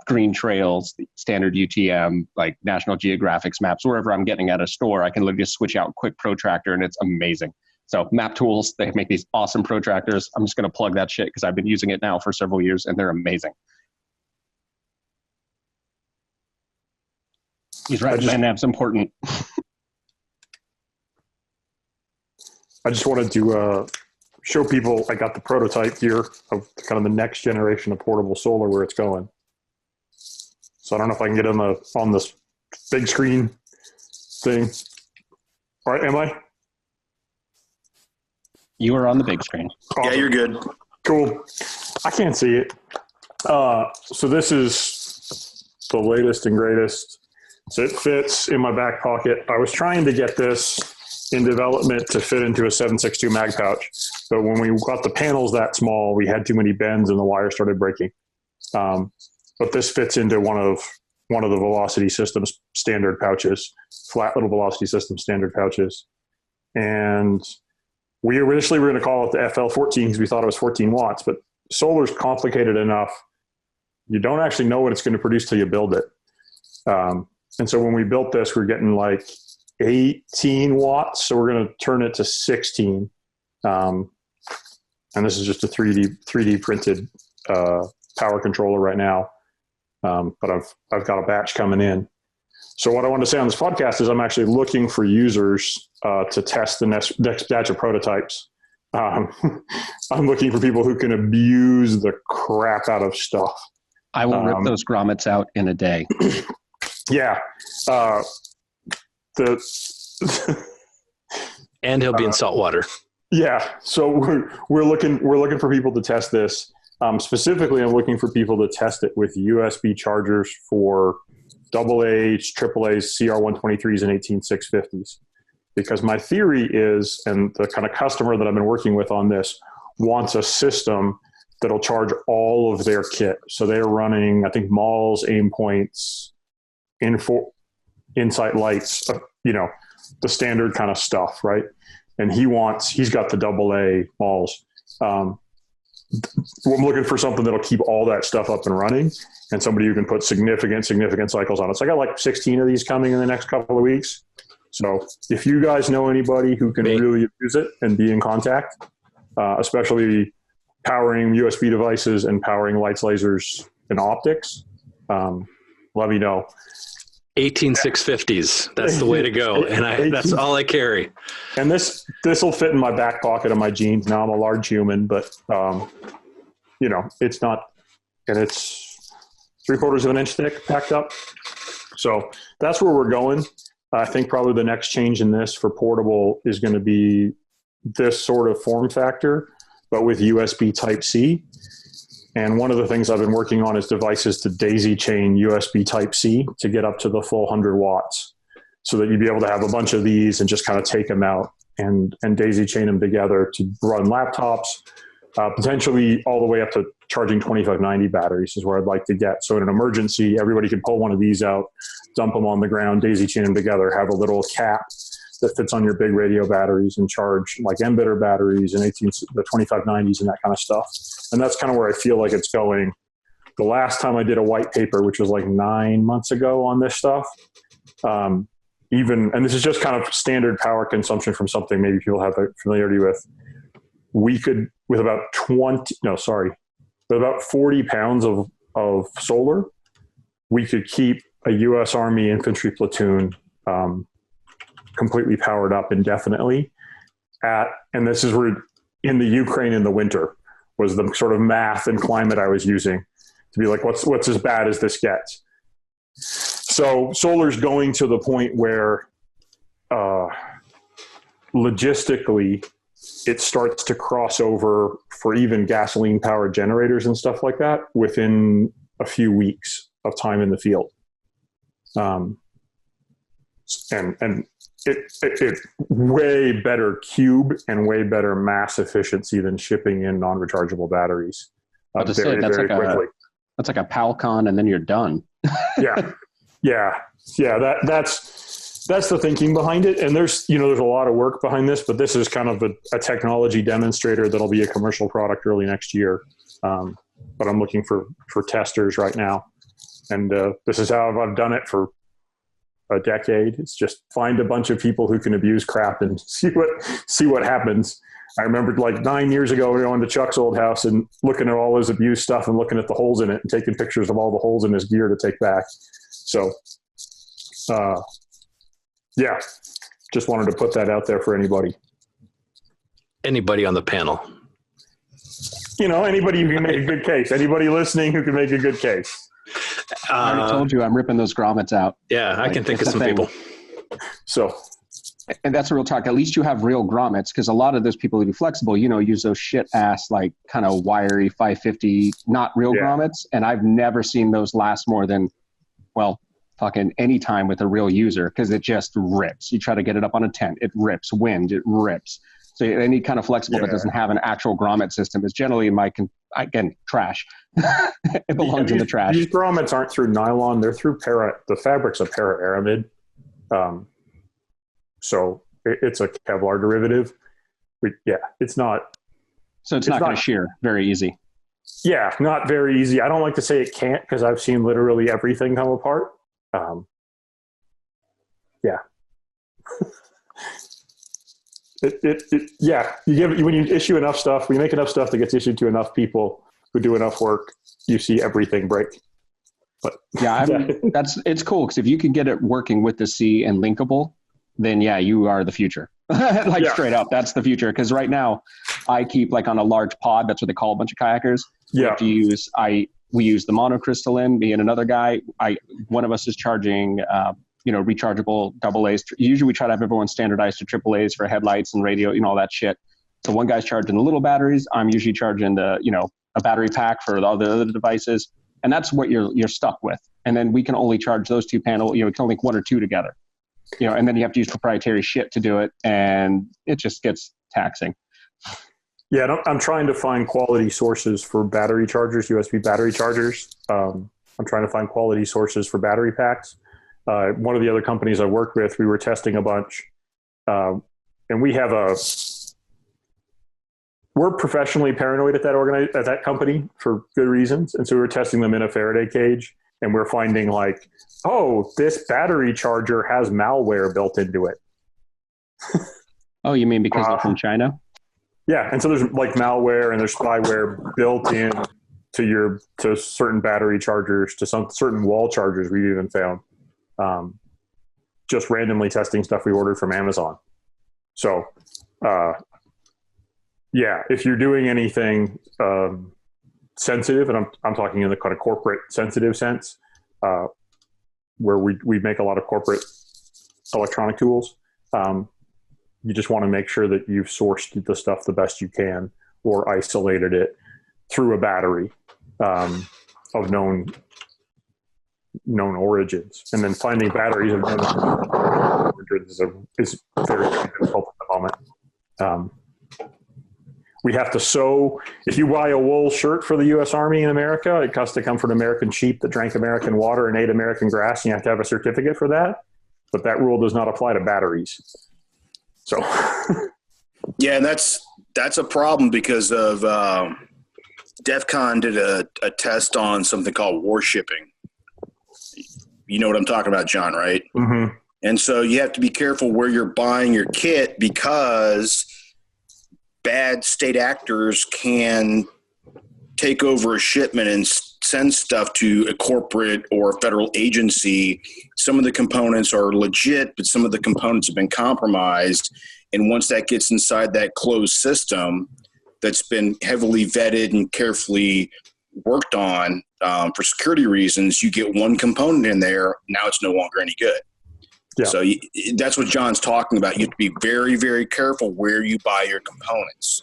Green Trails, standard UTM, like National Geographic's maps, wherever I'm getting at a store, I can literally just switch out quick protractor, and it's amazing. So Map Tools, they make these awesome protractors. I'm just going to plug that shit because I've been using it now for several years, and they're amazing. He's right. LandNav's important. I just wanted to show people I got the prototype here of kind of the next generation of portable solar, where it's going. So I don't know if I can get on this big screen thing. All right, am I? You are on the big screen. Awesome. Yeah, you're good. Cool. I can't see it. So this is the latest and greatest. So it fits in my back pocket. I was trying to get this in development to fit into a 762 mag pouch, but when we got the panels that small, we had too many bends and the wire started breaking. But this fits into one of the Velocity Systems standard pouches, flat little Velocity Systems standard pouches. And we originally were going to call it the FL14 because we thought it was 14 watts, but solar's complicated enough. You don't actually know what it's going to produce till you build it. And so when we built this, we're getting like 18 watts. So we're going to turn it to 16. And this is just a 3D printed power controller right now. But I've got a batch coming in. So what I want to say on this podcast is I'm actually looking for users to test the next batch of prototypes. I'm looking for people who can abuse the crap out of stuff. I will rip those grommets out in a day. Yeah. And he'll be in salt water. Yeah. So we're looking for people to test this. Specifically, I'm looking for people to test it with USB chargers for AA's, AAA's, CR123s, and 18650s. Because my theory is, and the kind of customer that I've been working with on this wants a system that'll charge all of their kit. So they're running, I think, Malls, aim points, Insight lights, the standard kind of stuff, right? And he's got the AA Malls. I'm looking for something that'll keep all that stuff up and running, and somebody who can put significant cycles on it. So I got like 16 of these coming in the next couple of weeks. So if you guys know anybody who can really use it and be in contact, especially powering USB devices and powering lights, lasers, and optics, let me know. 18650s. That's the way to go. And that's all I carry. And this will fit in my back pocket of my jeans. Now I'm a large human, but it's not, and it's 3/4 of an inch thick packed up. So that's where we're going. I think probably the next change in this for portable is going to be this sort of form factor, but with USB Type-C. And one of the things I've been working on is devices to daisy chain USB Type-C to get up to the full 100 watts, so that you'd be able to have a bunch of these and just kind of take them out and daisy chain them together to run laptops, potentially all the way up to charging 2590 batteries is where I'd like to get. So in an emergency, everybody could pull one of these out, dump them on the ground, daisy chain them together, have a little cap that fits on your big radio batteries and charge like emitter batteries and the 2590s and that kind of stuff. And that's kind of where I feel like it's going. The last time I did a white paper, which was like 9 months ago on this stuff, and this is just kind of standard power consumption from something maybe people have a familiarity with. We could, with about 40 pounds of solar, we could keep a U.S. Army infantry platoon completely powered up indefinitely and this is where in the Ukraine in the winter was the sort of math and climate I was using to be like, what's as bad as this gets? So solar's going to the point where logistically it starts to cross over for even gasoline powered generators and stuff like that within a few weeks of time in the field. And it way better cube and way better mass efficiency than shipping in non-rechargeable batteries. That's like a Palcon, and then you're done. That's the thinking behind it. And there's a lot of work behind this, but this is kind of a technology demonstrator that'll be a commercial product early next year. But I'm looking for testers right now. And this is how I've done it for a decade. It's just find a bunch of people who can abuse crap and see what happens. I remember like 9 years ago, going to Chuck's old house and looking at all his abuse stuff and looking at the holes in it and taking pictures of all the holes in his gear to take back. So, just wanted to put that out there for anybody. Anybody on the panel. Anybody who can make a good case. Anybody listening who can make a good case. I already told you I'm ripping those grommets out. Yeah, I can think of some people. So, and that's a real talk. At least you have real grommets, because a lot of those people who do flexible, use those shit ass, like kind of wiry 550, not real grommets. And I've never seen those last more than, fucking any time with a real user, because it just rips. You try to get it up on a tent, it rips. Wind, it rips. So any kind of flexible that doesn't have an actual grommet system is generally trash. It belongs in the trash. These grommets aren't through nylon; they're through the fabric's a para-aramid. So it's a Kevlar derivative. It's not. So it's not going to shear very easy. Yeah, not very easy. I don't like to say it can't, because I've seen literally everything come apart. When you issue enough stuff, when you make enough stuff that gets issued to enough people who do enough work, you see everything break. But it's cool, because if you can get it working with the C and linkable, then you are the future. Straight up, that's the future. Because right now, I keep on a large pod. That's what they call a bunch of kayakers. We use the monocrystalline. Me and another guy. One of us is charging, rechargeable AA's. Usually, we try to have everyone standardized to AAA's for headlights and radio, all that shit. So one guy's charging the little batteries. I'm usually charging a battery pack for all the other devices, and that's what you're stuck with. And then we can only charge those two panels. We can link one or two together. And then you have to use proprietary shit to do it, and it just gets taxing. Yeah, I'm trying to find quality sources for battery chargers, USB battery chargers. I'm trying to find quality sources for battery packs. One of the other companies I worked with, we were testing a bunch, and we're professionally paranoid at that company for good reasons, and so we were testing them in a Faraday cage, and we're finding this battery charger has malware built into it. Oh, you mean because they're from China? Yeah, and so there's malware and there's spyware built in to certain battery chargers, to some certain wall chargers we've even found. Just randomly testing stuff we ordered from Amazon. So, if you're doing anything sensitive, and I'm talking in the kind of corporate sensitive sense, where we make a lot of corporate electronic tools, you just want to make sure that you've sourced the stuff the best you can, or isolated it through a battery of known origins. And then finding batteries of known origins is very difficult at the moment. We have to sew. If you buy a wool shirt for the U.S. Army in America, it has to come from an American sheep that drank American water and ate American grass, and you have to have a certificate for that. But that rule does not apply to batteries. So, yeah, and that's a problem because of DEF CON did a test on something called warshipping. You know what I'm talking about, John, right? Mm-hmm. And so you have to be careful where you're buying your kit, because bad state actors can take over a shipment and send stuff to a corporate or a federal agency. Some of the components are legit, but some of the components have been compromised. And once that gets inside that closed system that's been heavily vetted and carefully worked on for security reasons, you get one component in there, now it's no longer any good. Yeah. So that's what John's talking about. You have to be very, very careful where you buy your components.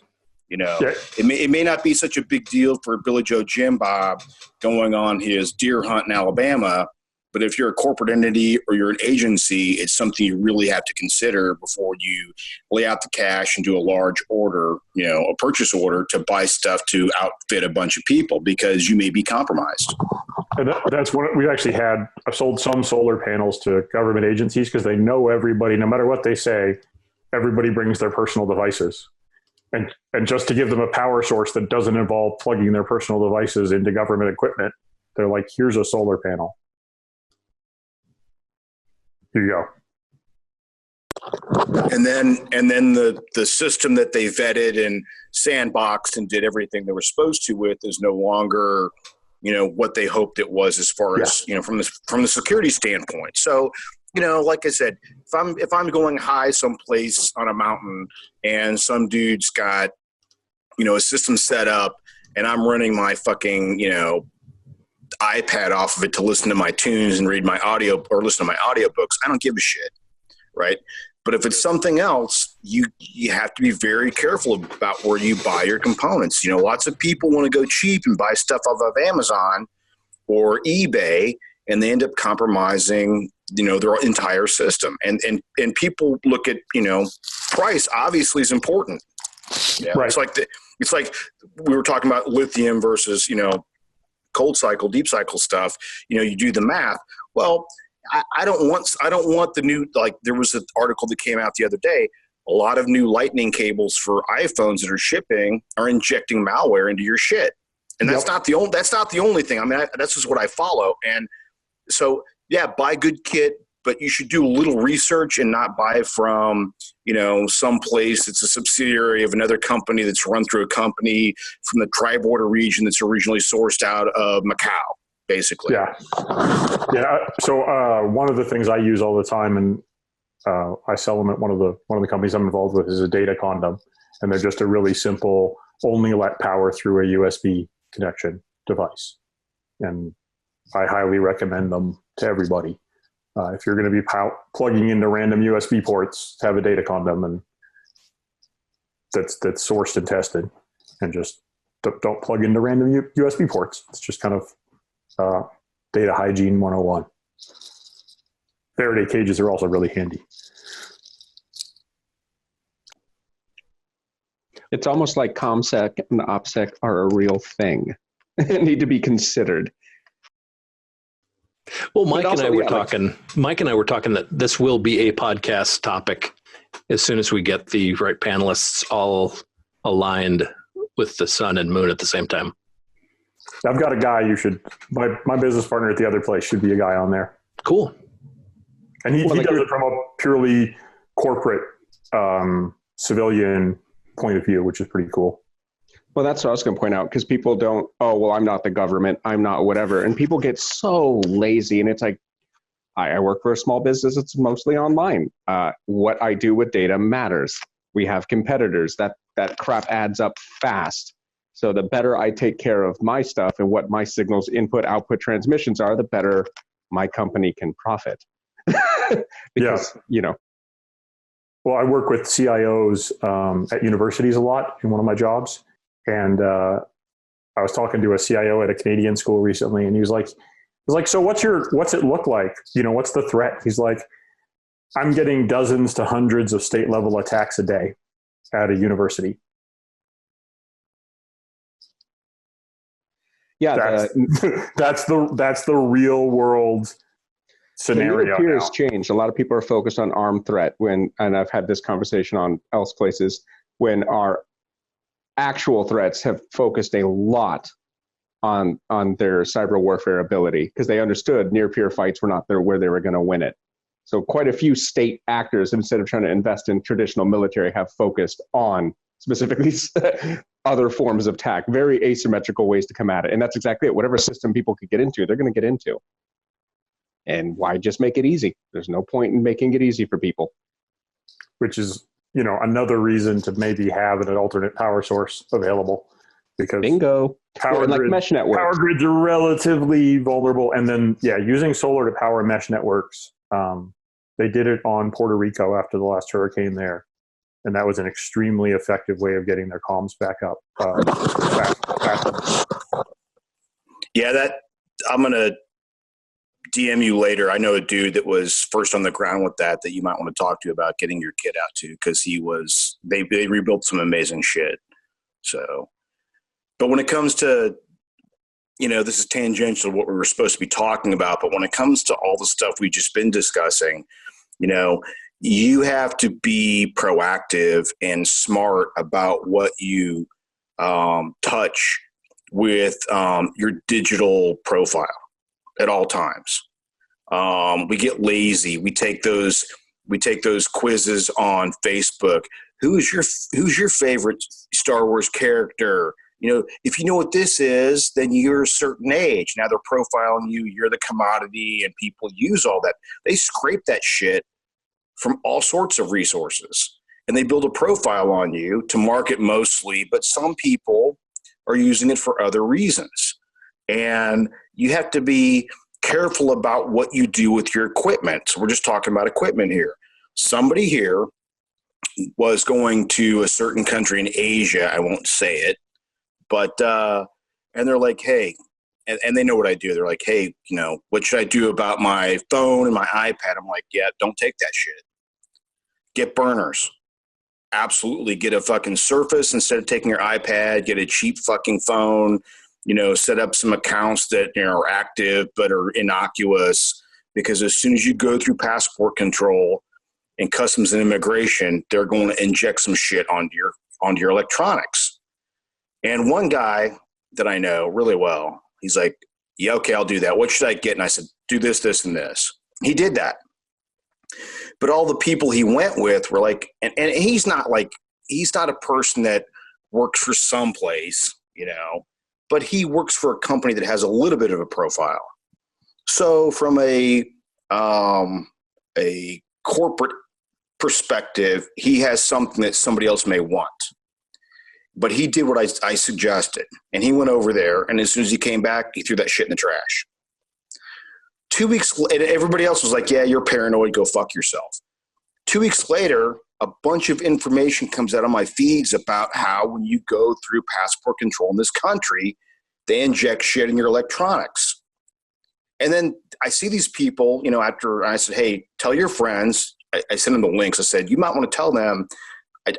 It may not be such a big deal for Billy Joe Jim Bob going on his deer hunt in Alabama, but if you're a corporate entity or you're an agency, it's something you really have to consider before you lay out the cash and do a large order, a purchase order to buy stuff to outfit a bunch of people, because you may be compromised. And that's what we've actually had. I've sold some solar panels to government agencies because they know everybody, no matter what they say, everybody brings their personal devices. And just to give them a power source that doesn't involve plugging their personal devices into government equipment, they're like, here's a solar panel. Here you go. And then the system that they vetted and sandboxed and did everything they were supposed to with is no longer, what they hoped it was, as far as, from the security standpoint. So, like I said, if I'm going high someplace on a mountain and some dude's got, a system set up and I'm running my fucking, iPad off of it to listen to my tunes and read my audio or listen to my audiobooks, I don't give a shit. Right. But if it's something else, you have to be very careful about where you buy your components. Lots of people want to go cheap and buy stuff off of Amazon or eBay, and they end up compromising, their entire system. And people look at, price obviously is important. Right. It's like we were talking about lithium versus, cold cycle, deep cycle stuff. You do the math. Well, I don't want the new, like there was an article that came out the other day. A lot of new lightning cables for iPhones that are shipping are injecting malware into your shit. And that's not the only thing. I mean, that's just what I follow. And so, buy good kit, but you should do a little research and not buy from, some place that's a subsidiary of another company that's run through a company from the tri border region that's originally sourced out of Macau, basically. Yeah. So one of the things I use all the time, and I sell them at one of the companies I'm involved with, is a data condom, and they're just a really simple, only let power through a USB connection device, and I highly recommend them to everybody. If you're going to be plugging into random USB ports, have a data condom, and that's sourced and tested, and just don't plug into random USB ports. It's just kind of data hygiene 101. Faraday cages are also really handy. It's almost like ComSec and OPSEC are a real thing and need to be considered. Well, Mike and I were talking that this will be a podcast topic as soon as we get the right panelists all aligned with the sun and moon at the same time. I've got a guy my business partner at the other place should be a guy on there. Cool. And he does it from a purely corporate civilian point of view, which is pretty cool. Well, that's what I was going to point out, because people don't, I'm not the government, I'm not whatever. And people get so lazy, and it's like, I work for a small business. It's mostly online. What I do with data matters. We have competitors. That crap adds up fast. So the better I take care of my stuff and what my signals, input, output transmissions are, the better my company can profit. Because, Well, I work with CIOs at universities a lot in one of my jobs. And I was talking to a CIO at a Canadian school recently, and he was like, so what's it look like? What's the threat? He's like, I'm getting dozens to hundreds of state level attacks a day at a university. Yeah. That's the real world scenario. The near peer has changed. A lot of people are focused on armed threat and I've had this conversation on else places, when our actual threats have focused a lot on their cyber warfare ability, because they understood near peer fights were not there where they were going to win it. So quite a few state actors, instead of trying to invest in traditional military, have focused on specifically other forms of attack, very asymmetrical ways to come at it. And that's exactly it. Whatever system people could get into, they're going to get into. And why just make it easy? There's no point in making it easy for people. Which is, another reason to maybe have an alternate power source available, because bingo, mesh networks. Power grids are relatively vulnerable. And then, using solar to power mesh networks They did it on Puerto Rico after the last hurricane there. And that was an extremely effective way of getting their comms back up. Yeah, I'm going to DM you later. I know a dude that was first on the ground with that you might want to talk to about getting your kid out to, because they rebuilt some amazing shit. So, but when it comes to, this is tangential to what we were supposed to be talking about, but when it comes to all the stuff we've just been discussing, you have to be proactive and smart about what you touch with your digital profile at all times. We get lazy. We take those quizzes on Facebook. Who's your favorite Star Wars character? If you know what this is, then you're a certain age. Now they're profiling you. You're the commodity, and people use all that. They scrape that shit from all sorts of resources, and they build a profile on you to market mostly, but some people are using it for other reasons. And you have to be careful about what you do with your equipment. So we're just talking about equipment here. Somebody here was going to a certain country in Asia. I won't say it, but, and they're like, hey, and they know what I do. They're like, hey, what should I do about my phone and my iPad? I'm like, yeah, don't take that shit. Get burners. Absolutely. Get a fucking Surface instead of taking your iPad. Get a cheap fucking phone. Set up some accounts that are active but are innocuous, because as soon as you go through passport control and customs and immigration, they're going to inject some shit onto your electronics. And one guy that I know really well, he's like, yeah, okay, I'll do that. What should I get? And I said, do this, this, and this. He did that. But all the people he went with were like, and he's not a person that works for some place, but he works for a company that has a little bit of a profile. So from a corporate perspective, he has something that somebody else may want. But he did what I suggested, and he went over there, and as soon as he came back, he threw that shit in the trash. 2 weeks later, everybody else was like, yeah, you're paranoid, go fuck yourself. 2 weeks later, a bunch of information comes out on my feeds about how when you go through passport control in this country, they inject shit in your electronics. And then I see these people, after I said, hey, tell your friends. I sent them the links. I said, you might want to tell them.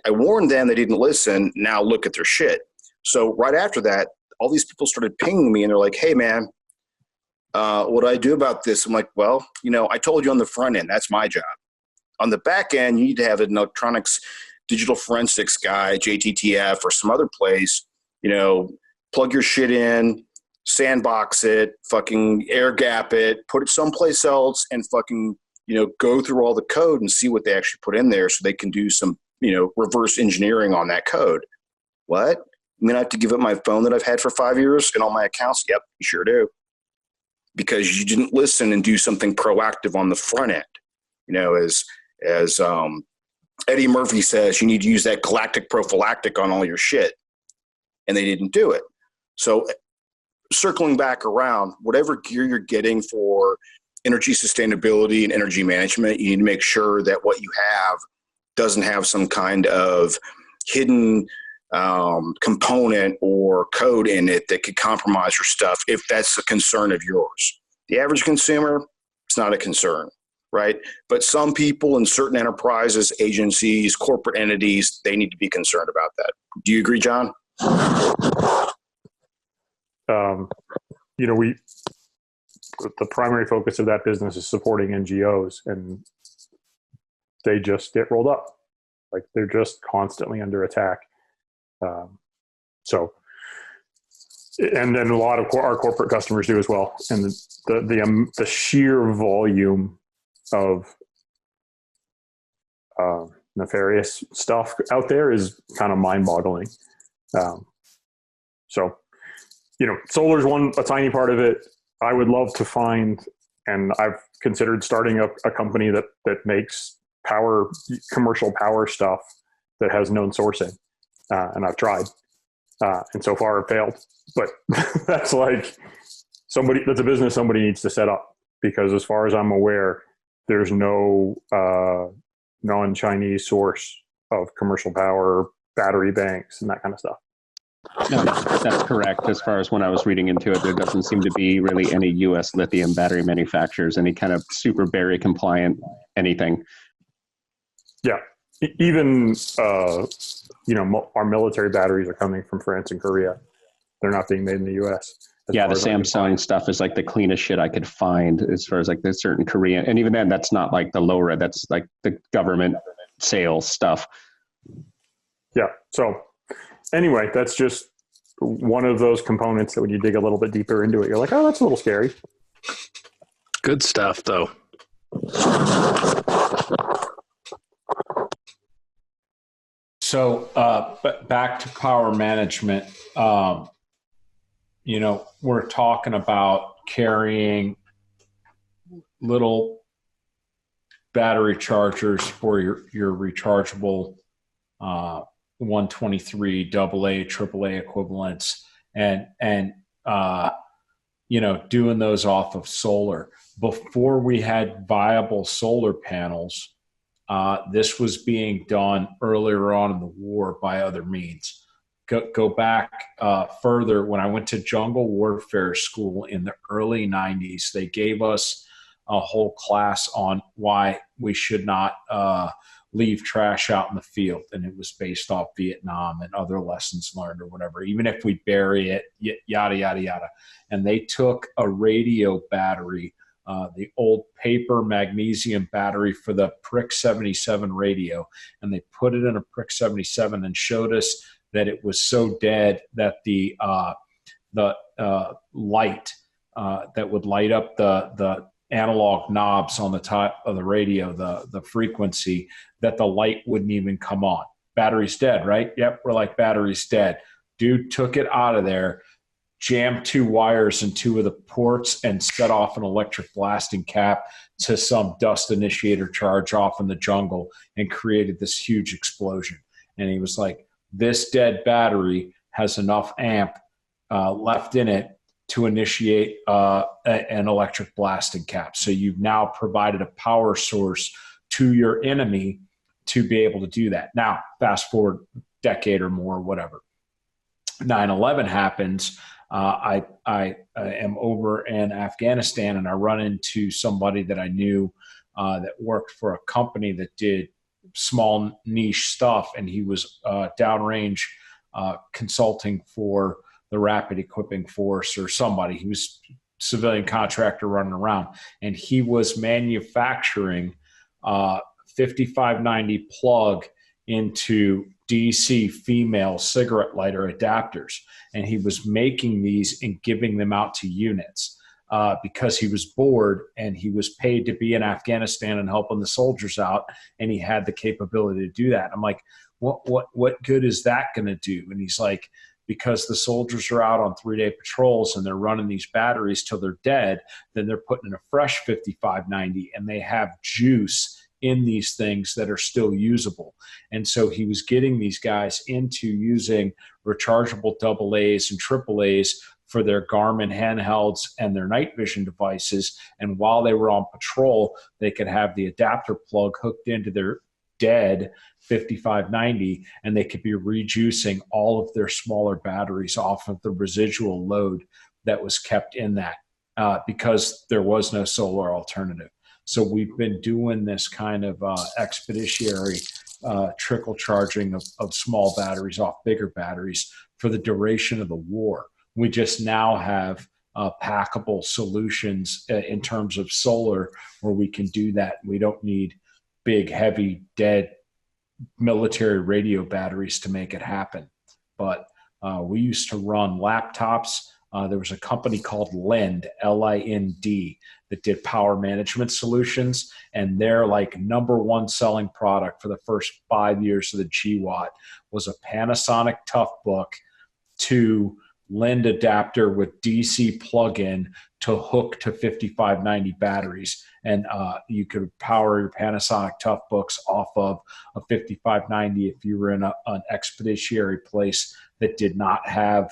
I warned them, they didn't listen. Now look at their shit. So right after that, all these people started pinging me, and they're like, hey, man, what do I do about this? I'm like, well, I told you on the front end, that's my job. On the back end, you need to have an electronics digital forensics guy, JTTF, or some other place, plug your shit in, sandbox it, fucking air gap it, put it someplace else, and fucking, go through all the code and see what they actually put in there so they can do some, reverse engineering on that code. What? I mean, I have to give up my phone that I've had for 5 years and all my accounts? Yep, you sure do. Because you didn't listen and do something proactive on the front end. As Eddie Murphy says, you need to use that galactic prophylactic on all your shit. And they didn't do it. So circling back around, whatever gear you're getting for energy sustainability and energy management, you need to make sure that what you have doesn't have some kind of hidden component or code in it that could compromise your stuff if that's a concern of yours. The average consumer, it's not a concern, right? But some people in certain enterprises, agencies, corporate entities, they need to be concerned about that. Do you agree, John? The primary focus of that business is supporting NGOs, and they just get rolled up. Like, they're just constantly under attack. And then a lot of our corporate customers do as well. And the sheer volume of nefarious stuff out there is kind of mind-boggling. Solar's a tiny part of it. I would love to find, and I've considered starting a company that makes commercial power stuff that has known sourcing. And I've tried, and so far I've failed. But that's that's a business somebody needs to set up, because as far as I'm aware, there's no non-Chinese source of commercial power battery banks and that kind of stuff. No, that's correct. As far as when I was reading into it, there doesn't seem to be really any U.S. lithium battery manufacturers, any kind of super Berry compliant anything. Yeah, even our military batteries are coming from France and Korea. They're not being made in the U.S. Yeah, the Samsung stuff is like the cleanest shit I could find as far as like the certain Korean, and even then, that's not like the lower, that's like the government sales stuff. Yeah. So anyway, that's just one of those components that when you dig a little bit deeper into it, you're like, oh, that's a little scary. Good stuff, though. So, but back to power management, we're talking about carrying little battery chargers for your rechargeable 123 AA, AAA equivalents, and doing those off of solar. Before we had viable solar panels, this was being done earlier on in the war by other means. Go back further. When I went to jungle warfare school in the early 90s, they gave us a whole class on why we should not leave trash out in the field. And it was based off Vietnam and other lessons learned or whatever, even if we bury it, yada, yada, yada. And they took a radio battery, the old paper magnesium battery for the Prick 77 radio, and they put it in a Prick 77 and showed us that it was so dead that the light that would light up the analog knobs on the top of the radio, the frequency, that the light wouldn't even come on. Battery's dead, right? Yep, we're like, battery's dead. Dude took it out of there, jammed 2 wires in 2 of the ports, and set off an electric blasting cap to some dust initiator charge off in the jungle and created this huge explosion. And he was like, this dead battery has enough amp left in it to initiate an electric blasting cap. So you've now provided a power source to your enemy to be able to do that. Now, fast forward a decade or more, whatever. 9/11 happens. I am over in Afghanistan, and I run into somebody that I knew that worked for a company that did small niche stuff, and he was downrange consulting for the Rapid Equipping Force or somebody. He was a civilian contractor running around, and he was manufacturing 5590 plug into DC female cigarette lighter adapters. And he was making these and giving them out to units because he was bored and he was paid to be in Afghanistan and helping the soldiers out. And he had the capability to do that. I'm like, what good is that going to do? And he's like, because the soldiers are out on 3-day patrols and they're running these batteries till they're dead, then they're putting in a fresh 5590 and they have juice in these things that are still usable. And so he was getting these guys into using rechargeable AA's and AAA's for their Garmin handhelds and their night vision devices. And while they were on patrol, they could have the adapter plug hooked into their dead 5590, and they could be rejuicing all of their smaller batteries off of the residual load that was kept in that because there was no solar alternative. So we've been doing this kind of expeditiary trickle charging of small batteries off bigger batteries for the duration of the war. We just now have packable solutions in terms of solar where we can do that. We don't need big, heavy, dead military radio batteries to make it happen. But we used to run laptops. There was a company called Lind, L-I-N-D, that did power management solutions. And their like #1 selling product for the first 5 years of the GWatt was a Panasonic Toughbook to Lind adapter with DC plug-in to hook to 5590 batteries. And you could power your Panasonic Toughbooks off of a 5590 if you were in an expeditiary place that did not have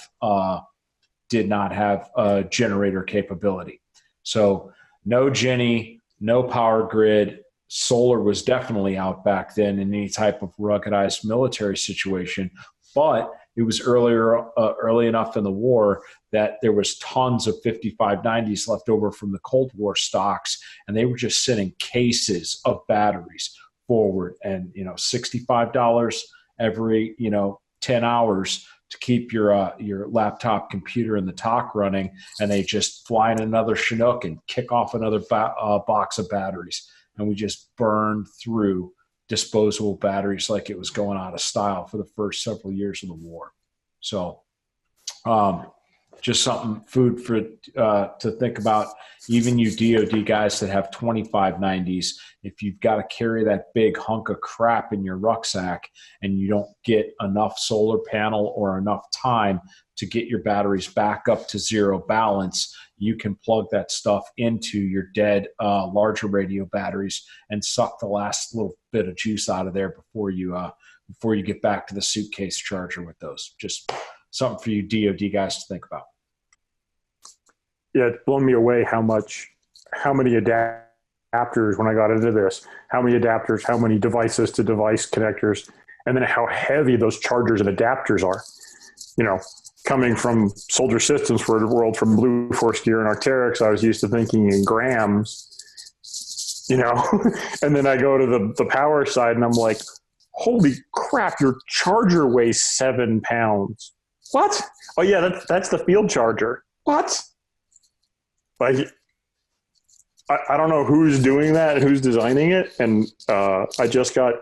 generator capability. So no Jenny, no power grid. Solar was definitely out back then in any type of ruggedized military situation, but it was early enough in the war that there was tons of 5590s left over from the Cold War stocks, and they were just sending cases of batteries forward, and $65 every 10 hours to keep your laptop computer in the talk running, and they just fly in another Chinook and kick off another box of batteries, and we just burned through disposable batteries like it was going out of style for the first several years of the war. So just something food for to think about. Even you DoD guys that have 2590s, if you've got to carry that big hunk of crap in your rucksack and you don't get enough solar panel or enough time to get your batteries back up to zero balance, you can plug that stuff into your dead larger radio batteries and suck the last little bit of juice out of there before you get back to the suitcase charger with those. Just something for you DoD guys to think about. Yeah, it's blown me away how many adapters when I got into this, how many adapters, how many devices to device connectors, and then how heavy those chargers and adapters are. Coming from Soldier Systems for the world, from Blue Force Gear and Arc'teryx, I was used to thinking in grams, and then I go to the power side and I'm like, holy crap, your charger weighs 7 pounds. What? Oh yeah, that's the field charger. What? Like, I don't know who's doing that and who's designing it. And I just got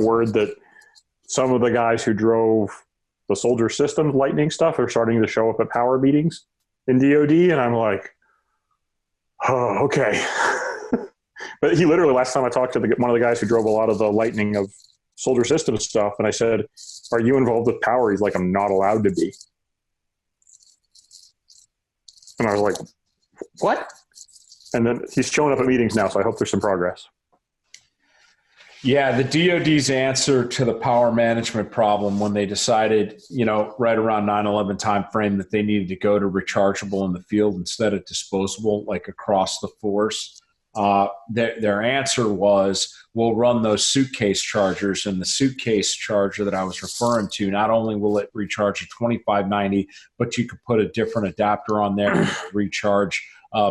word that some of the guys who drove the Soldier Systems Lightning stuff are starting to show up at power meetings in DoD, and I'm like, oh, okay. But he literally, last time I talked to one of the guys who drove a lot of the Lightning of Soldier Systems stuff, and I said, are you involved with power? He's like, I'm not allowed to be. And I was like, what? And then he's showing up at meetings now, so I hope there's some progress. Yeah, the DoD's answer to the power management problem when they decided, right around 9/11 timeframe, that they needed to go to rechargeable in the field instead of disposable, like across the force. Their answer was, we'll run those suitcase chargers, and the suitcase charger that I was referring to, not only will it recharge a 2590, but you could put a different adapter on there and recharge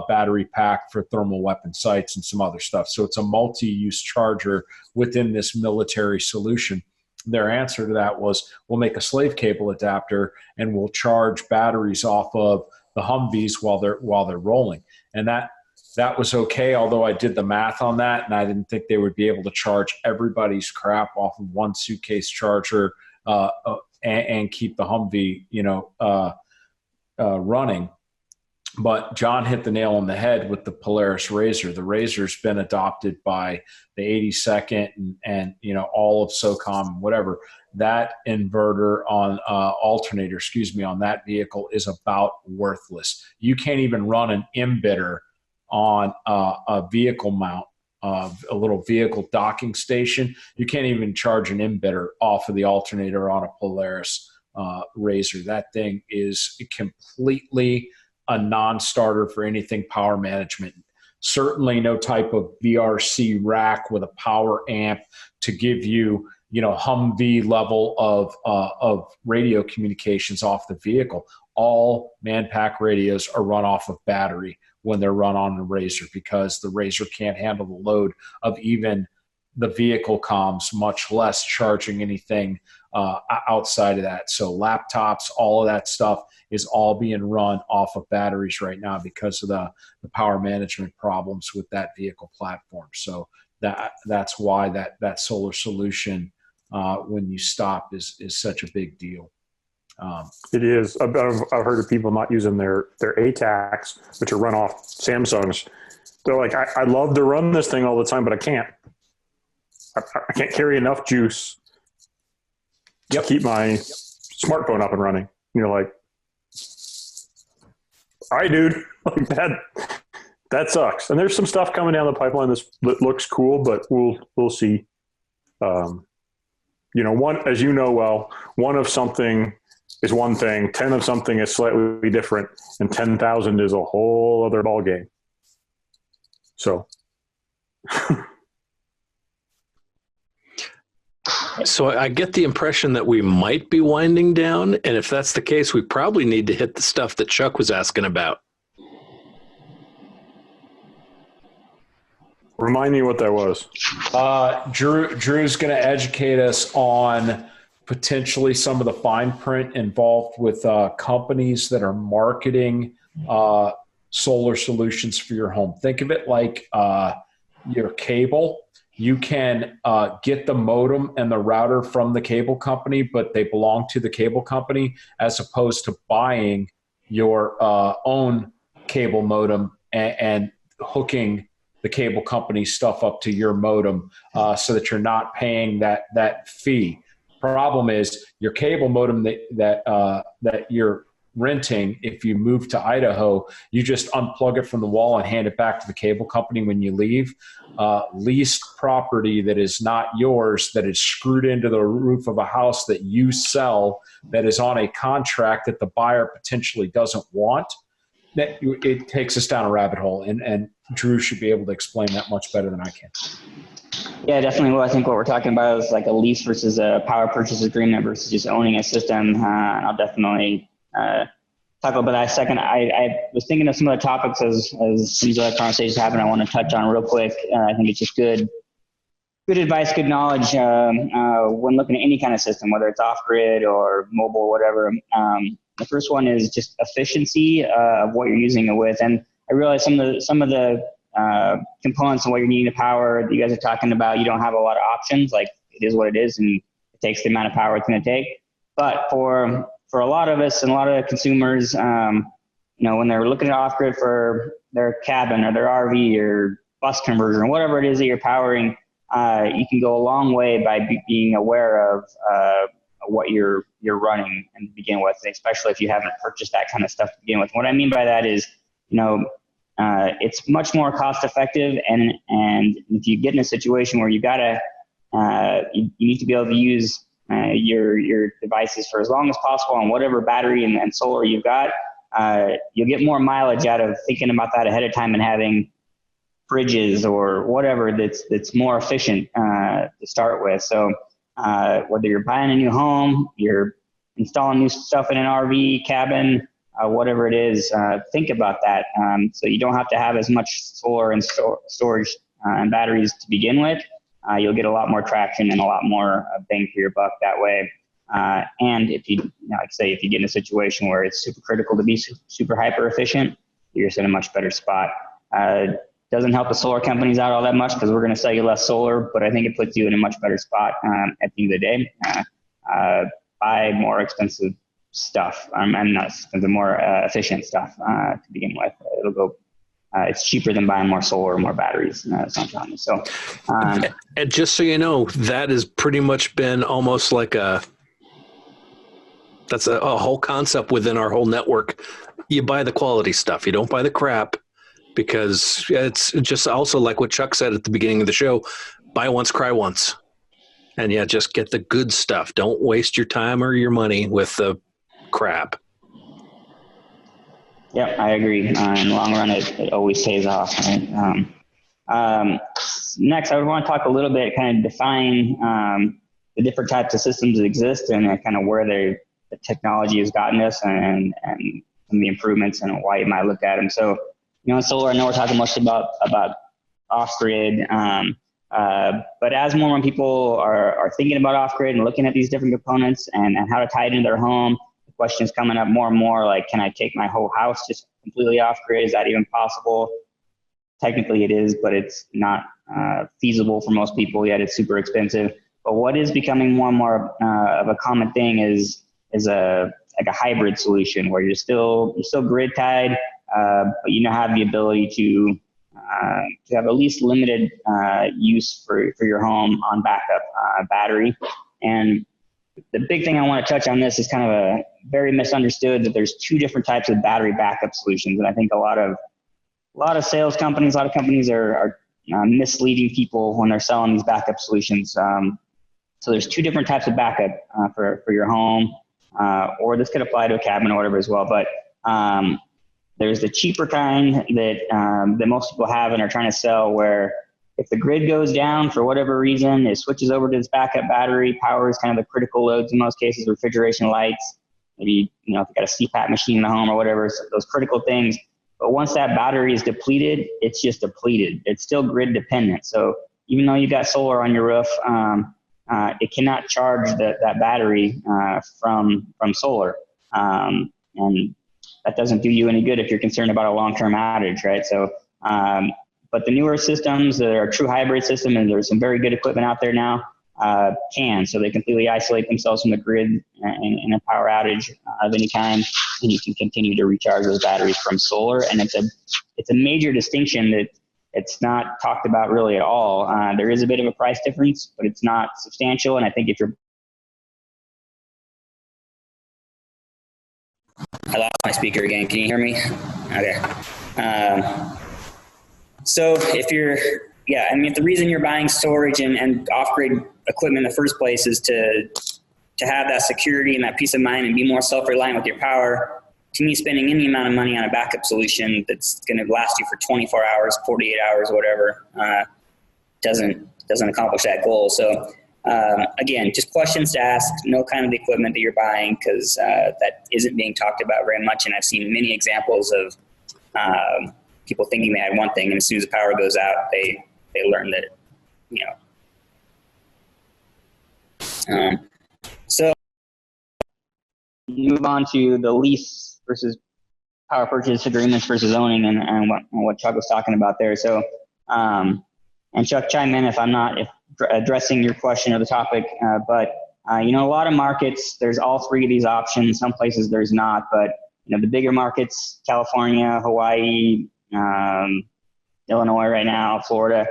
battery pack for thermal weapon sights and some other stuff. So it's a multi-use charger within this military solution. Their answer to that was, we'll make a slave cable adapter and we'll charge batteries off of the Humvees while they're rolling. And that was okay, although I did the math on that, and I didn't think they would be able to charge everybody's crap off of one suitcase charger and keep the Humvee, running. But John hit the nail on the head with the Polaris Razor. The Razor's been adopted by the 82nd and all of SOCOM and whatever. That inverter on alternator, on that vehicle is about worthless. You can't even run an emitter on a vehicle mount, a little vehicle docking station. You can't even charge an emitter off of the alternator on a Polaris Razor. That thing is completely a non-starter for anything power management. Certainly no type of VRC rack with a power amp to give you, Humvee level of radio communications off the vehicle. All man-pack radios are run off of battery when they're run on the Razor, because the Razor can't handle the load of even the vehicle comms, much less charging anything outside of that. So laptops, all of that stuff is all being run off of batteries right now because of the power management problems with that vehicle platform. So that's why that solar solution, when you stop, is such a big deal. It is. I've heard of people not using their ATACs, which are run off Samsungs. They're like, I love to run this thing all the time, but I can't. I can't carry enough juice to keep my smartphone up and running. And you're like, all right, dude, like that sucks. And there's some stuff coming down the pipeline that looks cool, but we'll see. One, as you know well, one of something is one thing, 10 of something is slightly different, and 10,000 is a whole other ballgame. So. So I get the impression that we might be winding down, and if that's the case, we probably need to hit the stuff that Chuck was asking about. Remind me what that was. Drew's going to educate us on potentially some of the fine print involved with companies that are marketing solar solutions for your home. Think of it like your cable. You can get the modem and the router from the cable company, but they belong to the cable company, as opposed to buying your own cable modem and hooking the cable company stuff up to your modem so that you're not paying that fee. Problem is your cable modem that you're renting, if you move to Idaho, you just unplug it from the wall and hand it back to the cable company when you leave. Leased property that is not yours, that is screwed into the roof of a house that you sell, that is on a contract that the buyer potentially doesn't want, that it takes us down a rabbit hole. And Drew should be able to explain that much better than I can. Yeah, definitely. Well, I think what we're talking about is like a lease versus a power purchase agreement versus just owning a system. I'll definitely talk about that second. I was thinking of some of the topics as these other conversations happen. I want to touch on real quick. I think it's just good advice, good knowledge when looking at any kind of system, whether it's off grid or mobile or whatever. The first one is just efficiency of what you're using it with. And I realize some of the components and what you're needing to power that you guys are talking about, you don't have a lot of options. Like, it is what it is, and it takes the amount of power it's going to take. But for a lot of us and a lot of consumers, when they're looking at off-grid for their cabin or their RV or bus conversion or whatever it is that you're powering, you can go a long way by being aware of what you're running and begin with, especially if you haven't purchased that kind of stuff to begin with. What I mean by that is, it's much more cost effective, and if you get in a situation where you need to be able to use your devices for as long as possible on whatever battery and solar you've got, you'll get more mileage out of thinking about that ahead of time and having fridges or whatever that's more efficient to start with. So whether you're buying a new home, you're installing new stuff in an RV, cabin, whatever it is, think about that. So you don't have to have as much solar and storage and batteries to begin with. You'll get a lot more traction and a lot more bang for your buck that way. And if you get in a situation where it's super critical to be super hyper efficient, you're just in a much better spot. Doesn't help the solar companies out all that much because we're going to sell you less solar, but I think it puts you in a much better spot at the end of the day. Buy more expensive stuff, and not the more efficient stuff to begin with. It'll go. It's cheaper than buying more solar or more batteries. Sometimes. So, and just so you know, that has pretty much been almost like that's a whole concept within our whole network. You buy the quality stuff. You don't buy the crap, because it's just also like what Chuck said at the beginning of the show: buy once, cry once. And yeah, just get the good stuff. Don't waste your time or your money with the crap. Yeah, I agree. In the long run, it always pays off. Right? Next, I would want to talk a little bit, kind of define the different types of systems that exist and kind of where the technology has gotten us and some of the improvements and why you might look at them. So, in solar, I know we're talking mostly about off-grid, but as more people are thinking about off-grid and looking at these different components and how to tie it into their home, questions coming up more and more, like, can I take my whole house just completely off grid? Is that even possible? Technically it is, but it's not feasible for most people yet. It's super expensive. But what is becoming more and more of a common thing is a hybrid solution where you're still grid tied, but you now have the ability to have at least limited use for your home on backup battery. And the big thing I want to touch on this is kind of a very misunderstood that there's two different types of battery backup solutions. And I think a lot of sales companies, a lot of companies are misleading people when they're selling these backup solutions. So there's two different types of backup for your home, or this could apply to a cabin or whatever as well. But There's the cheaper kind that most people have and are trying to sell, where if the grid goes down for whatever reason, it switches over to this backup battery, powers kind of the critical loads in most cases, refrigeration, lights, maybe, if you got a CPAP machine in the home or whatever, so those critical things. But once that battery is depleted, it's just depleted. It's still grid dependent. So even though you've got solar on your roof, it cannot charge that battery from solar. And that doesn't do you any good if you're concerned about a long-term outage, right? So, but the newer systems that are true hybrid system, and there's some very good equipment out there now, so they completely isolate themselves from the grid in a power outage of any kind, and you can continue to recharge those batteries from solar. And it's a major distinction that it's not talked about really at all. There is a bit of a price difference, but it's not substantial. And I think if you're I lost my speaker again. Can you hear me? Okay. So if if the reason you're buying storage and off-grid equipment in the first place is to have that security and that peace of mind and be more self-reliant with your power, to me, spending any amount of money on a backup solution that's going to last you for 24 hours, 48 hours, whatever, doesn't accomplish that goal. So again, just questions to ask, know kind of the equipment that you're buying, because that isn't being talked about very much. And I've seen many examples of people thinking they had one thing, and as soon as the power goes out, they learn that, so move on to the lease versus power purchase agreements versus owning, and what Chuck was talking about there. So, and Chuck, chime in if I'm not addressing your question or the topic, but a lot of markets, there's all three of these options. Some places there's not, but the bigger markets, California, Hawaii, Illinois right now, Florida,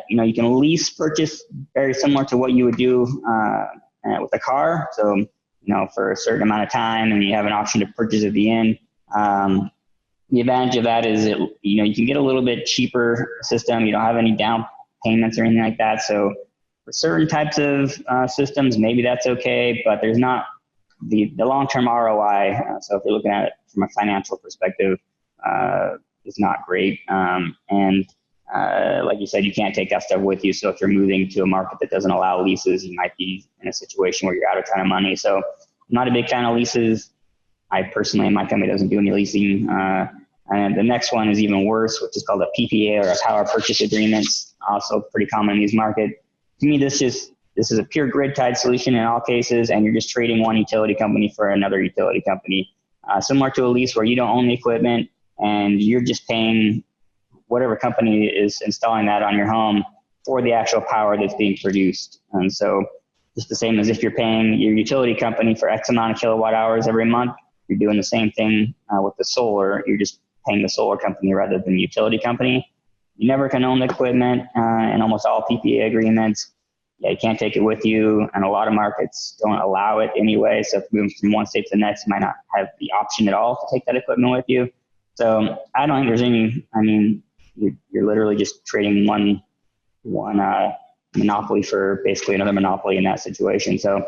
you can lease purchase very similar to what you would do with a car. So, for a certain amount of time, and you have an option to purchase at the end. The advantage of that is you can get a little bit cheaper system. You don't have any down payments or anything like that. So for certain types of systems, maybe that's okay, but there's not the long-term ROI. So if you're looking at it from a financial perspective, is not great. Like you said, you can't take that stuff with you. So if you're moving to a market that doesn't allow leases, you might be in a situation where you're out a ton of money. So I'm not a big fan of leases. I personally, in my company, doesn't do any leasing. And the next one is even worse, which is called a PPA, or a power purchase agreement. Also pretty common in these markets. To me, this is a pure grid tied solution in all cases, and you're just trading one utility company for another utility company. Similar to a lease where you don't own the equipment and you're just paying whatever company is installing that on your home for the actual power that's being produced. And so just the same as if you're paying your utility company for X amount of kilowatt hours every month, you're doing the same thing with the solar. You're just paying the solar company rather than the utility company. You never can own the equipment in almost all PPA agreements. You can't take it with you, and a lot of markets don't allow it anyway. So if you're moving from one state to the next, you might not have the option at all to take that equipment with you. So I don't think there's any, you're literally just trading one monopoly for basically another monopoly in that situation. So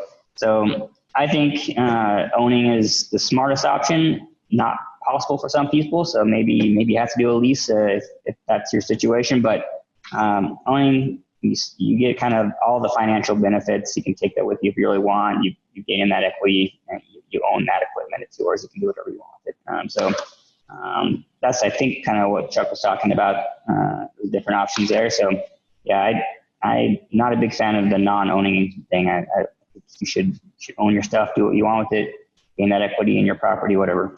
I think owning is the smartest option, not possible for some people. So maybe you have to do a lease if that's your situation, but owning, you get kind of all the financial benefits. You can take that with you if you really want. You gain that equity, and you own that equipment. It's yours. You can do whatever you want with it. That's, I think, kind of what Chuck was talking about, the different options there. So yeah, I'm not a big fan of the non-owning thing. I think you should own your stuff, do what you want with it, gain that equity in your property, whatever.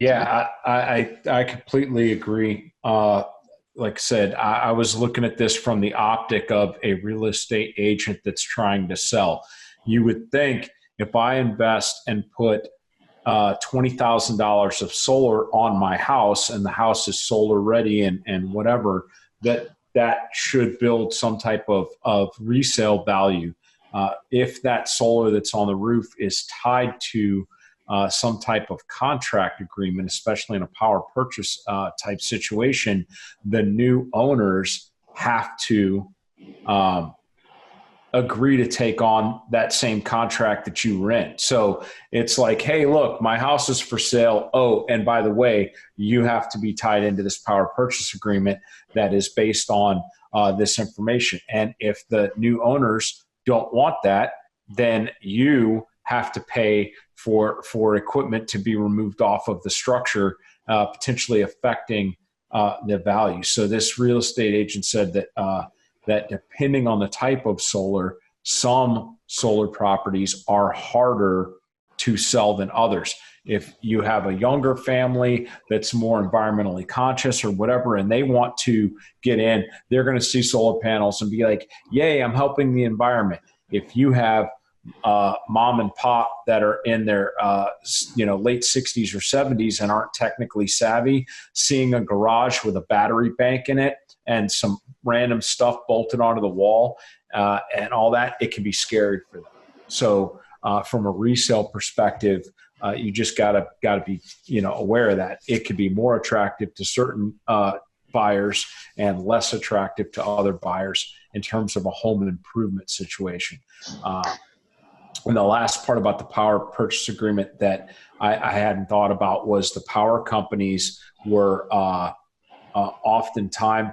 Yeah, I completely agree. Like I said, I was looking at this from the optic of a real estate agent that's trying to sell. You would think if I invest and put $20,000 of solar on my house, and the house is solar ready and whatever, that should build some type of resale value. If that solar that's on the roof is tied to some type of contract agreement, especially in a power purchase type situation, the new owners have to agree to take on that same contract that you were in. So it's like, hey, look, my house is for sale. Oh, and by the way, you have to be tied into this power purchase agreement that is based on this information. And if the new owners don't want that, then you have to pay for equipment to be removed off of the structure, potentially affecting the value. So this real estate agent said that that depending on the type of solar, some solar properties are harder to sell than others. If you have a younger family that's more environmentally conscious or whatever, and they want to get in, they're going to see solar panels and be like, yay, I'm helping the environment. If you have mom and pop that are in their late 60s or 70s and aren't technically savvy, seeing a garage with a battery bank in it and some random stuff bolted onto the wall and all that, it can be scary for them. So from a resale perspective, you just gotta be aware of that. It could be more attractive to certain buyers and less attractive to other buyers in terms of a home improvement situation. And the last part about the power purchase agreement that I hadn't thought about was the power companies were oftentimes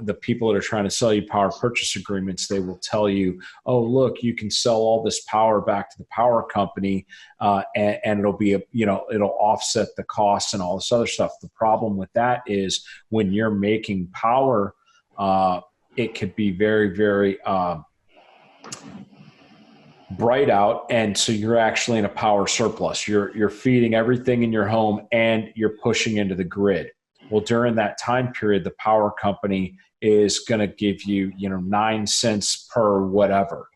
the people that are trying to sell you power purchase agreements, they will tell you, oh, look, you can sell all this power back to the power company and it'll be, it'll offset the costs and all this other stuff. The problem with that is when you're making power, it could be very, very bright out, and so you're actually in a power surplus. You're feeding everything in your home and you're pushing into the grid. Well, during that time period, the power company is going to give you 9 cents per whatever.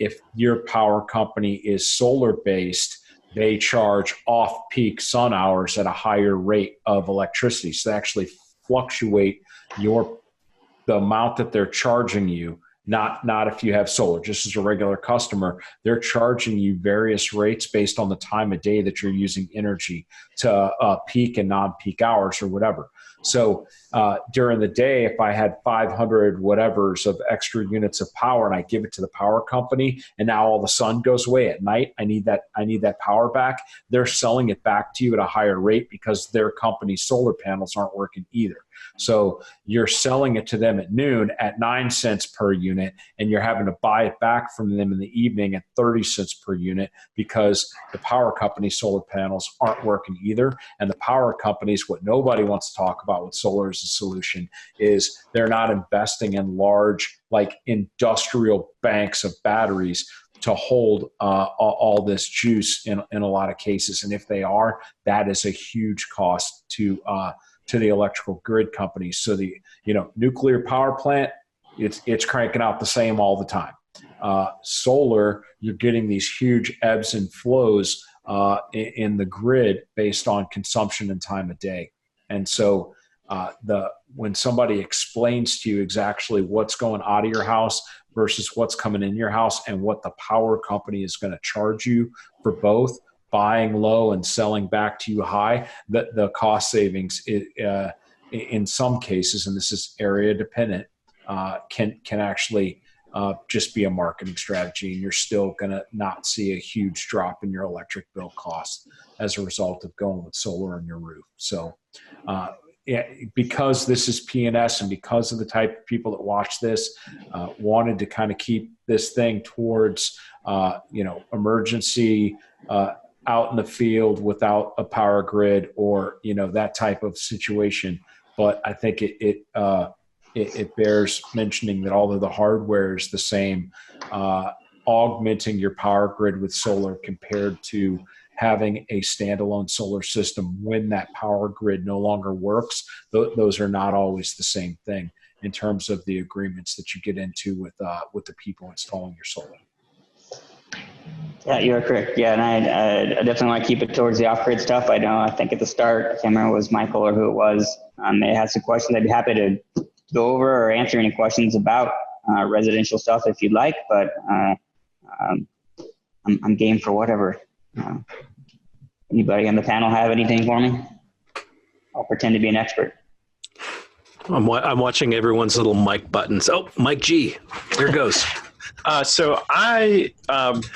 If your power company is solar based, they charge off-peak sun hours at a higher rate of electricity. So they actually fluctuate the amount that they're charging you. Not if you have solar, just as a regular customer, they're charging you various rates based on the time of day that you're using energy to peak and non-peak hours or whatever. So during the day, if I had 500 whatevers of extra units of power and I give it to the power company and now all the sun goes away at night, I need that power back. They're selling it back to you at a higher rate because their company's solar panels aren't working either. So you're selling it to them at noon at 9 cents per unit, and you're having to buy it back from them in the evening at 30 cents per unit because the power company's solar panels aren't working either. And the power companies, what nobody wants to talk about with solar as a solution is they're not investing in large, like industrial banks of batteries to hold all this juice in a lot of cases. And if they are, that is a huge cost to the electrical grid companies. So the nuclear power plant, it's cranking out the same all the time. Solar, you're getting these huge ebbs and flows in the grid based on consumption and time of day. And so when somebody explains to you exactly what's going out of your house versus what's coming in your house and what the power company is going to charge you for both, buying low and selling back to you high, the cost savings in some cases, and this is area dependent, can actually just be a marketing strategy, and you're still going to not see a huge drop in your electric bill costs as a result of going with solar on your roof. So because this is P&S and because of the type of people that watch this, wanted to kind of keep this thing towards emergency out in the field without a power grid or that type of situation. But I think it bears mentioning that although the hardware is the same, augmenting your power grid with solar compared to having a standalone solar system when that power grid no longer works, those are not always the same thing in terms of the agreements that you get into with the people installing your solar. Yeah, you're correct. Yeah, and I definitely want to keep it towards the off-grid stuff. I think at the start, I can't remember if it was Michael or who it was, they had some questions. I'd be happy to go over or answer any questions about residential stuff if you'd like, but I'm game for whatever. Anybody on the panel have anything for me? I'll pretend to be an expert. I'm watching everyone's little mic buttons. Oh, Mike G. Here goes. So I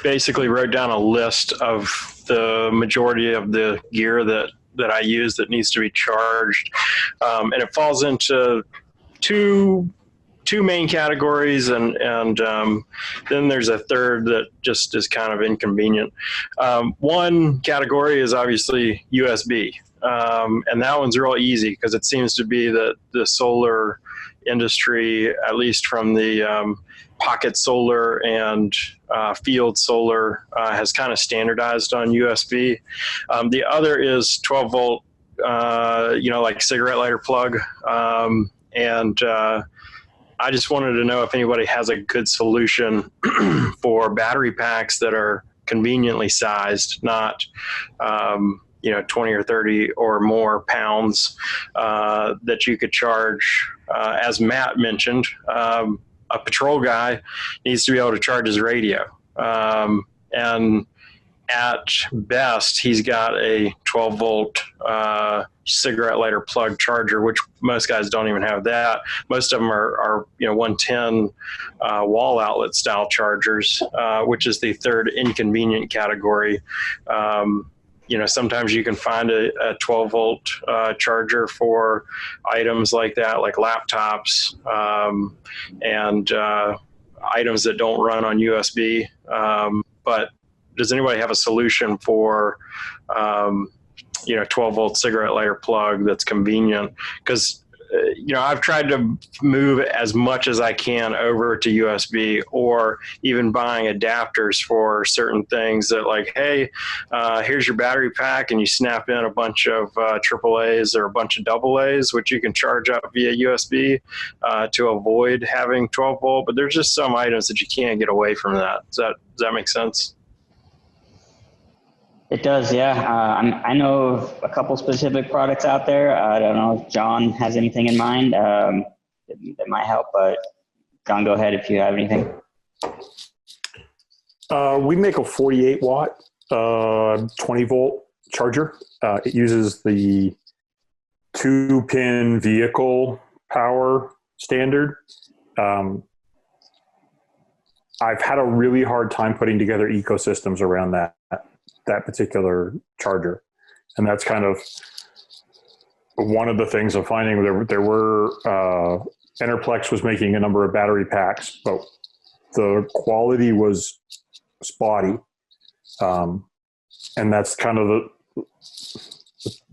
basically wrote down a list of the majority of the gear that I use that needs to be charged, and it falls into two main categories, and then there's a third that just is kind of inconvenient. One category is obviously USB, and that one's real easy because it seems to be that the solar industry, at least from the pocket solar and field solar, has kind of standardized on USB. The other is 12 volt, like cigarette lighter plug, and I just wanted to know if anybody has a good solution for battery packs that are conveniently sized, not 20 or 30 or more pounds, that you could charge. As Matt mentioned, a patrol guy needs to be able to charge his radio. And at best, he's got a 12 volt cigarette lighter plug charger, which most guys don't even have that. Most of them are 110 wall outlet style chargers, which is the third inconvenient category. Sometimes you can find a 12 volt charger for items like that, like laptops, and items that don't run on USB. But does anybody have a solution for 12 volt cigarette lighter plug that's convenient? Because I've tried to move as much as I can over to USB, or even buying adapters for certain things that, like, hey, here's your battery pack, and you snap in a bunch of AAAs or a bunch of AA's, which you can charge up via USB to avoid having 12 volt. But there's just some items that you can't get away from that. Does that make sense? It does, yeah. I know of a couple specific products out there. I don't know if John has anything in mind that might help, but John, go ahead if you have anything. We make a 48 watt, 20 volt charger. It uses the 2-pin vehicle power standard. I've had a really hard time putting together ecosystems around that particular charger. And that's kind of one of the things I'm finding. There were, Enerplex was making a number of battery packs, but the quality was spotty. And that's kind of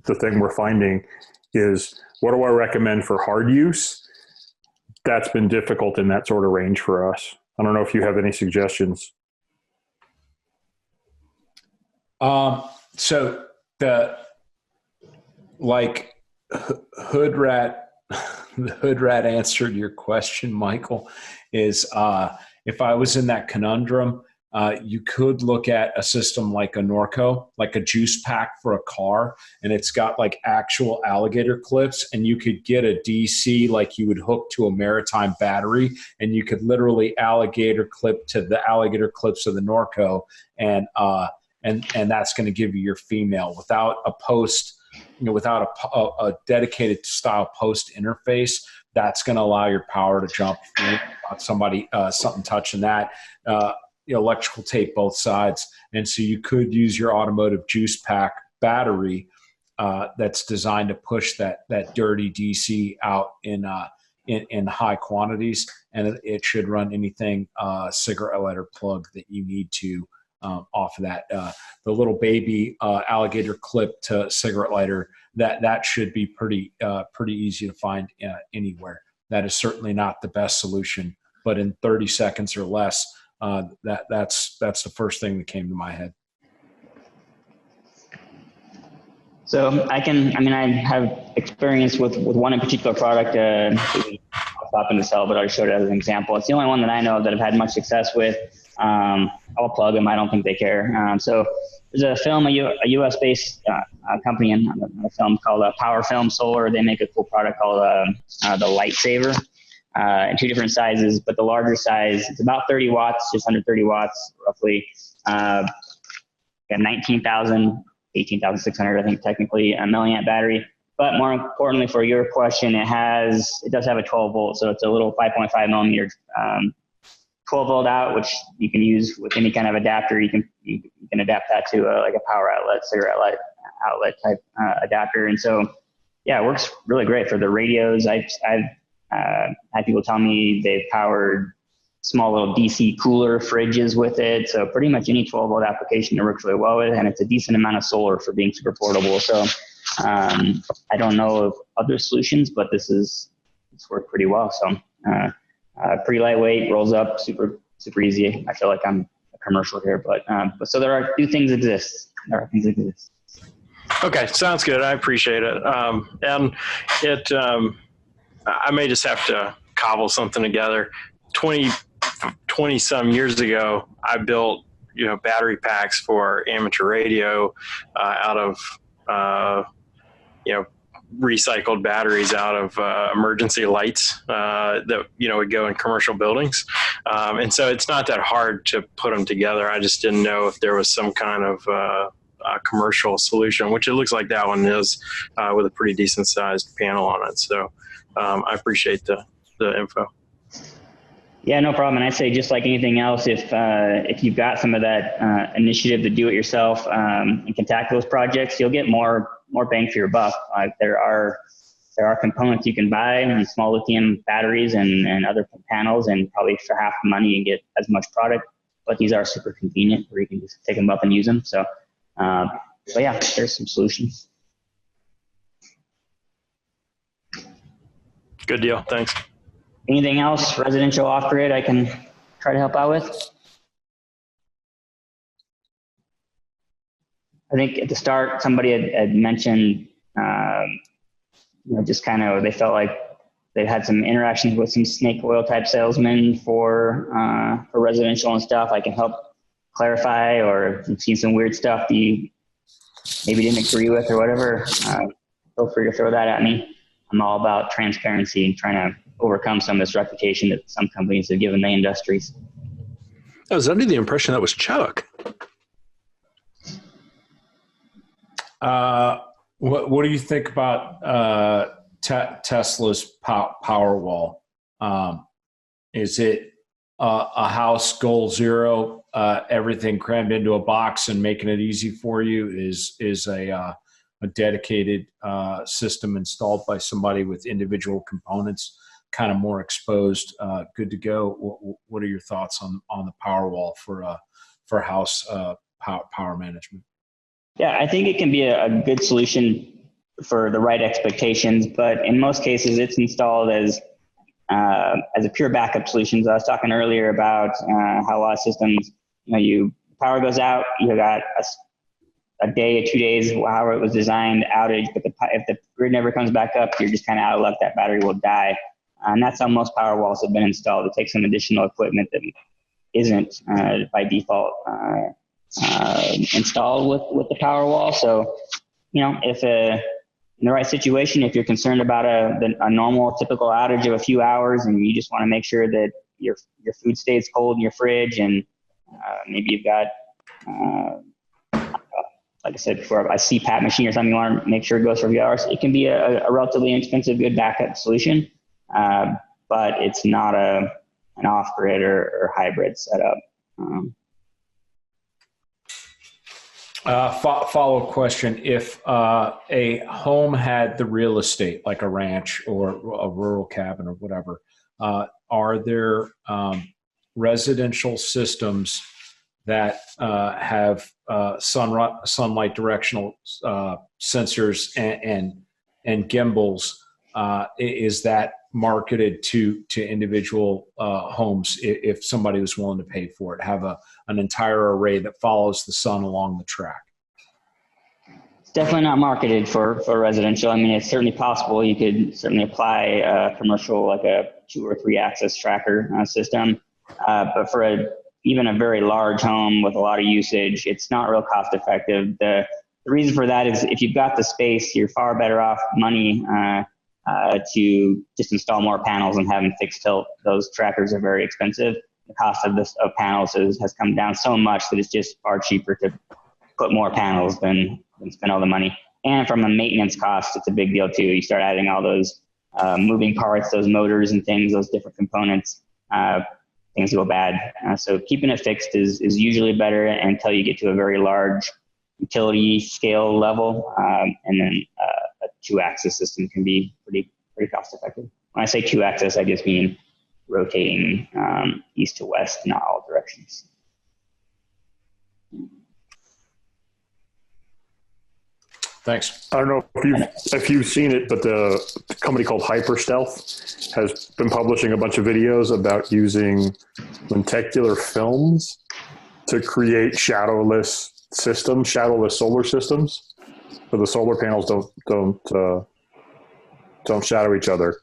the thing we're finding is, what do I recommend for hard use? That's been difficult in that sort of range for us. I don't know if you have any suggestions. So the hood rat answered your question, Michael, is if I was in that conundrum, you could look at a system like a Norco, like a juice pack for a car, and it's got like actual alligator clips, and you could get a DC like you would hook to a maritime battery, and you could literally alligator clip to the alligator clips of the Norco, and that's going to give you your female without a post, without a dedicated style post interface. That's going to allow your power to jump. Something touching that, electrical tape both sides, and so you could use your automotive juice pack battery that's designed to push that dirty DC out in high quantities, and it should run anything cigarette lighter plug that you need to. Off of that, the little baby alligator clip to cigarette lighter, that should be pretty easy to find anywhere. That is certainly not the best solution, but in 30 seconds or less, that's the first thing that came to my head. So I have experience with one in particular product. I'll stop in to sell, but I'll show it as an example. It's the only one that I know of that I've had much success with. I'll plug them. I don't think they care. So there's a US-based company in a film called Power Film Solar. They make a cool product called the Lightsaver in two different sizes, but the larger size, it's about 30 watts, just under 30 watts, roughly. Got 18,600, I think, technically, a milliamp battery. But more importantly for your question, it does have a 12 volt, so it's a little 5.5 millimeter 12 volt out, which you can use with any kind of adapter. You can adapt that to like a power outlet, cigarette outlet type adapter. And so, yeah, it works really great for the radios. I've had people tell me they've powered small little DC cooler fridges with it. So pretty much any 12 volt application it works really well with, and it's a decent amount of solar for being super portable. So I don't know of other solutions, but it's worked pretty well. So pretty lightweight, rolls up, super easy. I feel like I'm a commercial here, but so there are things exist. Okay, sounds good. I appreciate it. And it, I may just have to cobble something together. 20 some years ago, I built, battery packs for amateur radio out of, recycled batteries out of emergency lights that, would go in commercial buildings. And so it's not that hard to put them together. I just didn't know if there was some kind of commercial solution, which it looks like that one is, with a pretty decent sized panel on it. So I appreciate the info. Yeah, no problem. And I'd say just like anything else, if you've got some of that initiative to do it yourself and can tackle those projects, you'll get more bang for your buck. There are components you can buy, and small lithium batteries and other panels, and probably for half the money you get as much product. But these are super convenient where you can just take them up and use them. So, but yeah, there's some solutions. Good deal. Thanks. Anything else residential off-grid I can try to help out with? I think at the start, somebody had mentioned, just kind of, they felt like they had some interactions with some snake oil type salesmen for residential and stuff. I can help clarify, or if you've seen some weird stuff that you maybe didn't agree with or whatever, feel free to throw that at me. I'm all about transparency and trying to overcome some of this reputation that some companies have given the industries. I was under the impression that was Chuck. What do you think about Tesla's Powerwall? Is it a house goal zero, everything crammed into a box and making it easy for you? Is a dedicated system installed by somebody with individual components, kind of more exposed, good to go? What are your thoughts on the Powerwall for house power management? Yeah, I think it can be a good solution for the right expectations, but in most cases it's installed as a pure backup solution. So I was talking earlier about how a lot of systems, power goes out, you got a day or 2 days, however it was designed, outage, but if the grid never comes back up, you're just kind of out of luck, that battery will die. And that's how most power walls have been installed. It takes some additional equipment that isn't by default installed with the power wall. So, if in the right situation, if you're concerned about a normal typical outage of a few hours and you just want to make sure that your food stays cold in your fridge, and maybe you've got like I said before, a CPAP machine or something, you want to make sure it goes for a few hours, it can be a relatively inexpensive, good backup solution, but it's not an off-grid or hybrid setup. Follow-up question. If a home had the real estate, like a ranch or a rural cabin or whatever, are there residential systems that have sunlight directional sensors and gimbals? Is that marketed to individual homes if somebody was willing to pay for it, have an entire array that follows the sun along the track? It's definitely not marketed for residential. I mean, it's certainly possible. You could certainly apply a commercial, like a 2 or 3 axis tracker system. But for even a very large home with a lot of usage, it's not real cost effective. The reason for that is if you've got the space, you're far better off money to just install more panels and have them fixed tilt. Those trackers are very expensive. The cost of panels has come down so much that it's just far cheaper to put more panels than spend all the money. And from a maintenance cost, it's a big deal too. You start adding all those moving parts, those motors and things, those different components. things go bad. So keeping it fixed is usually better until you get to a very large utility scale level. And then a 2-axis system can be pretty cost effective. When I say 2-axis, I just mean rotating east to west in all directions. Thanks. I don't know if you've seen it, but the company called Hyperstealth has been publishing a bunch of videos about using lenticular films to create shadowless solar systems. So the solar panels don't shadow each other.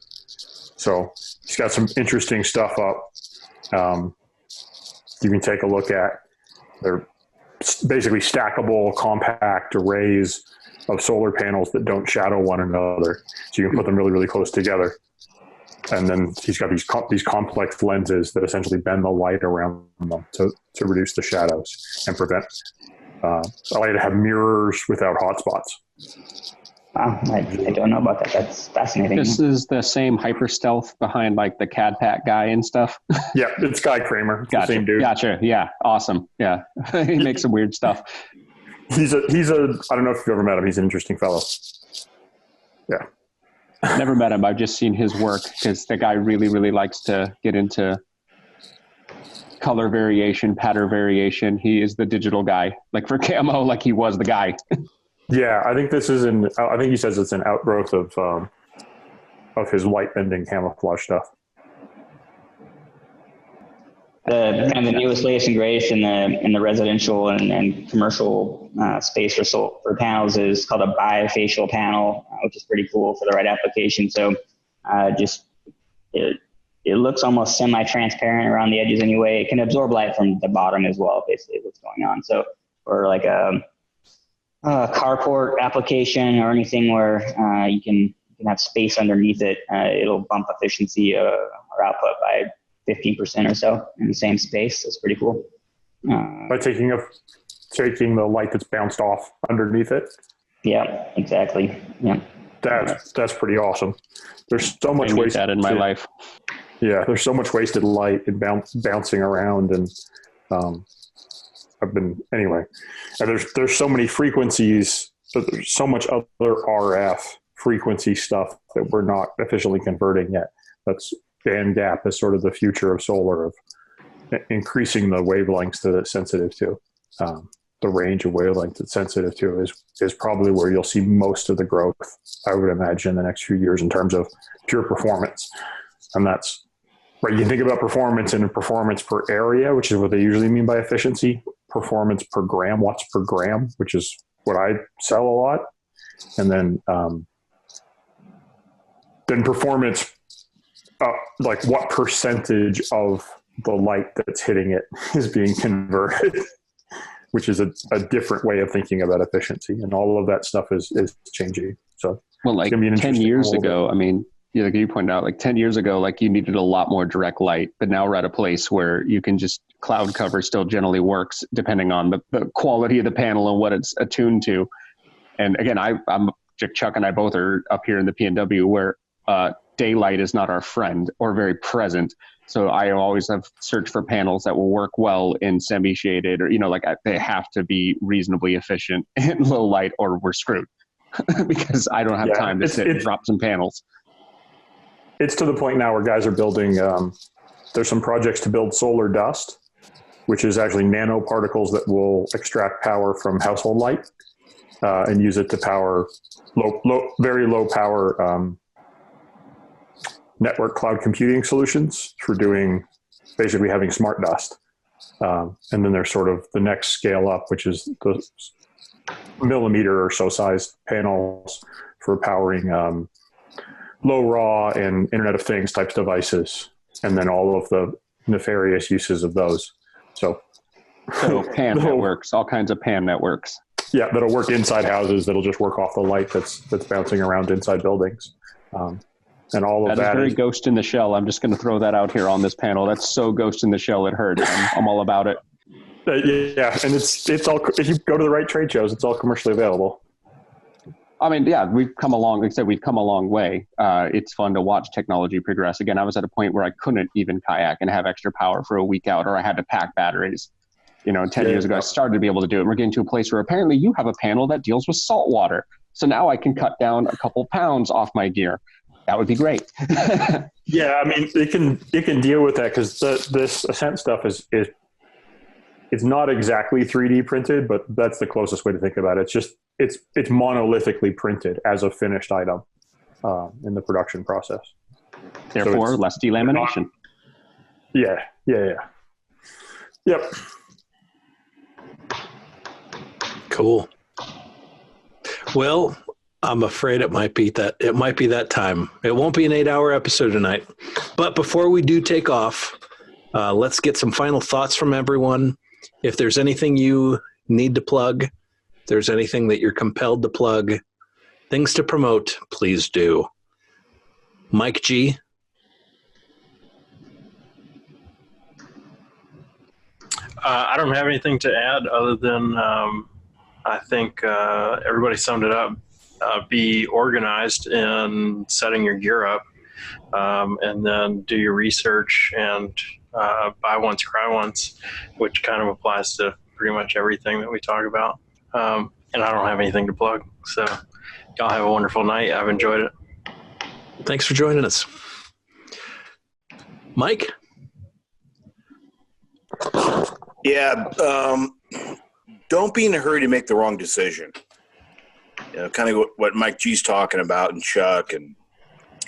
So he's got some interesting stuff up. You can take a look at. They're basically stackable, compact arrays of solar panels that don't shadow one another. So you can put them really, really close together. And then he's got these complex lenses that essentially bend the light around them to reduce the shadows and prevent. Allow you to have mirrors without hotspots. Wow, I don't know about that. That's fascinating. This is the same Hyperstealth behind like the CAD Pack guy and stuff. Yeah, it's Guy Kramer. It's Gotcha. the same dude. Gotcha. Yeah, awesome. Yeah, he makes some weird stuff. He's a. I don't know if you've ever met him. He's an interesting fellow. Yeah. Never met him. I've just seen his work because the guy really, really likes to get into color variation, pattern variation. He is the digital guy. Like for camo, like he was the guy. Yeah, I think this is I think he says it's an outgrowth of his light bending camouflage stuff. The newest, latest and greatest in the residential and commercial space for panels is called a bifacial panel, which is pretty cool for the right application. So it looks almost semi-transparent around the edges anyway. It can absorb light from the bottom as well, basically what's going on. So for like a carport application or anything where you can have space underneath it, it'll bump efficiency or output by 15% or so in the same space. That's pretty cool. By taking the light that's bounced off underneath it. Yeah, exactly. Yeah, that's pretty awesome. There's so much wasted that in my life. Yeah, there's so much wasted light and bouncing around, and anyway. And there's so many frequencies. There's so much other RF frequency stuff that we're not efficiently converting yet. That's band gap is sort of the future of solar, of increasing the wavelengths that it's sensitive to. The range of wavelengths it's sensitive to is probably where you'll see most of the growth, I would imagine, in the next few years in terms of pure performance. And that's right. You can think about performance and performance per area, which is what they usually mean by efficiency. Performance per gram, watts per gram, which is what I sell a lot. And then performance, like what percentage of the light that's hitting it is being converted, which is a different way of thinking about efficiency. And all of that stuff is changing. So, well, like 10 years ago, I mean, like you pointed out, like 10 years ago, like you needed a lot more direct light, but now we're at a place where you can just cloud cover still generally works depending on the quality of the panel and what it's attuned to. And again, Chuck and I both are up here in the PNW where daylight is not our friend or very present. So I always have searched for panels that will work well in semi-shaded or, they have to be reasonably efficient in low light or we're screwed because I don't have time to sit and drop some panels. It's to the point now where guys are building, there's some projects to build solar dust, which is actually nanoparticles that will extract power from household light and use it to power very low power network cloud computing solutions for basically having smart dust. And then there's sort of the next scale up, which is the millimeter or so sized panels for powering low raw and Internet of Things types devices, and then all of the nefarious uses of those. So PAN networks, all kinds of PAN networks. Yeah, that'll work inside houses. That'll just work off the light that's bouncing around inside buildings. And all of that is very Ghost in the Shell. I'm just going to throw that out here on this panel. That's so Ghost in the Shell it hurts. I'm all about it. Yeah, and it's all. If you go to the right trade shows, it's all commercially available. I mean, yeah, we've come along. Like I said, we've come a long way. It's fun to watch technology progress. Again, I was at a point where I couldn't even kayak and have extra power for a week out, or I had to pack batteries. 10 years ago, I started to be able to do it. And we're getting to a place where apparently you have a panel that deals with salt water. So now I can cut down a couple pounds off my gear. That would be great. Yeah, I mean, it can deal with that because this Ascent stuff is it's not exactly 3D printed, but that's the closest way to think about it. It's just it's monolithically printed as a finished item in the production process. Therefore, so less delamination. Yeah. Yep. Cool. Well, I'm afraid it might be that time. It won't be an 8-hour episode tonight. But before we do take off, let's get some final thoughts from everyone. If there's anything you need to plug, if there's anything that you're compelled to plug, things to promote, please do. Mike G. I don't have anything to add other than I think everybody summed it up. Be organized in setting your gear up, and then do your research and buy once, cry once, which kind of applies to pretty much everything that we talk about. And I don't have anything to plug. So y'all have a wonderful night. I've enjoyed it. Thanks for joining us. Mike? Yeah. Don't be in a hurry to make the wrong decision. Kind of what Mike G's talking about, and Chuck and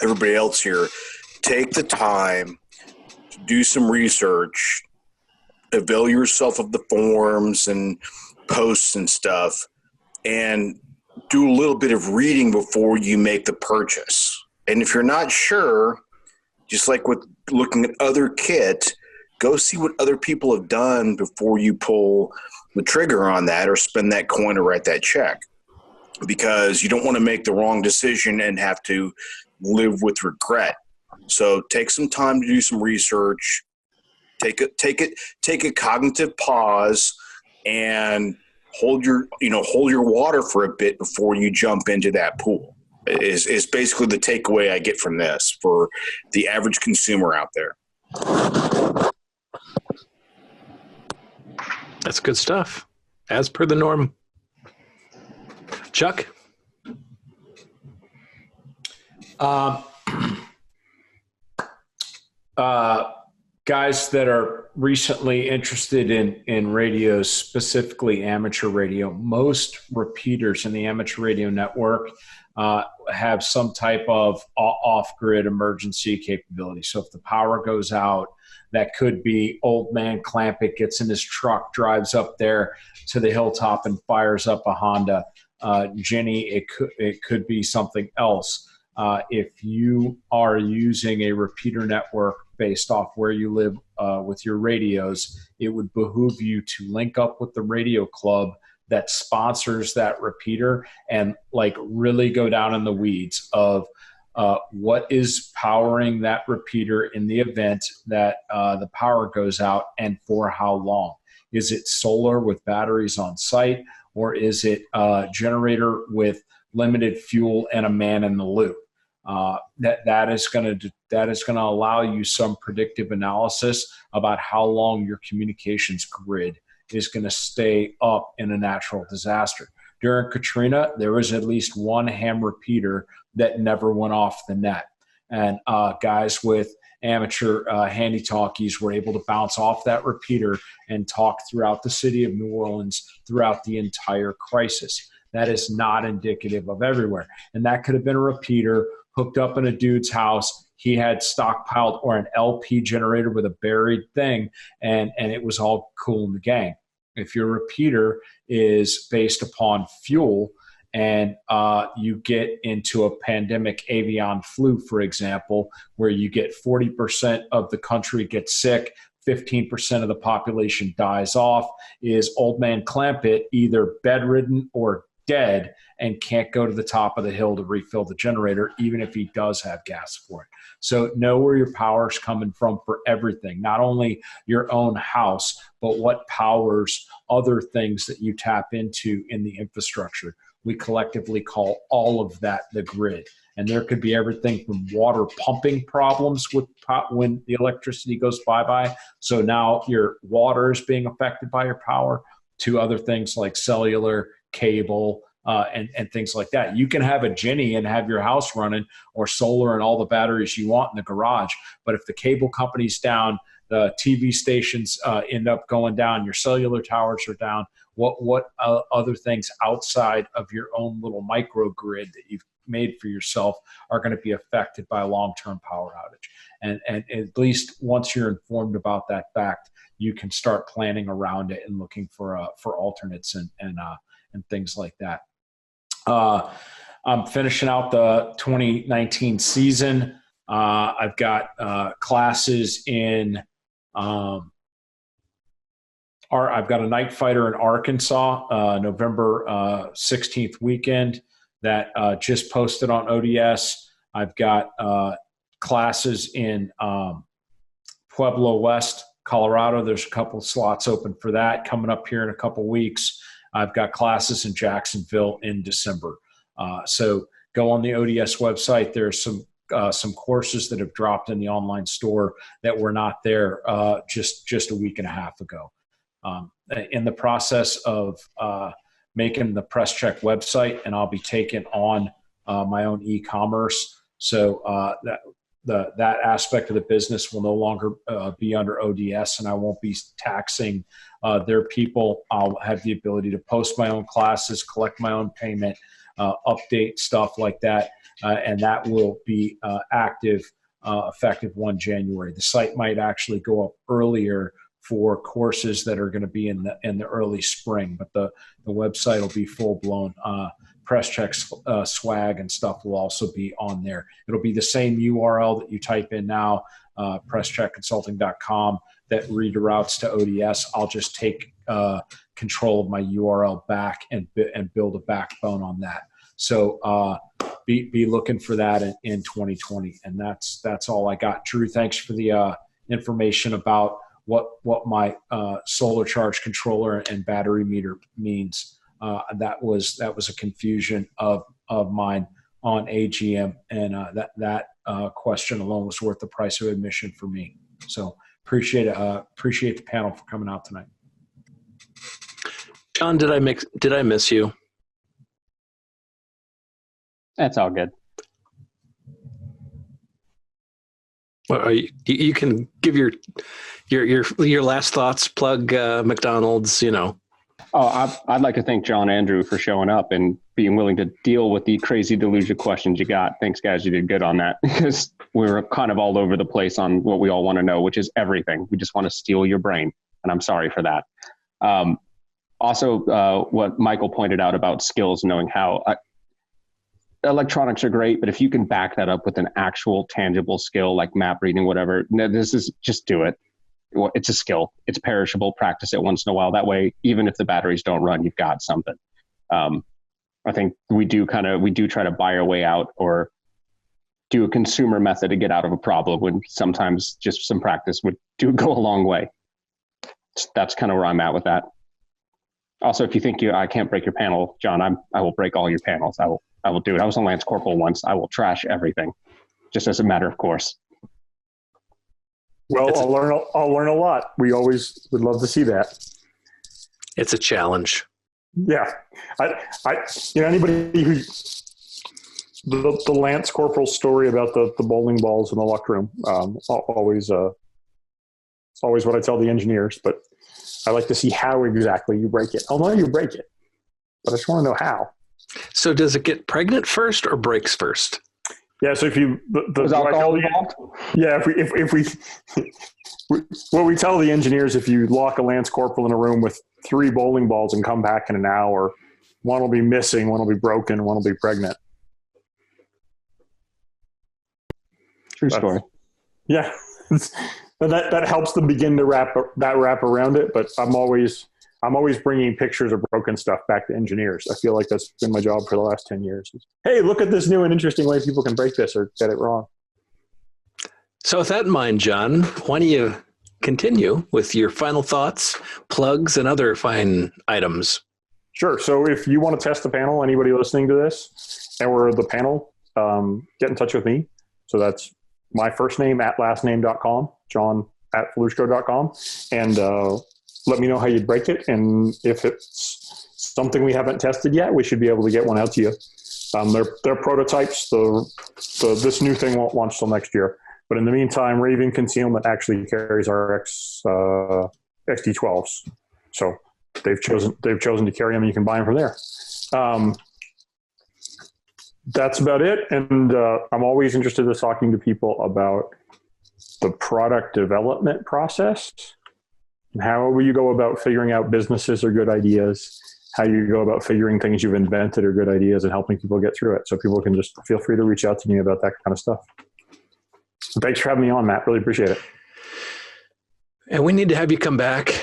everybody else here. Take the time to do some research, avail yourself of the forums and posts and stuff, and do a little bit of reading before you make the purchase. And if you're not sure, just like with looking at other kit, go see what other people have done before you pull the trigger on that or spend that coin or write that check, because you don't want to make the wrong decision and have to live with regret. So take some time to do some research, take a cognitive pause, and hold your water for a bit before you jump into that pool. Is basically the takeaway I get from this for the average consumer out there. That's good stuff. As per the norm. Chuck? Guys that are recently interested in radios, specifically amateur radio, most repeaters in the amateur radio network have some type of off-grid emergency capability. So if the power goes out, that could be old man Clampett gets in his truck, drives up there to the hilltop and fires up a Honda. Jenny, it could be something else. If you are using a repeater network based off where you live with your radios, it would behoove you to link up with the radio club that sponsors that repeater and really go down in the weeds of what is powering that repeater in the event that the power goes out, and for how long. Is it solar with batteries on site, or is it a generator with limited fuel and a man in the loop? That is going to allow you some predictive analysis about how long your communications grid is going to stay up in a natural disaster. During Katrina, there was at least one ham repeater that never went off the net. And guys with amateur handy talkies were able to bounce off that repeater and talk throughout the city of New Orleans throughout the entire crisis. That is not indicative of everywhere. And that could have been a repeater hooked up in a dude's house. He had stockpiled, or an LP generator with a buried thing, and it was all cool in the gang. If your repeater is based upon fuel and you get into a pandemic avian flu, for example, where you get 40% of the country gets sick, 15% of the population dies off, is old man Clampett either bedridden or dead and can't go to the top of the hill to refill the generator, even if he does have gas for it. So know where your power is coming from for everything, not only your own house, but what powers other things that you tap into in the infrastructure. we collectively call all of that the grid. And there could be everything from water pumping problems with when the electricity goes bye-bye. So now your water is being affected by your power, to other things like cellular, cable, and things like that. You can have a Ginny and have your house running, or solar and all the batteries you want in the garage. But if the cable company's down, the TV stations end up going down, your cellular towers are down, what other things outside of your own little microgrid that you've made for yourself are going to be affected by a long-term power outage? And at least once you're informed about that fact, you can start planning around it and looking for alternates and things like that. I'm finishing out the 2019 season. I've got classes in I've got a night fighter in Arkansas, November 16th weekend that just posted on ODS. I've got classes in Pueblo West, Colorado. There's a couple of slots open for that coming up here in a couple of weeks. I've got classes in Jacksonville in December. So go on the ODS website. There's some courses that have dropped in the online store that were not there just a week and a half ago. In the process of making the PressCheck website, and I'll be taking on my own e-commerce. So that aspect of the business will no longer be under ODS, and I won't be taxing their people. I'll have the ability to post my own classes, collect my own payment, update stuff like that, and that will be active effective 1 January. The site might actually go up earlier for courses that are going to be in the early spring, but the website will be full blown. PressCheck swag and stuff will also be on there. It'll be the same URL that you type in now, presscheckconsulting.com, that reroutes to ODS. I'll just take control of my URL back and build a backbone on that. So be looking for that in 2020. And that's all I got. Drew, thanks for the information about what my solar charge controller and battery meter means. That was a confusion of mine on AGM, and that question alone was worth the price of admission for me. So appreciate the panel for coming out tonight. John, did I miss you? That's all good. Well, you can give your last thoughts. Plug McDonald's. Oh, I'd like to thank John Andrew for showing up and being willing to deal with the crazy delusion questions you got. Thanks, guys. You did good on that, because we were kind of all over the place on what we all want to know, which is everything. We just want to steal your brain, and I'm sorry for that. Also, what Michael pointed out about skills, knowing how electronics are great, but if you can back that up with an actual tangible skill like map reading, whatever, just do it. It's a skill. It's perishable. Practice it once in a while. That way, even if the batteries don't run, you've got something. I think we do try to buy our way out, or do a consumer method to get out of a problem, when sometimes just some practice would go a long way. That's kind of where I'm at with that. Also, if you think I can't break your panel, John, I will break all your panels. I will do it. I was a Lance Corporal once. I will trash everything, just as a matter of course. Well, I'll learn a lot. We always would love to see that. It's a challenge. Yeah, anybody who the Lance Corporal story about the bowling balls in the locker room, it's always what I tell the engineers. But I like to see how exactly you break it. I'll know you break it, but I just want to know how. So does it get pregnant first or breaks first? Yeah. So if you what we tell the engineers, if you lock a Lance Corporal in a room with 3 bowling balls and come back in an hour, one will be missing, one will be broken, one will be pregnant. True story. Yeah. that helps them begin to wrap around it. But I'm always bringing pictures of broken stuff back to engineers. I feel like that's been my job for the last 10 years. Hey, look at this new and interesting way people can break this or get it wrong. So with that in mind, John, why don't you continue with your final thoughts, plugs, and other fine items? Sure. So if you want to test the panel, anybody listening to this, and we're the panel, get in touch with me. So that's my first name at lastname.com, john@felushko.com, and let me know how you'd break it. And if it's something we haven't tested yet, we should be able to get one out to you. They're prototypes. This new thing won't launch till next year. But in the meantime, Raven Concealment actually carries our XD12s. So they've chosen to carry them, and you can buy them from there. That's about it. And I'm always interested in talking to people about the product development process and how you go about figuring out businesses or good ideas, how you go about figuring things you've invented or good ideas and helping people get through it. So people can just feel free to reach out to me about that kind of stuff. So thanks for having me on, Matt. Really appreciate it. And we need to have you come back.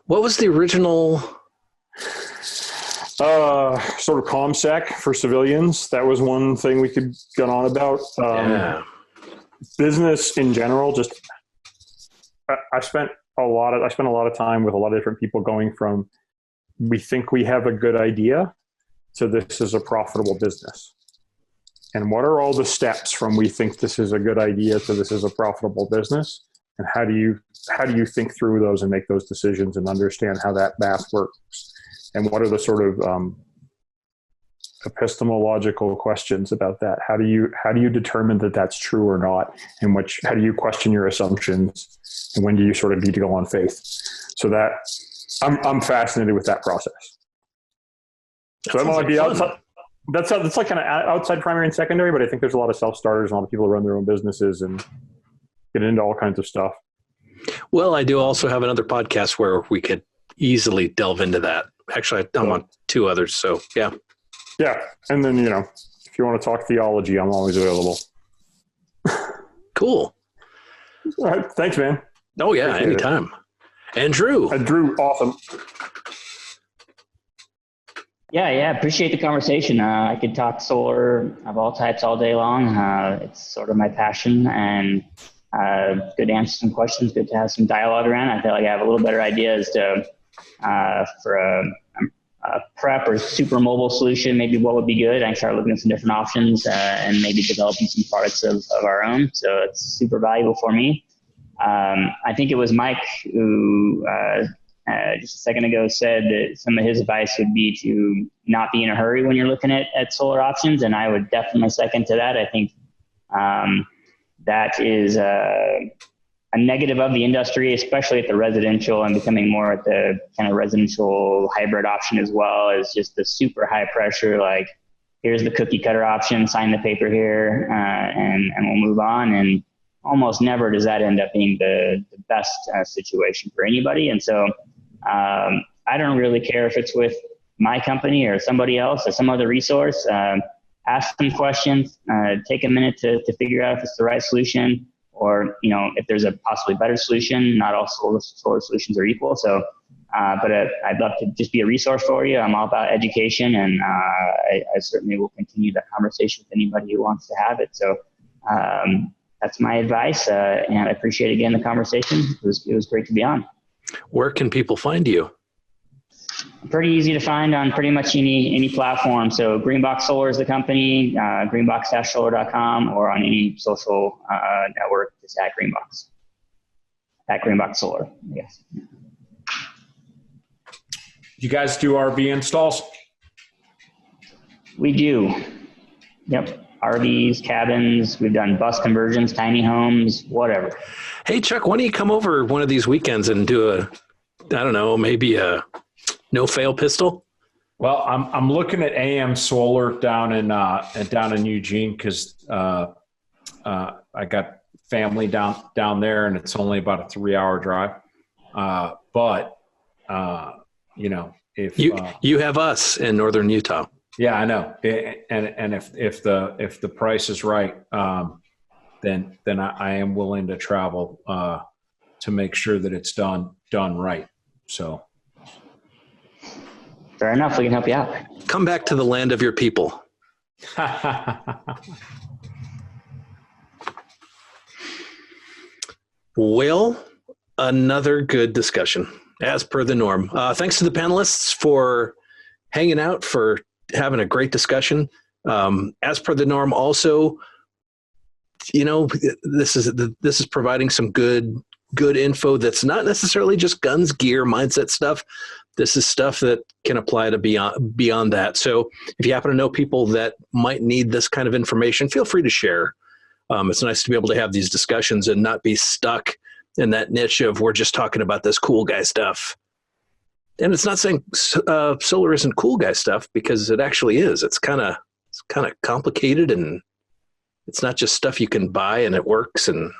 What was the original? Sort of ComSec for civilians. That was one thing we could get on about. Business in general, just I spent a lot of time with a lot of different people going from we think we have a good idea to this is a profitable business. And what are all the steps from we think this is a good idea to this is a profitable business? And how do you think through those and make those decisions and understand how that math works? And what are the sort of epistemological questions about that? How do you determine that that's true or not? And how do you question your assumptions? And when do you sort of need to go on faith? So that I'm fascinated with that process. So that might be outside. That's like kind of outside primary and secondary, but I think there's a lot of self-starters and a lot of people who run their own businesses and get into all kinds of stuff. Well, I do also have another podcast where we could easily delve into that. Actually, I'm on 2 others, so yeah. Yeah, and then, if you want to talk theology, I'm always available. Cool. All right, thanks, man. Oh, yeah, Appreciate anytime. And Drew, awesome. Yeah, appreciate the conversation. I could talk solar of all types all day long. It's sort of my passion, and good to answer some questions, good to have some dialogue around. I feel like I have a little better idea as to for a prep or super mobile solution, maybe what would be good. I can start looking at some different options and maybe developing some products of our own. So it's super valuable for me. I think it was Mike who just a second ago said that some of his advice would be to not be in a hurry when you're looking at solar options. And I would definitely second to that. I think that is a negative of the industry, especially at the residential and becoming more at the kind of residential hybrid option as well, is just the super high pressure, like here's the cookie cutter option, sign the paper here, and we'll move on. And almost never does that end up being the best situation for anybody. And so I don't really care if it's with my company or somebody else or some other resource. Ask some questions, take a minute to figure out if it's the right solution, or, if there's a possibly better solution. Not all solar solutions are equal. So, but I'd love to just be a resource for you. I'm all about education, and I certainly will continue that conversation with anybody who wants to have it. So that's my advice, and I appreciate, again, the conversation. It was great to be on. Where can people find you? Pretty easy to find on pretty much any platform. So Greenbox Solar is the company, greenbox-solar.com, or on any social network, just at Greenbox Solar, I guess. You guys do RV installs? We do. Yep. RVs, cabins. We've done bus conversions, tiny homes, whatever. Hey, Chuck, why don't you come over one of these weekends and do maybe a no-fail pistol? Well, I'm looking at AM Solar down in Eugene because I got family down there, and it's only about a 3-hour drive. But if you have us in northern Utah. Yeah, I know. And if the price is right, then I am willing to travel to make sure that it's done right. So. Fair enough. We can help you out. Come back to the land of your people. Well, another good discussion, as per the norm. Thanks to the panelists for hanging out, for having a great discussion. As per the norm, also, this is providing some good info that's not necessarily just guns, gear, mindset stuff. This is stuff that can apply to beyond that. So if you happen to know people that might need this kind of information, feel free to share. It's nice to be able to have these discussions and not be stuck in that niche of we're just talking about this cool guy stuff. And it's not saying solar isn't cool guy stuff, because it actually is. It's kind of complicated, and it's not just stuff you can buy and it works. And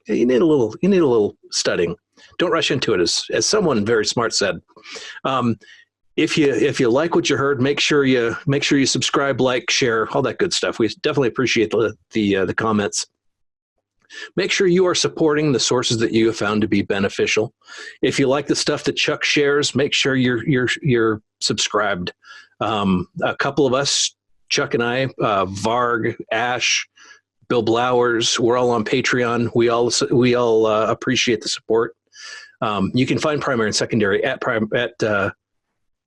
you need a little studying. Don't rush into it, as someone very smart said. If you like what you heard, make sure you subscribe, like, share, all that good stuff. We definitely appreciate the comments. Make sure you are supporting the sources that you have found to be beneficial. If you like the stuff that Chuck shares, make sure you're subscribed. A couple of us, Chuck and I, Varg, Ash, Bill Blowers, we're all on Patreon. We all appreciate the support. You can find Primary and Secondary at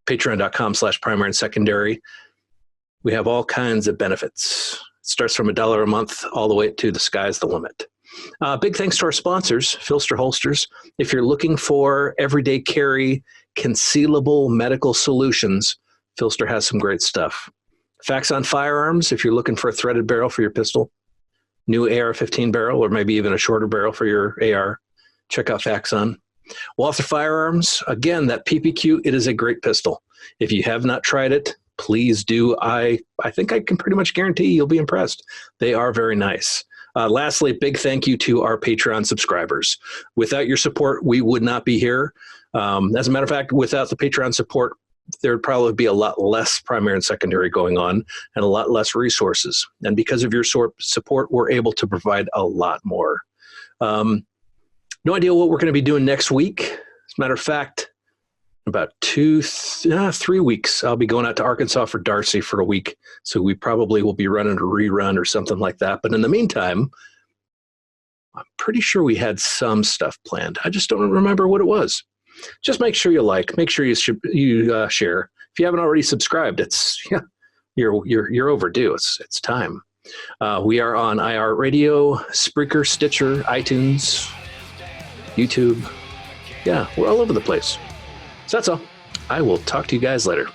patreon.com/primary and secondary. We have all kinds of benefits. It starts from $1 a month all the way to the sky's the limit. Big thanks to our sponsors, Filster Holsters. If you're looking for everyday carry, concealable medical solutions, Filster has some great stuff. Facts on Firearms, if you're looking for a threaded barrel for your pistol, new AR-15 barrel, or maybe even a shorter barrel for your AR, check out Facts on. Walther Firearms, again, that PPQ, it is a great pistol. If you have not tried it, please do. I think I can pretty much guarantee you'll be impressed. They are very nice. Lastly, big thank you to our Patreon subscribers. Without your support, we would not be here. As a matter of fact, without the Patreon support, there would probably be a lot less primary and secondary going on, and a lot less resources. And because of your support, we're able to provide a lot more. No idea what we're going to be doing next week. As a matter of fact, about 3 weeks, I'll be going out to Arkansas for Darcy for a week. So we probably will be running a rerun or something like that. But in the meantime, I'm pretty sure we had some stuff planned. I just don't remember what it was. Just make sure you like, make sure you share. If you haven't already subscribed, you're overdue. It's time. We are on iHeartRadio, Spreaker, Stitcher, iTunes, YouTube. Yeah, we're all over the place. So that's all. I will talk to you guys later.